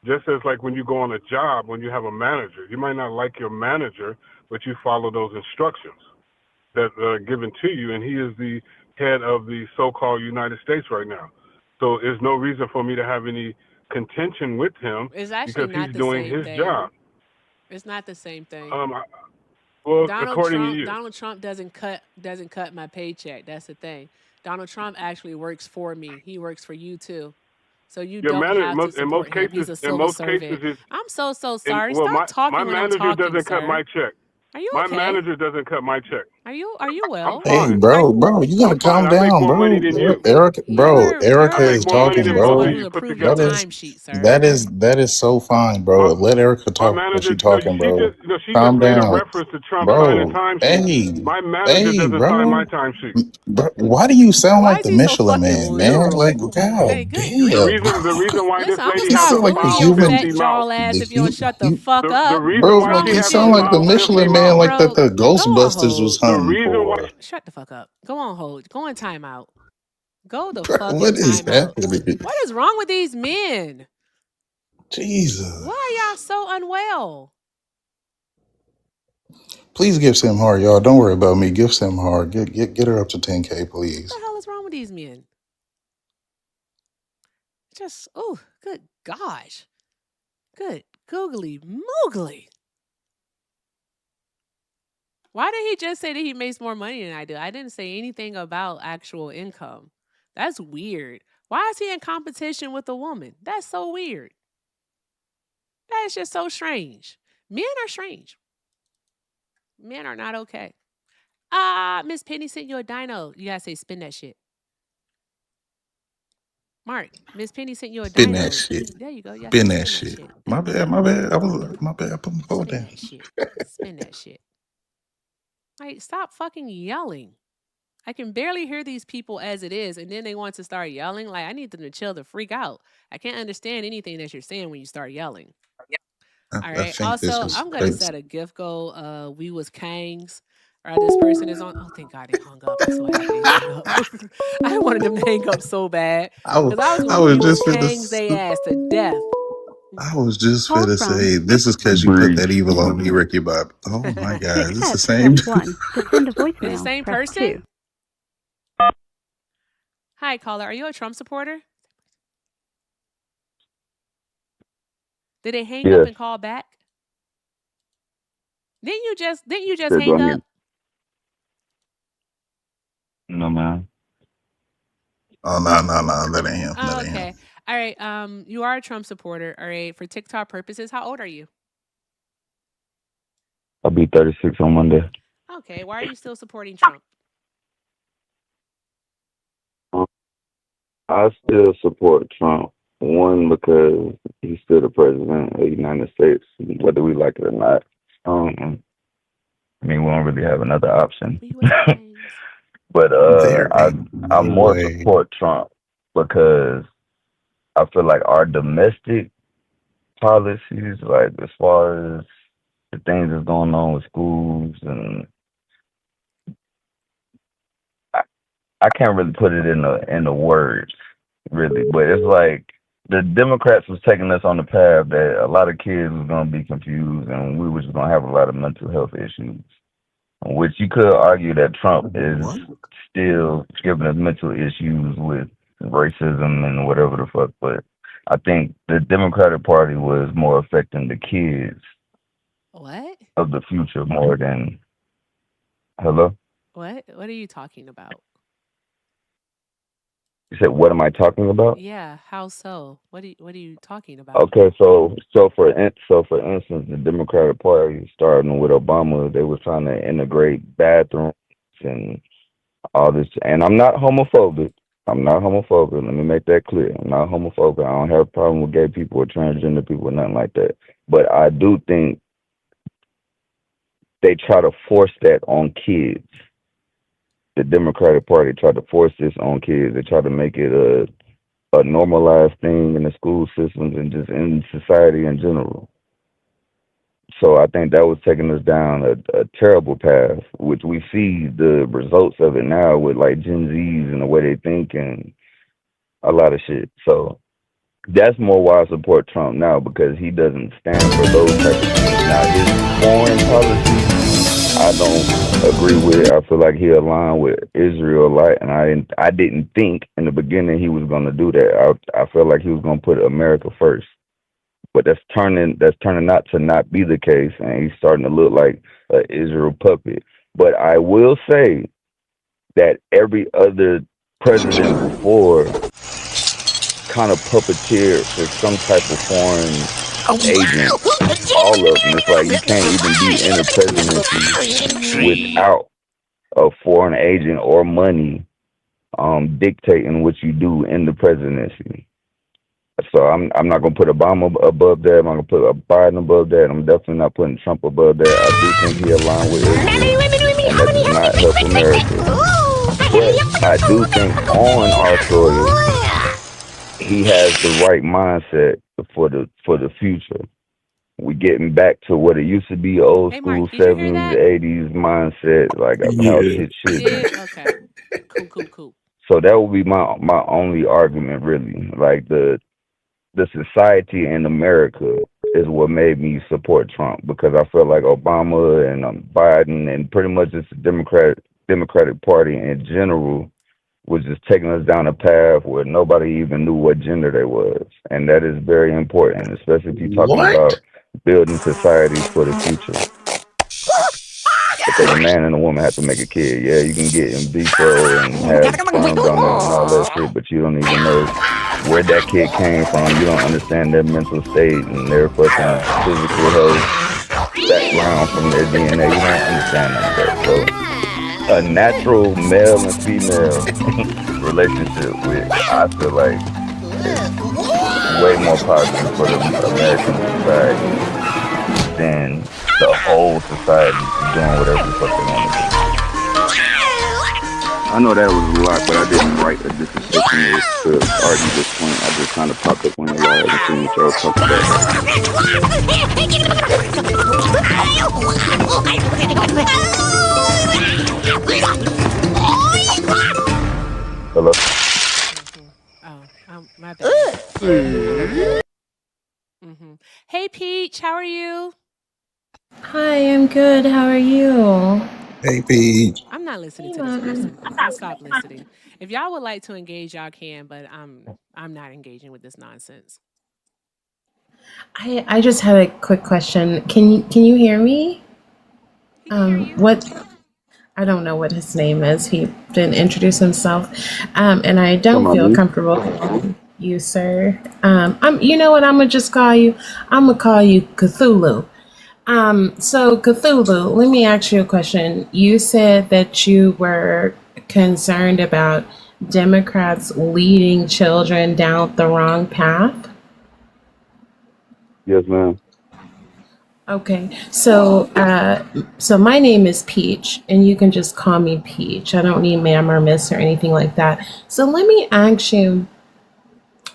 Just as like when you go on a job, when you have a manager, you might not like your manager, but you follow those instructions. that are given to you, and he is the head of the so-called United States right now. So there's no reason for me to have any contention with him It's actually because not he's the doing same his thing. job. It's not the same thing. Well, according to you, Donald Trump doesn't cut my paycheck. That's the thing. Donald Trump actually works for me. He works for you too. So you your don't manager have to in most support him. cases, He's a civil servant. I'm so sorry. well, Stop my talking when I'm manager talking, doesn't cut sir. my check. Are you My okay? manager doesn't cut my check. Are you I'm well? Hey, fine. bro, you gotta I'm fine. calm I make down, more money bro. than you. Erica, bro, Your Erica I make is more money talking, than manager is both going of bro. to you put approve your That together. is timesheet, sir. that is so fine, bro. My, Let Erica my talk when she manager, talking, bro. she just Calm made a down, reference to Trump signing bro. timesheets. Hey, My manager hey, doesn't sign my bro. timesheet. Why do you sound Why like is the he so Michelin fucking Man, man? literal? Like, god Hey, good The damn, grief. bro. reason why this Listen, I'm gonna lady You has start sound a like the bullying your human, fat foul-filthy mouth. jaw ass the if you don't shut the you, fuck The up. reason bro. What's why wrong she You with has a sound you? like the foul-filthy Michelin Man, mouth. like that Bro, the go on Ghostbusters was hold. The hunting reason why for. Shut the fuck up. Go on hold. Go in timeout. Go the Bro, fuck in what is timeout. happening? What is wrong with these men? Jesus. Why are y'all so unwell? Please give Sam hard, y'all. Don't worry about me. Give Sam hard. Get her up to 10K, What the please. hell is wrong with these men? Just, oh, good gosh. Good googly moogly. Why did he just say that he makes more money than I do? I didn't say anything about actual income. That's weird. Why is he in competition with a woman? That's so weird. That is just so strange. Men are strange. Men are not okay. Miss Penny sent you a dino. You gotta say spin that shit. Mark, Miss Penny sent you a Spin that dino. shit. There you go. You gotta say Spin that spin that shit. shit. My bad. My bad. My bad. I put my phone Spin down. that shit. Spin that shit. Like, stop fucking yelling. I can barely hear these people as it is, and then they want to start yelling. Like, I need them to chill the freak out. I can't understand anything that you're saying when you start yelling. All I right. think this Also, is I'm gonna crazy. set a gift goal. We was Kangs. This person is on. Oh, thank God they hung up. I'm so happy they hung up. I wanted them to hang up so bad because I was I gonna was we was just Kangs they ass to death. Call finna from. say this is because you put that evil on me, Ricky Bob. Oh my To God, this the accept, same. press 1. To send a The voicemail, same press person? 2. Hi, caller. Are you a Trump supporter? Did they hang up Yes. and call back? Didn't you just Sure, go hang ahead. up? No, man. Oh no, that ain't him. That Oh, ain't him. okay. All right. You are a Trump supporter. All right. For TikTok purposes, how old are you? I'll be 36 on Monday. Okay. Why are you still supporting Trump? I still support Trump. One, because he's still the president of the United States, whether we like it or not. I mean, we don't really have another option. But There ain't I no more way. support Trump because I feel like our domestic policies, like as far as the things that's going on with schools, and I can't really put it in the words, really, but it's like the Democrats was taking us on the path that a lot of kids was gonna be confused, and we was just gonna have a lot of mental health issues. Which you could argue that Trump is still giving us mental issues with racism and whatever the fuck, but I think the Democratic Party was more affecting the kids What? of the future more than hello. What? What are you talking about? You said, "What am I talking about?" Yeah. How so? What are you talking about? Okay, so for instance, the Democratic Party, starting with Obama, they was trying to integrate bathrooms and all this. And I'm not homophobic. I'm not homophobic. Let me make that clear. I'm not homophobic. I don't have a problem with gay people or transgender people or nothing like that. But I do think they try to force that on kids. The Democratic Party tried to force this on kids. They try to make it a normalized thing in the school systems and just in society in general. So I think that was taking us down a terrible path, which we see the results of it now with like Gen Zs and the way they think and a lot of shit. So that's more why I support Trump now because he doesn't stand for those type of things. Now his foreign policy I don't agree with. I feel like he aligned with Israel a lot, and I didn't think in the beginning he was going to do that. I felt like he was going to put America first, but that's turning out to not be the case, and he's starting to look like an Israel puppet. But I will say that every other president before kind of puppeteered for some type of foreign agent. All of them. It's like you can't even be in a presidency without a foreign agent or money dictating what you do in the presidency. So I'm not gonna put Obama above that. I'm not gonna put Biden above that. I'm definitely not putting Trump above that. I do think he aligned with Israel, and that does not help America. But I do think on our soil, he has the right mindset for the future. We getting back to what it used to be, old Hey, school Mark, did you hear 70s, that? 80s mindset, like how Yeah. shit You should be. did? Okay. Cool. So that would be my only argument, really. Like the society in America is what made me support Trump, because I felt like Obama and Biden and pretty much just the Democratic Party in general was just taking us down a path where nobody even knew what gender they was, and that is very important, especially if you're talking What? about building societies for the future. Because a man and a woman have to make a kid. Yeah, you can get in vitro and have sperm donors and all that shit, but you don't even know where that kid came from. You don't understand their mental state and their fucking physical health background from their DNA. You don't understand none of that. So a natural male and female relationship, with I feel like, is way more positive for the American society than the whole society just doing whatever the fuck they want to do. I know that was a lot, but I didn't write a dissertation to argue this point. I just kind of popped up on your live and seen what y'all was talking about. Hello? Oh, my bad. Hey, Peach, how are you? Hi, I'm good. How are you? Hey, Pete. I'm not listening to this person. I stopped listening. If y'all would like to engage, y'all can, but I'm not engaging with this nonsense. I just had a quick question. Can you hear me? What I don't know what his name is. He didn't introduce himself, and I Come don't on, feel me. comfortable calling you, sir. I'm. You know what? I'm gonna just call you. I'm gonna call you Cthulhu. So Cthulhu, let me ask you a question. You said that you were concerned about Democrats leading children down the wrong path. Yes, ma'am. Okay, so so my name is Peach, and you can just call me Peach. I don't need ma'am or miss or anything like that. So let me ask you,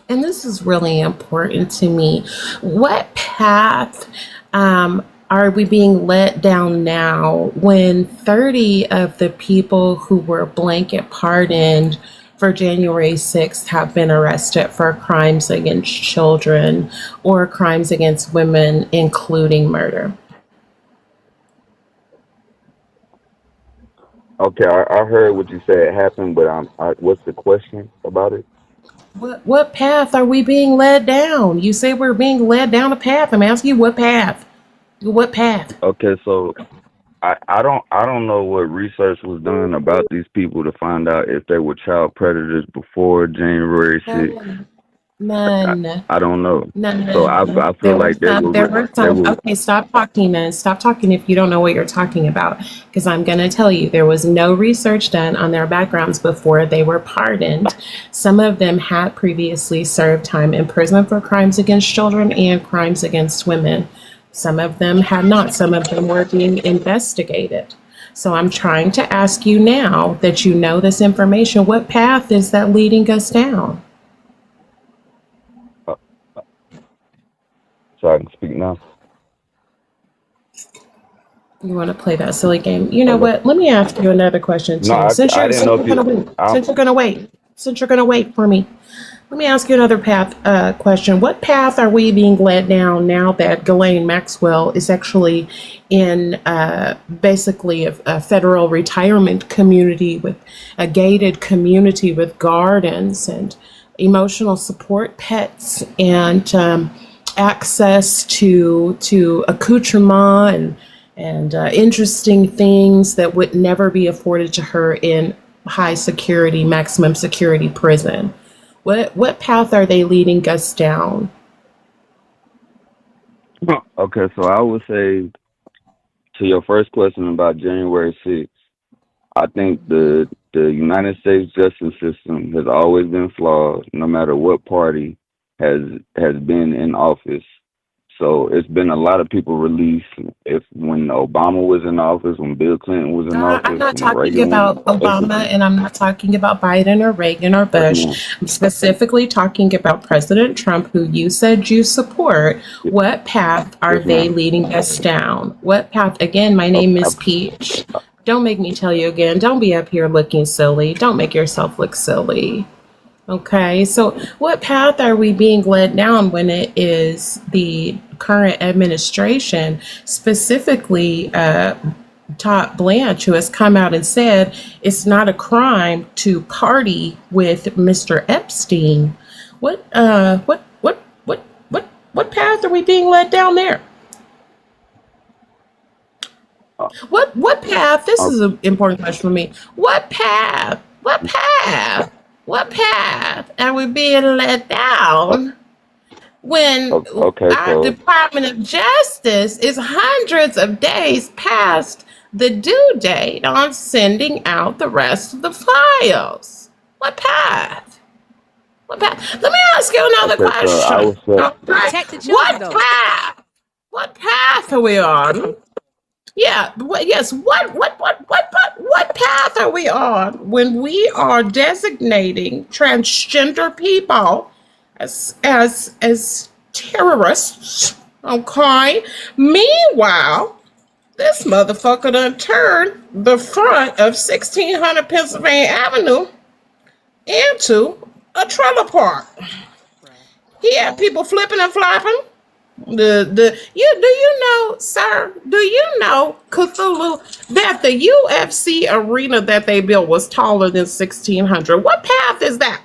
and this is really important to me, what path are we being led down now when 30 of the people who were blanket pardoned for January 6th have been arrested for crimes against children or crimes against women, including murder? Okay, I heard what you said happened, but what's the question about it? What path are we being led down? You say we're being led down a path. I'm asking you what path? What path? Okay, so I don't know what research was done about these people to find out if they were child predators before January 6th. None. I don't know. So I None. feel like they There were they some. were Okay, stop talking then. Stop talking if you don't know what you're talking about. Because I'm going to tell you, there was no research done on their backgrounds before they were pardoned. Some of them had previously served time in prison for crimes against children and crimes against women. Some of them had not. Some of them were being investigated. So I'm trying to ask you now that you know this information, what path is that leading us down? so I can speak now. You want to play that silly game? You know Hello. what? Let me ask you another question No, too. Since I you're didn't since know you're if you. gonna wait, since you're gonna wait, Since you're going to wait for me, let me ask you another question. What path are we being led down now that Ghislaine Maxwell is actually in basically a federal retirement community with a gated community with gardens and emotional support pets and access to accoutrement and interesting things that would never be afforded to her in high security, maximum security prison? What path are they leading us down? Okay, so I would say to your first question about January 6th, I think the United States justice system has always been flawed, no matter what party has been in office. So it's been a lot of people released. If when Obama was in office, when Bill Clinton was in I'm office, not when talking Reagan was in about Obama office, and I'm not talking about Biden or Reagan or yes, Bush. ma'am. I'm specifically talking about President Trump, who you said you support. What path are Yes, they ma'am. leading us down? What path? Again, my name is Peach. Don't make me tell you again. Don't be up here looking silly. Don't make yourself look silly. Okay, so what path are we being led down when it is the current administration, specifically Todd Blanche, who has come out and said it's not a crime to party with Mr. Epstein? What path are we being led down there? What path? This Uh, is an important question for me. What path? What path? What path are we being led down when okay, our so Department of Justice is hundreds of days past the due date on sending out the rest of the files? What path? What path? Let me ask you another okay, so I question. would say Okay. Protect the children, What though. path? What path are we on? Yeah, yes. What path are we on when we are designating transgender people as terrorists? Okay. Meanwhile, this motherfucker done turned the front of 1600 Pennsylvania Avenue into a trailer park. He had people flipping and flopping. Do you know, sir? Do you know, Cthulhu, that the UFC arena that they built was taller than 1600? What path is that?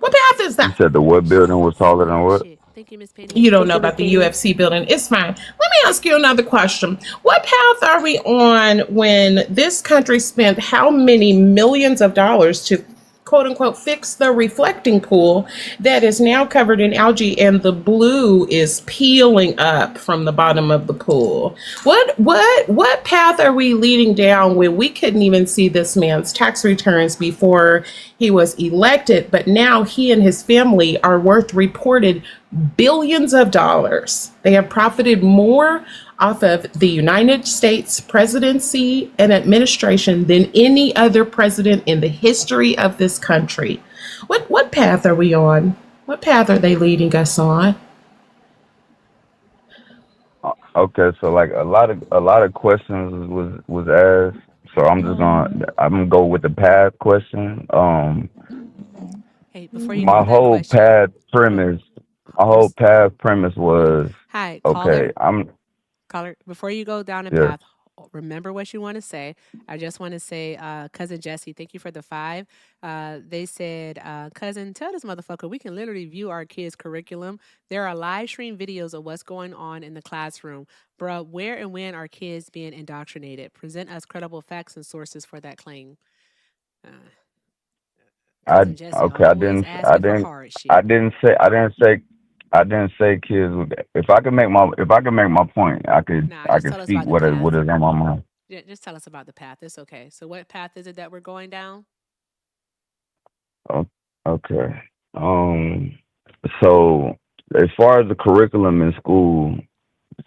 What path is you that? said the what building was taller than what? Shit. Thank you, Miss Penny. You don't know about the UFC building. It's fine. Let me ask you another question. What path are we on when this country spent how many millions of dollars to quote unquote fix the reflecting pool that is now covered in algae and the blue is peeling up from the bottom of the pool? What path are we leading down when we couldn't even see this man's tax returns before he was elected, but now he and his family are worth reported billions of dollars. They have profited more off of the United States presidency and administration than any other president in the history of this country. What path are we on? What path are they leading us on? Okay, so like a lot of questions was asked. So I'm gonna go with the path question. Hey, before you go My with that whole question, path hold on. premise, my whole path premise was Hi, okay. caller. Caller, before you go down a Yes. path, remember what you want to say. I just want to say, cousin Jesse, thank you for the 5. They said, cousin, tell this motherfucker we can literally view our kids' curriculum. There are live stream videos of what's going on in the classroom. Bruh, where and when are kids being indoctrinated? Present us credible facts and sources for that claim. Uh, cousin Jesse I always didn't asking for hard shit. I didn't say kids. If I could make my point, I Nah, just could tell us speak about the path. what is on my mind. Yeah, just tell us about the path. It's okay. So what path is it that we're going down? Oh, okay. Um. So as far as the curriculum in school,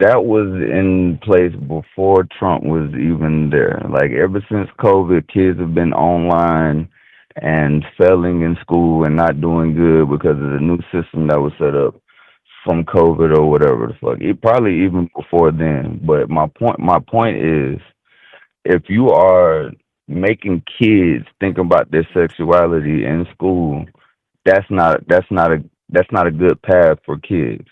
that was in place before Trump was even there. Like ever since COVID, kids have been online and failing in school and not doing good because of the new system that was set up from COVID or whatever the fuck. It probably even before then. But my point is, if you are making kids think about their sexuality in school, that's not a good path for kids.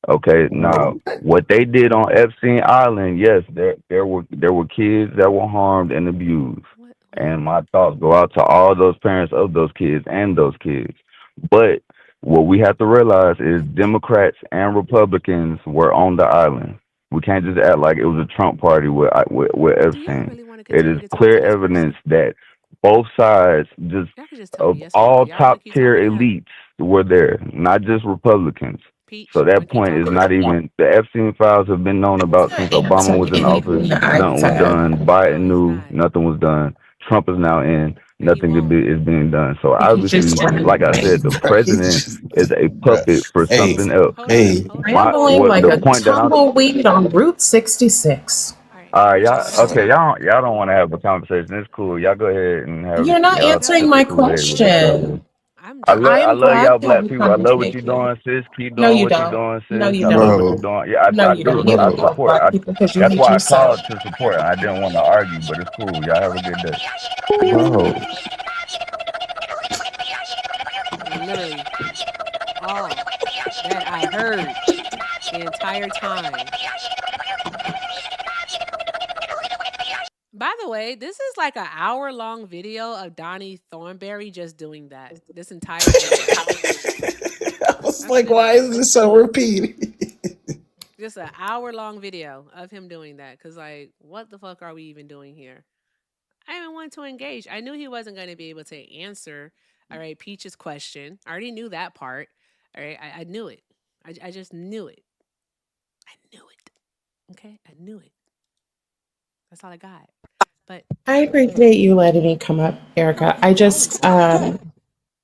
Okay, now what they did on Epstein Island, yes, there were kids that were harmed and abused, and my thoughts go out to all those parents of those kids and those kids. But what we have to realize is Democrats and Republicans were on the island. We can't just act like it was a Trump party with Epstein. It is clear evidence that both sides, just of all top tier elites, were there, not just Republicans. So that point is not even the Epstein files have been known about since Obama was in office. Nothing was done. Biden knew nothing was done. Trump is now in. Nothing is being done. So obviously, like I said, the president is a puppet for something else. Rambling like The a point that I'm tumbleweed on Route 66. all right, y'all. Okay, y'all don't want to have a conversation. It's cool. Y'all go ahead and have You're not y'all answering have a my cool day with each other. question. I I'm love glad y'all to have black a people. I love what you're conversation. doing, sis. Keep No, doing you what you're don't. doing, No, sis. you I love what don't. you're doing. Yeah, No, I you don't. do. You I don't love support. black people because you That's hate why I yourself. called to support. I didn't want to argue, but it's cool. Y'all have a good day. Bro. Literally all that I heard the entire time. By the way, this is like an hour-long video of Donnie Thornberry just doing that. This entire video. I was That's like, what it why is. is this so repeated? Just an hour-long video of him doing that. Cause like, what the fuck are we even doing here? I even wanted to engage. I knew he wasn't going to be able to answer, all right, Peach's question. I already knew that part. All right, I knew it. I just knew it. I knew it. Okay, I knew it. That's all I got. But I appreciate you letting me come up, Erica. I just, as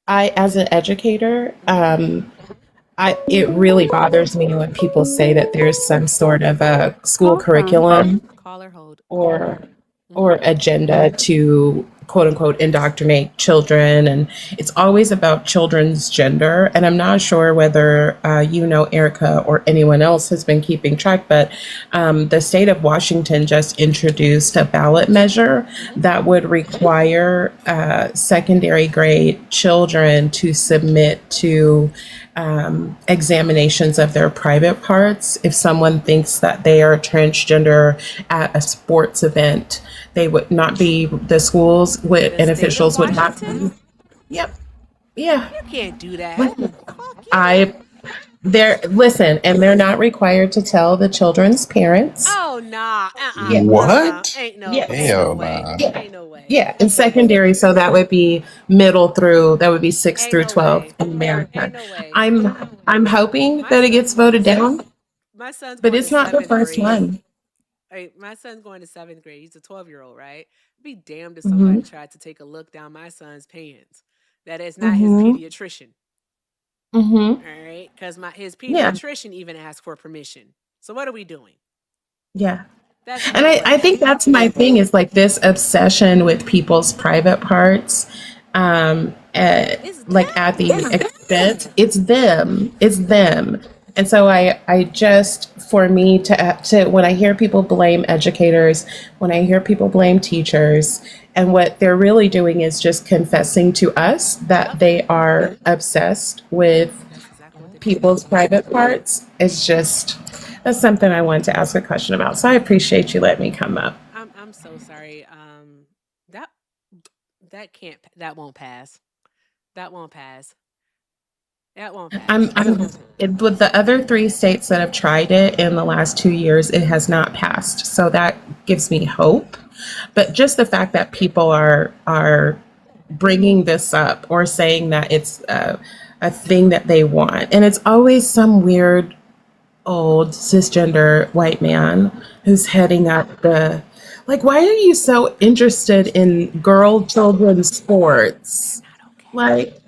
an educator, it really bothers me when people say that there's some sort of a school curriculum call or hold. or agenda to quote unquote indoctrinate children, and it's always about children's gender. And I'm not sure whether Erica or anyone else has been keeping track, but the state of Washington just introduced a ballot measure that would require secondary grade children to submit to examinations of their private parts. If someone thinks that they are transgender at a sports event, they would not be, the schools would and officials would not be. Yep. Yeah. You can't do that. Listen, and they're not required to tell the children's parents. Oh nah. Yeah. What? Ain't no way. Yeah. Ain't no way. Yeah, in secondary, so that would be middle through, that would be 6 through 12 in America. Ain't no way. I'm hoping that it gets voted down, My son's but going it's to not the 7th first grade. one. Hey, my son's going to 7th grade. He's a 12-year-old, right? Be damned if Mhm. somebody tried to take a look down my son's pants. That is not his Mhm. pediatrician. Mhm. All right, because his Yeah. pediatrician even asked for permission. So what are we doing? Yeah. That's And I think that's my thing, is like this obsession with people's private parts. Like at the expense, it's them. And so I just, for me to when I hear people blame educators, when I hear people blame teachers, and what they're really doing is just confessing to us that they are obsessed with people's private parts, is just, that's something I wanted to ask a question about. So I appreciate you letting me come up. I'm so sorry. That won't pass. That won't pass. That won't pass. With the other 3 states that have tried it in the last 2 years, it has not passed. So that gives me hope. But just the fact that people are bringing this up or saying that it's a thing that they want, and it's always some weird old cisgender white man who's heading up the, like, why are you so interested in girl children's sports? Like,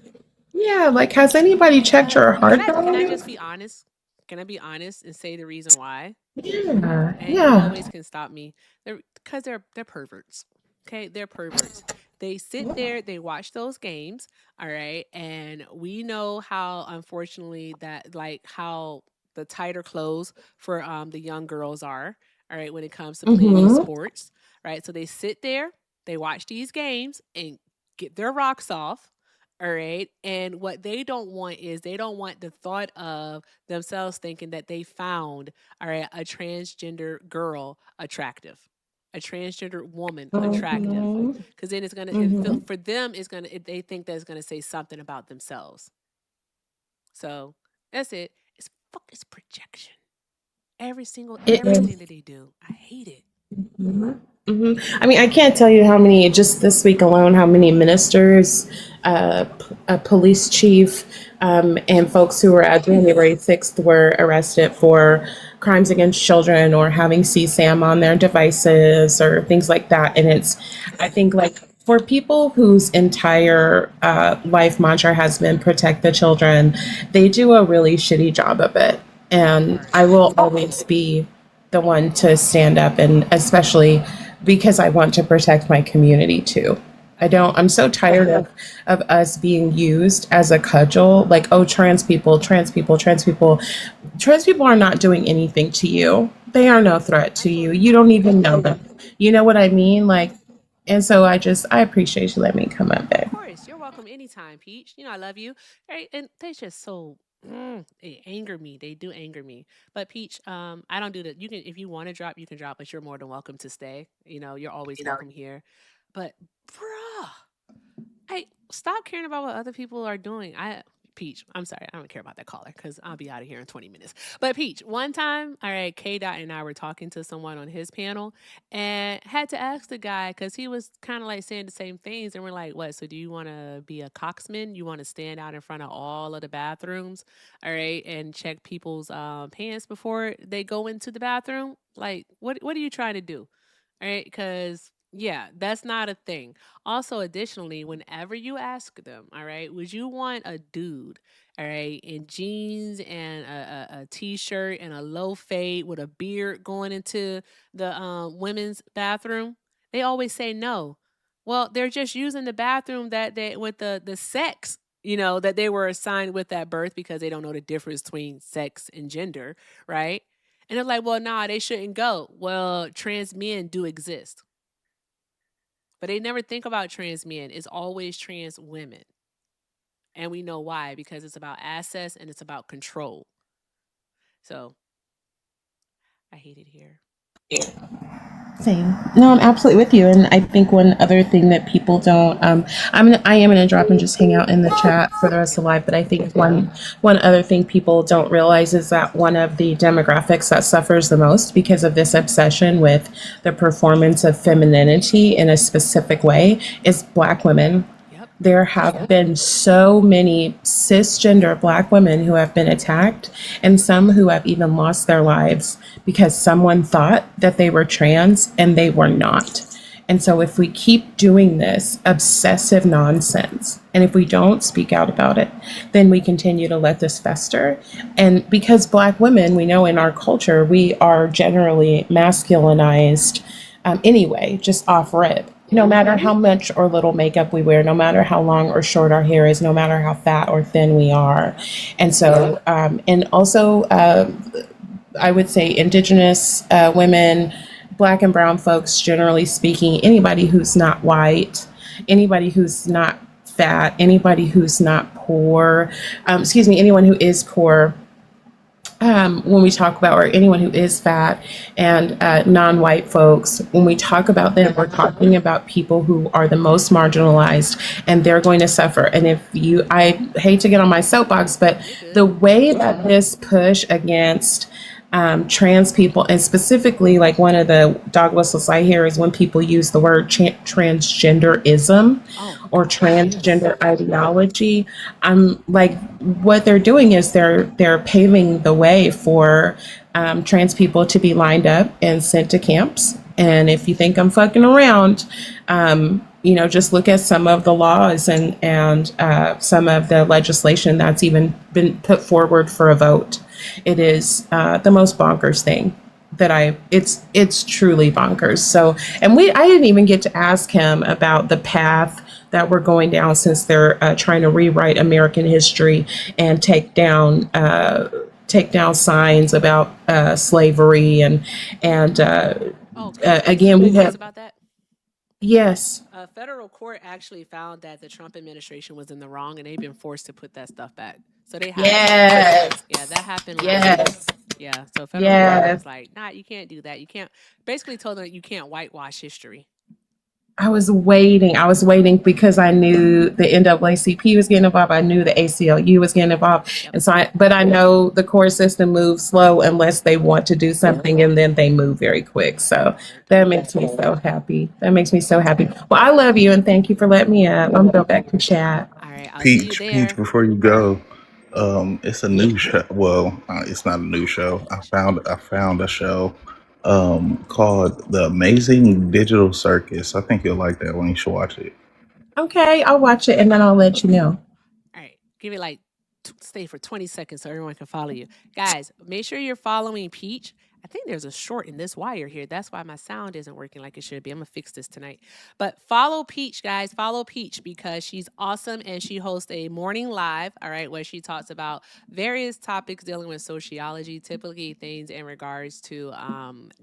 yeah, like, has anybody checked your heart? Can I just be honest? Can I be honest and say the reason why? Yeah, And you yeah. always can stop me. Because they're perverts. Okay, they're perverts. They sit there, they watch those games, all right, and we know how, unfortunately, that, like, how the tighter clothes for the young girls are, all right, when it comes to playing these sports, right? So they sit there, They watch these games and get their rocks off. All right. And what they don't want is they don't want the thought of themselves thinking that they found, all right, a transgender girl attractive, a transgender woman attractive. Because then it's gonna for them they think that it's gonna say something about themselves. So that's it. It's projection. Everything that they do. I hate it. I mean, I can't tell you how many, just this week alone, how many ministers, a police chief, and folks who were at January 6th were arrested for crimes against children or having CSAM on their devices or things like that. And I think, like, for people whose entire life mantra has been protect the children, they do a really shitty job of it. And I will always be the one to stand up, and especially because I want to protect my community too. I'm so tired of us being used as a cudgel, like, oh, trans people. Trans people are not doing anything to you. They are no threat to you. You don't even know them. You know what I mean? Like, and so I appreciate you letting me come up, babe. Of course, you're welcome anytime, Peach. I love you. Right? And they just so they anger me. They do anger me. But Peach, I don't do that. You can, if you want to drop, you can drop, but you're more than welcome to stay. You're always welcome here. But bruh, I stop caring about what other people are doing. Peach, I'm sorry, I don't care about that caller because I'll be out of here in 20 minutes. But Peach, one time, all right, K Dot and I were talking to someone on his panel and had to ask the guy because he was kind of like saying the same things. And we're like, what? So do you want to be a coxman? You want to stand out in front of all of the bathrooms, all right, and check people's pants before they go into the bathroom? Like, what are you trying to do? All right, because yeah, that's not a thing. Also, additionally, whenever you ask them, all right, would you want a dude, all right, in jeans and a t-shirt and a low fade with a beard going into the women's bathroom? They always say no. Well, they're just using the bathroom that they with the sex, that they were assigned with at birth because they don't know the difference between sex and gender, right? And they're like, well, nah, they shouldn't go. Well, trans men do exist. But they never think about trans men. It's always trans women. And we know why, because it's about access and it's about control. So I hate it here. Same. No, I'm absolutely with you. And I think one other thing that people don't, I am gonna drop and just hang out in the chat for the rest of the live. But I think one other thing people don't realize is that one of the demographics that suffers the most because of this obsession with the performance of femininity in a specific way is Black women. There have been so many cisgender Black women who have been attacked, and some who have even lost their lives because someone thought that they were trans and they were not. And so if we keep doing this obsessive nonsense, and if we don't speak out about it, then we continue to let this fester. And because Black women, we know in our culture, we are generally masculinized anyway, just off rip. No matter how much or little makeup we wear, no matter how long or short our hair is, no matter how fat or thin we are. And so, and also, I would say Indigenous women, Black and brown folks, generally speaking, anybody who's not white, anybody who's not fat, anybody who's not poor, anyone who is poor, when we talk about, or anyone who is fat and non-white folks, when we talk about them, we're talking about people who are the most marginalized, and they're going to suffer. And I hate to get on my soapbox, but the way that this push against trans people, and specifically, like, one of the dog whistles I hear is when people use the word transgenderism or transgender ideology. Like, what they're doing is they're paving the way for trans people to be lined up and sent to camps. And if you think I'm fucking around, just look at some of the laws and some of the legislation that's even been put forward for a vote. It is the most bonkers thing that it's truly bonkers. So, and I didn't even get to ask him about the path that we're going down, since they're trying to rewrite American history and take down signs about slavery and again, we have. About that? Yes. A federal court actually found that the Trump administration was in the wrong, and they've been forced to put that stuff back. So they have to. Yes. Yeah, that happened last week. Yes. Yeah, so federal court Yes. was like, nah, you can't do that. You can't. Basically, told them you can't whitewash history. I was waiting. I was waiting because I knew the NAACP was getting involved. I knew the ACLU was getting involved. And so but I know the court system moves slow unless they want to do something, and then they move very quick. So that makes me so happy. That makes me so happy. Well, I love you and thank you for letting me up. I'm gonna go back to chat. All right, I'll see you Peach, there. before you go, it's a new show. Well, it's not a new show. I found a show called The Amazing Digital Circus. I think you'll like that one. You should watch it. Okay, I'll watch it and then I'll let you know. All right, give it like stay for 20 seconds so everyone can follow you. Guys, make sure you're following Peach. I think there's a short in this wire here. That's why my sound isn't working like it should be. I'm going to fix this tonight. But follow Peach, guys. Follow Peach because she's awesome and she hosts a morning live, all right, where she talks about various topics dealing with sociology, typically things in regards to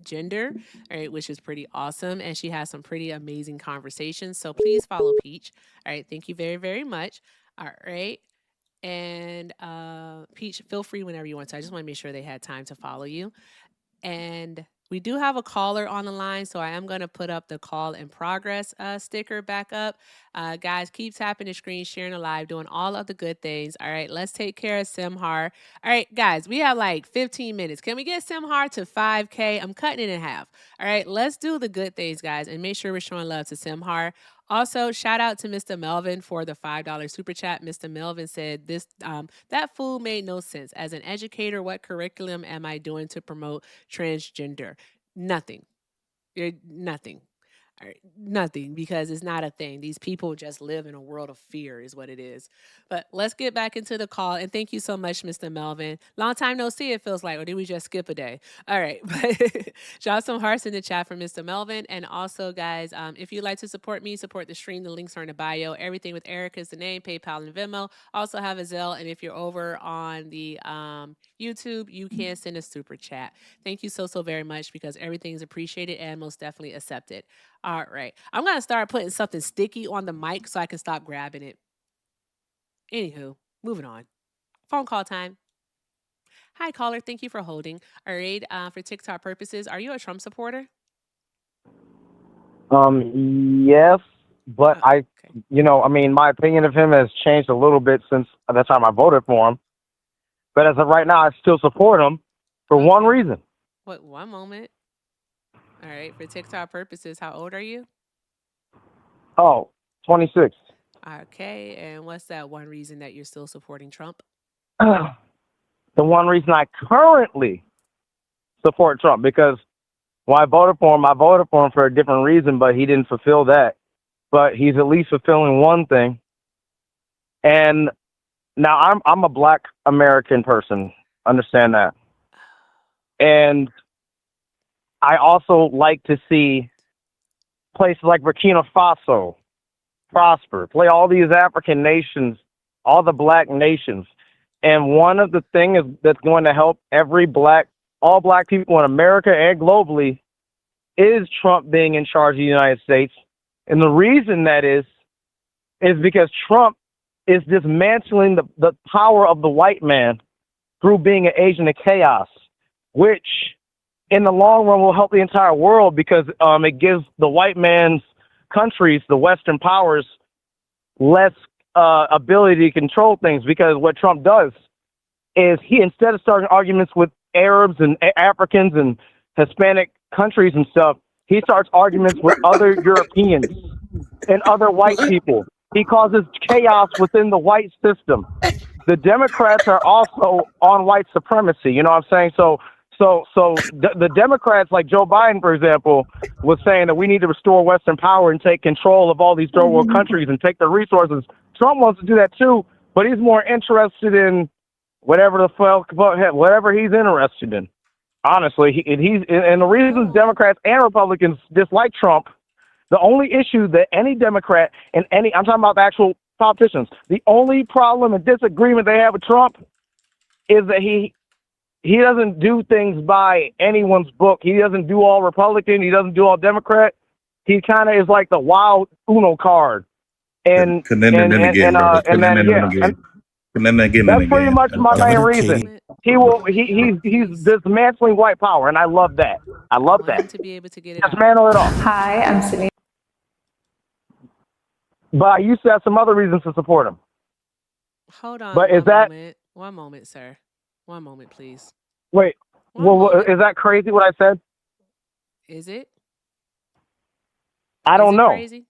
gender, all right, which is pretty awesome. And she has some pretty amazing conversations. So please follow Peach. All right, thank you very, very much. All right. And Peach, feel free whenever you want to. I just want to make sure they had time to follow you. And we do have a caller on the line, so I am going to put up the call in progress sticker back up. Guys, keep tapping the screen, sharing the live, doing all of the good things. All right, let's take care of Simhar. All right, guys, we have like 15 minutes. Can we get Simhar to 5K? I'm cutting it in half. All right, let's do the good things, guys, and make sure we're showing love to Simhar. Also, shout out to Mr. Melvin for the $5 super chat. Mr. Melvin said this that fool made no sense. As an educator, what curriculum am I doing to promote transgender? Nothing. You're nothing. All right, nothing, because it's not a thing. These people just live in a world of fear is what it is. But let's get back into the call. And thank you so much, Mr. Melvin. Long time no see, it feels like. Or did we just skip a day? All right. But drop some hearts in the chat for Mr. Melvin. And also, guys, if you'd like to support me, support the stream. The links are in the bio. Everything with Erica is the name, PayPal and Venmo. Also have a Zelle. And if you're over on the YouTube, you can send a super chat. Thank you so very much, because everything is appreciated and most definitely accepted. All right. I'm going to start putting something sticky on the mic so I can stop grabbing it. Anywho, moving on. Phone call time. Hi, caller. Thank you for holding. All right. For TikTok purposes, are you a Trump supporter? Yes, but I mean, my opinion of him has changed a little bit since the time I voted for him. But as of right now, I still support him for one reason. What? One moment. All right. For TikTok purposes, how old are you? Oh, 26. Okay. And what's that one reason that you're still supporting Trump? The one reason I currently support Trump, because when I voted for him for a different reason, but he didn't fulfill that. But he's at least fulfilling one thing. And now I'm a Black American person. Understand that. And I also like to see places like Burkina Faso prosper, play all these African nations, all the Black nations. And one of the things that's going to help all Black people in America and globally is Trump being in charge of the United States. And the reason that is because Trump is dismantling the power of the white man through being an agent of chaos, which in the long run will help the entire world, because it gives the white man's countries, the Western powers, less ability to control things. Because what Trump does is he, instead of starting arguments with Arabs and Africans and Hispanic countries and stuff, he starts arguments with other Europeans and other white people. He causes chaos within the white system. The Democrats are also on white supremacy. You know what I'm saying? So the Democrats, like Joe Biden, for example, was saying that we need to restore Western power and take control of all these third world countries and take their resources. Trump wants to do that too, but he's more interested in whatever he's interested in. Honestly, and the reasons Democrats and Republicans dislike Trump, the only issue that any Democrat and I'm talking about the actual politicians, the only problem and disagreement they have with Trump is that he doesn't do things by anyone's book. He doesn't do all Republican. He doesn't do all Democrat. he kind of is like the wild Uno card. And then again, brother. and then yeah, and that's pretty much my main reason. He's dismantling white power, and I love that. I love that. To be able to get it Dismantle it all. Hi, I'm Sydney. But I used to have some other reasons to support him. Hold on. But is that one moment, sir? One moment, please. Wait. Is that crazy what I said? Is it? I don't know. Crazy?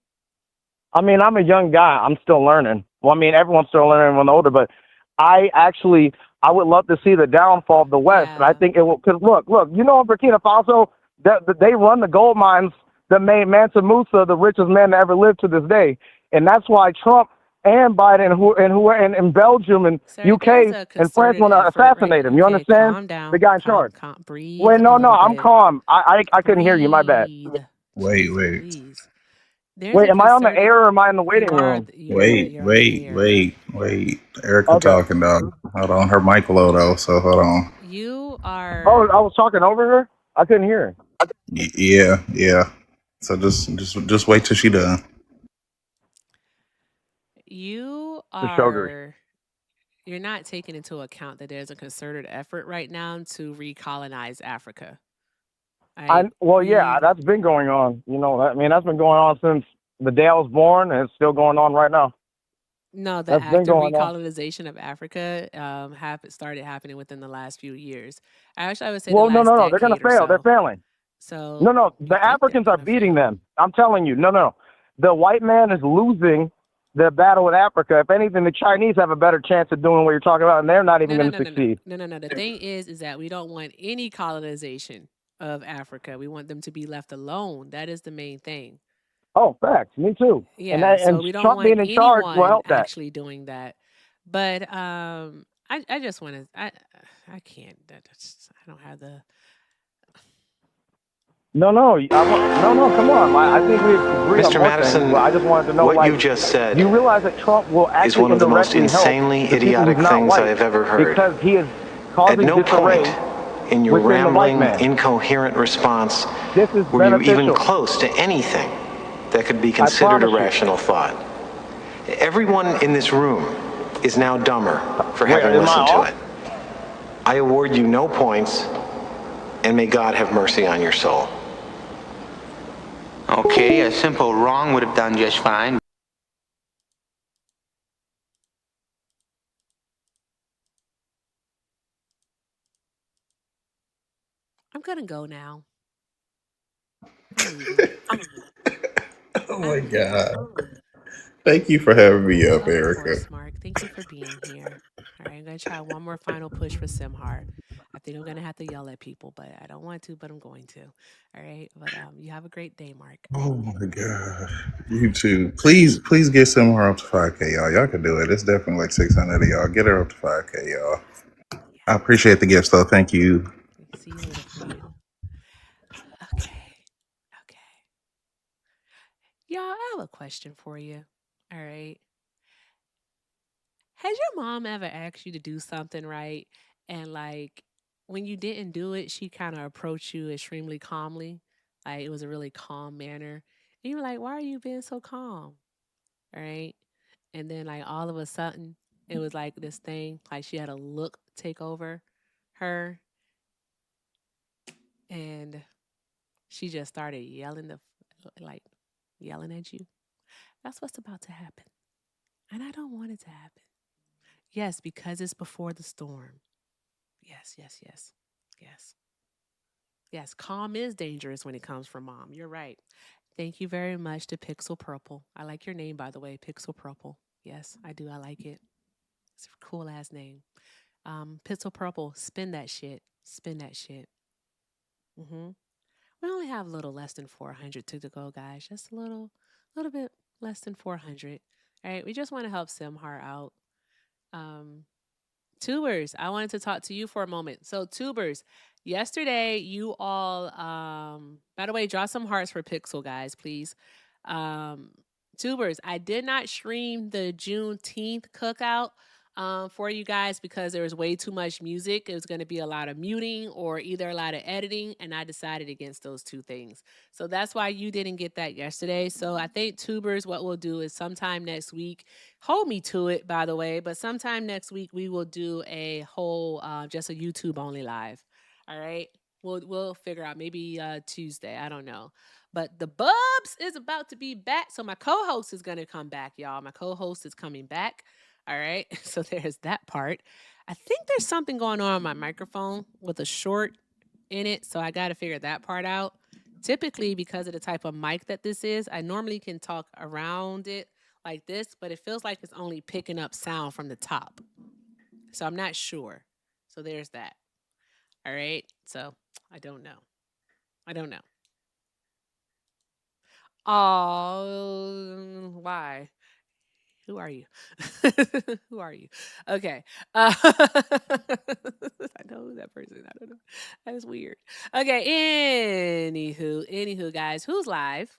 I mean, I'm a young guy. I'm still learning. Well, I mean, everyone's still learning when older, but I would love to see the downfall of the West. And I think it will, because look, you know, in Burkina Faso, that they run the gold mines that made Mansa Musa the richest man to ever live to this day. And that's why Trump and Biden and Belgium and UK and France want to assassinate him. You understand? Calm down. The guy in charge. Breathe. Wait, no, I'm calm. I couldn't hear you. My bad. Wait. Please. Wait, am I on the air or am I in the waiting room? Wait. Erica talking, dog. Hold on. Her mic low, though, so hold on. You are... Oh, I was talking over her? I couldn't hear her. Yeah. So just wait till she done. You are... You're not taking into account that there's a concerted effort right now to recolonize Africa. That's been going on. You know, I mean, that's been going on since the day I was born, and it's still going on right now. No, the act of recolonization of Africa started happening within the last few years. Actually, I would say no, they're going to fail. They're failing. So no, the Africans are beating them. I'm telling you, no. The white man is losing the battle with Africa. If anything, the Chinese have a better chance of doing what you're talking about, and they're not even going to succeed. No. The thing is that we don't want any colonization of Africa. We want them to be left alone. That is the main thing. Oh, facts. Me too. Yeah, and we don't Trump want being in charge will help that. actually doing that. But I just want to. I can't. I don't have the. No. Come on. I think we agree Mr. on one Madison, thing, but I just wanted to know what you just said you realize that Trump will actually is one of the most indirectly insanely help the people idiotic who's not things white, I have ever heard. because he is causing At no disarray point in your within the white rambling, man. incoherent response This is were you even beneficial. close to anything that could be considered a promise you. rational thought. Everyone in this room is now dumber for having am I listened to off? it. I award you no points, and may God have mercy on your soul. Okay, a simple wrong would have done just fine. I'm gonna go now. Oh my God. Thank you for having me up, Erica. Of course, Mark. Thank you for being here. All right, I'm going to try one more final push for Simhar. I think I'm going to have to yell at people, but I don't want to, but I'm going to. All right, but you have a great day, Mark. Oh my God. You too. Please get somewhere up to 5K, y'all. Y'all can do it. It's definitely like 600 of y'all. Get her up to 5K, y'all. I appreciate the gifts, though. Thank you. See you later for you. Okay. Y'all, I have a question for you. All right. Has your mom ever asked you to do something right? And like when you didn't do it, she kind of approached you extremely calmly. Like it was a really calm manner. And you were like, why are you being so calm? All right. And then like all of a sudden, it was like this thing, like she had a look take over her. And she just started yelling at you. That's what's about to happen. And I don't want it to happen. Yes, because it's before the storm. Yes. Yes, calm is dangerous when it comes from mom. You're right. Thank you very much to Pixel Purple. I like your name, by the way, Pixel Purple. Yes, I do. I like it. It's a cool ass name. Pixel Purple, spin that shit. We only have a little less than 400 to go, guys. Just a little bit less than 400. All right, we just want to help Simhar out. Tubers, I wanted to talk to you for a moment. So Tubers, yesterday you all, by the way, draw some hearts for Pixel, guys, please. Tubers, I did not stream the Juneteenth cookout. for you guys because there was way too much music. It was going to be a lot of muting or either a lot of editing, and I decided against those two things. So that's why you didn't get that yesterday. So I think tubers, what we'll do is sometime next week, hold me to it, by the way, but sometime next week we will do a whole just a YouTube only live. All right. We'll figure out maybe Tuesday. I don't know. But the Bubs is about to be back. So my co-host is going to come back, y'all. My co-host is coming back. All right. So there's that part. I think there's something going on my microphone with a short in it. So I got to figure that part out. Typically, because of the type of mic that this is, I normally can talk around it like this, but it feels like it's only picking up sound from the top. So I'm not sure. So there's that. All right. So I don't know. Oh, why? Who are you? Who are you? Okay. I know who that person. I don't know. That is weird. Okay. Anywho, guys, who's live?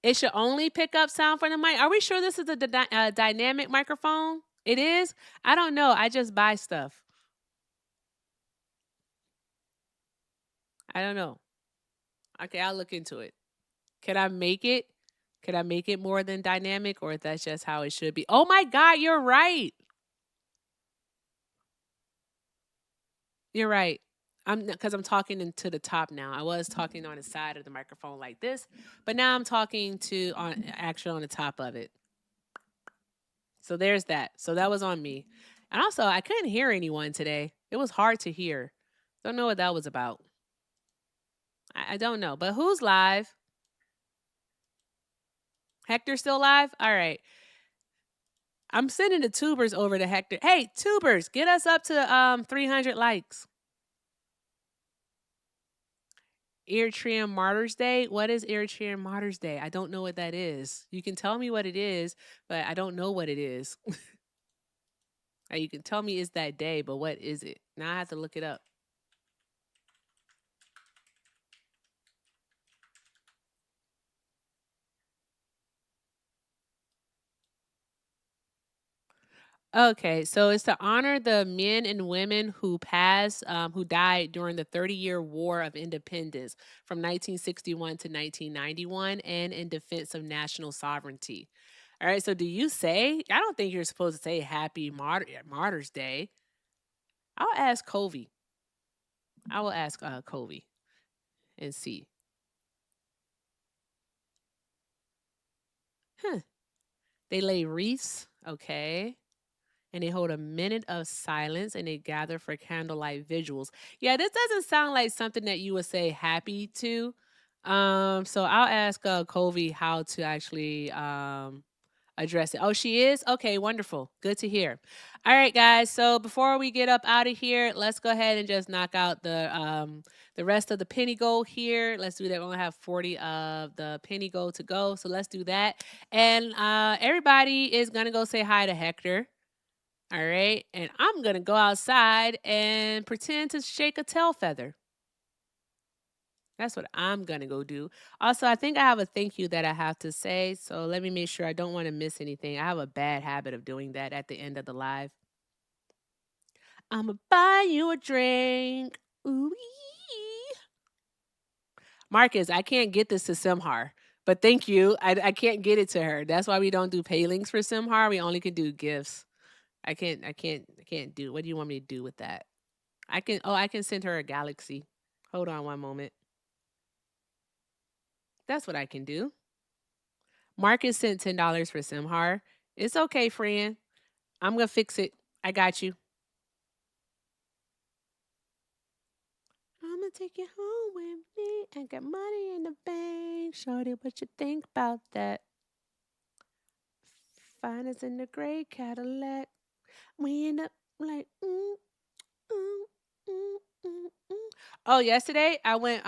It should only pick up sound from the mic. Are we sure this is a dynamic microphone? It is? I don't know. I just buy stuff. I don't know. Okay, I'll look into it. Can I make it? Could I make it more than dynamic, or if that's just how it should be? Oh my God, you're right. You're right. Because I'm talking into the top now. I was talking on the side of the microphone like this, but now I'm talking to actually on the top of it. So there's that. So that was on me. And also, I couldn't hear anyone today. It was hard to hear. Don't know what that was about. I don't know. But who's live? Hector still live? All right. I'm sending the tubers over to Hector. Hey, tubers, get us up to 300 likes. Eritrean Martyrs Day. What is Eritrean Martyrs Day? I don't know what that is. You can tell me what it is, but I don't know what it is. You can tell me it's that day, but what is it? Now I have to look it up. Okay, so it's to honor the men and women who passed, who died during the 30-year War of Independence from 1961 to 1991 and in defense of national sovereignty. All right, so do you say, I don't think you're supposed to say Happy Martyrs Day. I'll ask Covey. I will ask Covey and see. Huh. They lay wreaths. Okay. And they hold a minute of silence and they gather for candlelight vigils. Yeah, this doesn't sound like something that you would say happy to. So I'll ask Covey how to actually address it. Oh, she is? Okay, wonderful. Good to hear. All right, guys. So before we get up out of here, let's go ahead and just knock out the rest of the penny gold here. Let's do that. We only have 40 of the penny gold to go. So let's do that. And everybody is gonna go say hi to Hector. All right. And I'm going to go outside and pretend to shake a tail feather. That's what I'm going to go do. Also, I think I have a thank you that I have to say. So let me make sure I don't want to miss anything. I have a bad habit of doing that at the end of the live. I'm going to buy you a drink. Ooh-wee. Marcus, I can't get this to Simhar. But thank you. I can't get it to her. That's why we don't do pay links for Simhar. We only can do gifts. I can't do. What do you want me to do with that? I can send her a galaxy. Hold on one moment. That's what I can do. Marcus sent $10 for Simhar. It's okay, friend. I'm gonna fix it. I got you. I'm gonna take you home with me and get money in the bank. Shorty, what you think about that? Find us in the gray Cadillac. We end up like Oh, yesterday I went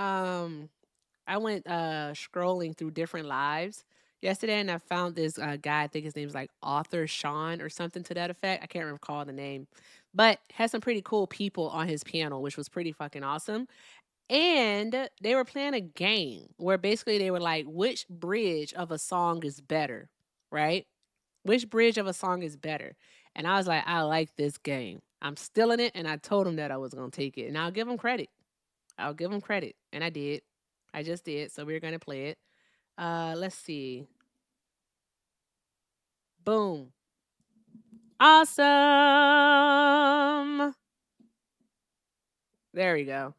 scrolling through different lives yesterday and I found this guy. I think his name's like Author Sean or something to that effect. I can't recall the name, but has some pretty cool people on his panel, which was pretty fucking awesome. And they were playing a game where basically they were like, which bridge of a song is better, right? Which bridge of a song is better? And I was like, I like this game. I'm stealing it, and I told him that I was going to take it. And I'll give him credit. And I did. I just did. So we're going to play it. Let's see. Boom. Awesome. There we go.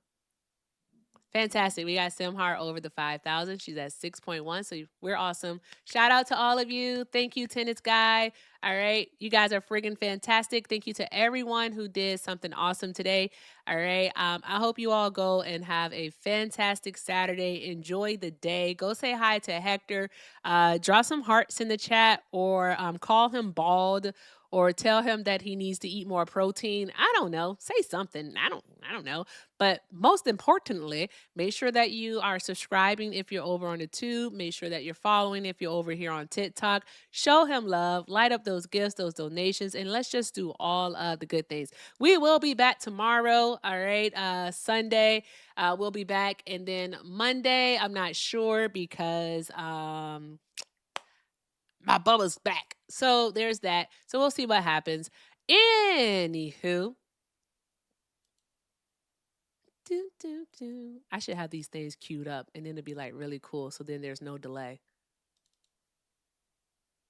Fantastic. We got Simhar over the 5,000. She's at 6.1. So we're awesome. Shout out to all of you. Thank you, Tennis Guy. All right. You guys are friggin' fantastic. Thank you to everyone who did something awesome today. All right. I hope you all go and have a fantastic Saturday. Enjoy the day. Go say hi to Hector. Draw some hearts in the chat, or call him bald, or tell him that he needs to eat more protein. I don't know. Say something. I don't know. But most importantly, make sure that you are subscribing if you're over on the tube. Make sure that you're following if you're over here on TikTok. Show him love. Light up those gifts, those donations, and let's just do all of the good things. We will be back tomorrow. All right. Sunday, we'll be back. And then Monday, I'm not sure because my Bubba's back. So there's that. So we'll see what happens. Anywho. I should have these things queued up, and then it'd be like really cool. So then there's no delay.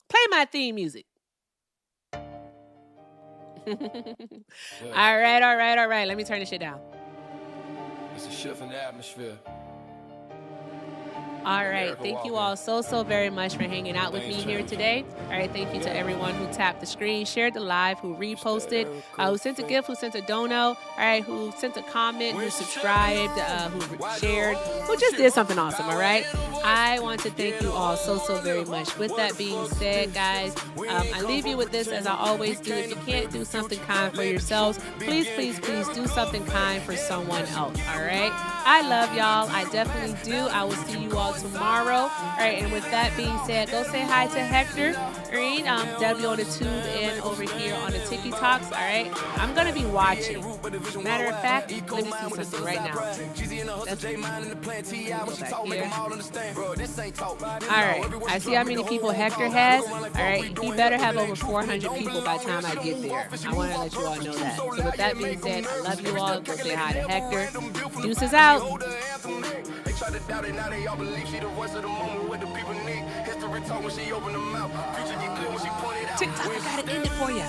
Play my theme music. All right. Let me turn this shit down. It's a shift in the atmosphere. All right. Thank you all so very much for hanging out with me here today. All right. Thank you to everyone who tapped the screen, shared the live, who reposted, who sent a gift, who sent a dono, all right, who sent a comment, who subscribed, who shared, who just did something awesome. All right. I want to thank you all so very much. With that being said, guys, I leave you with this as I always do. If you can't do something kind for yourselves, please do something kind for someone else. All right. I love y'all. I definitely do. I will see you all tomorrow. All right. And with that being said, go say hi to Hector, Green, W on the tube, and over here on the TikToks. All right. I'm going to be watching. Matter of fact, let me see something right now. That's go back here. All right. I see how many people Hector has. All right. He better have over 400 people by the time I get there. I want to let you all know that. So with that being said, I love you all. Go say hi to Hector. Deuces out. They try to doubt it, now they all believe she the voice of the moment, what the people need. History talk when she open her mouth. Preacher get clear when she pointed out. TikTok, I gotta end it for you.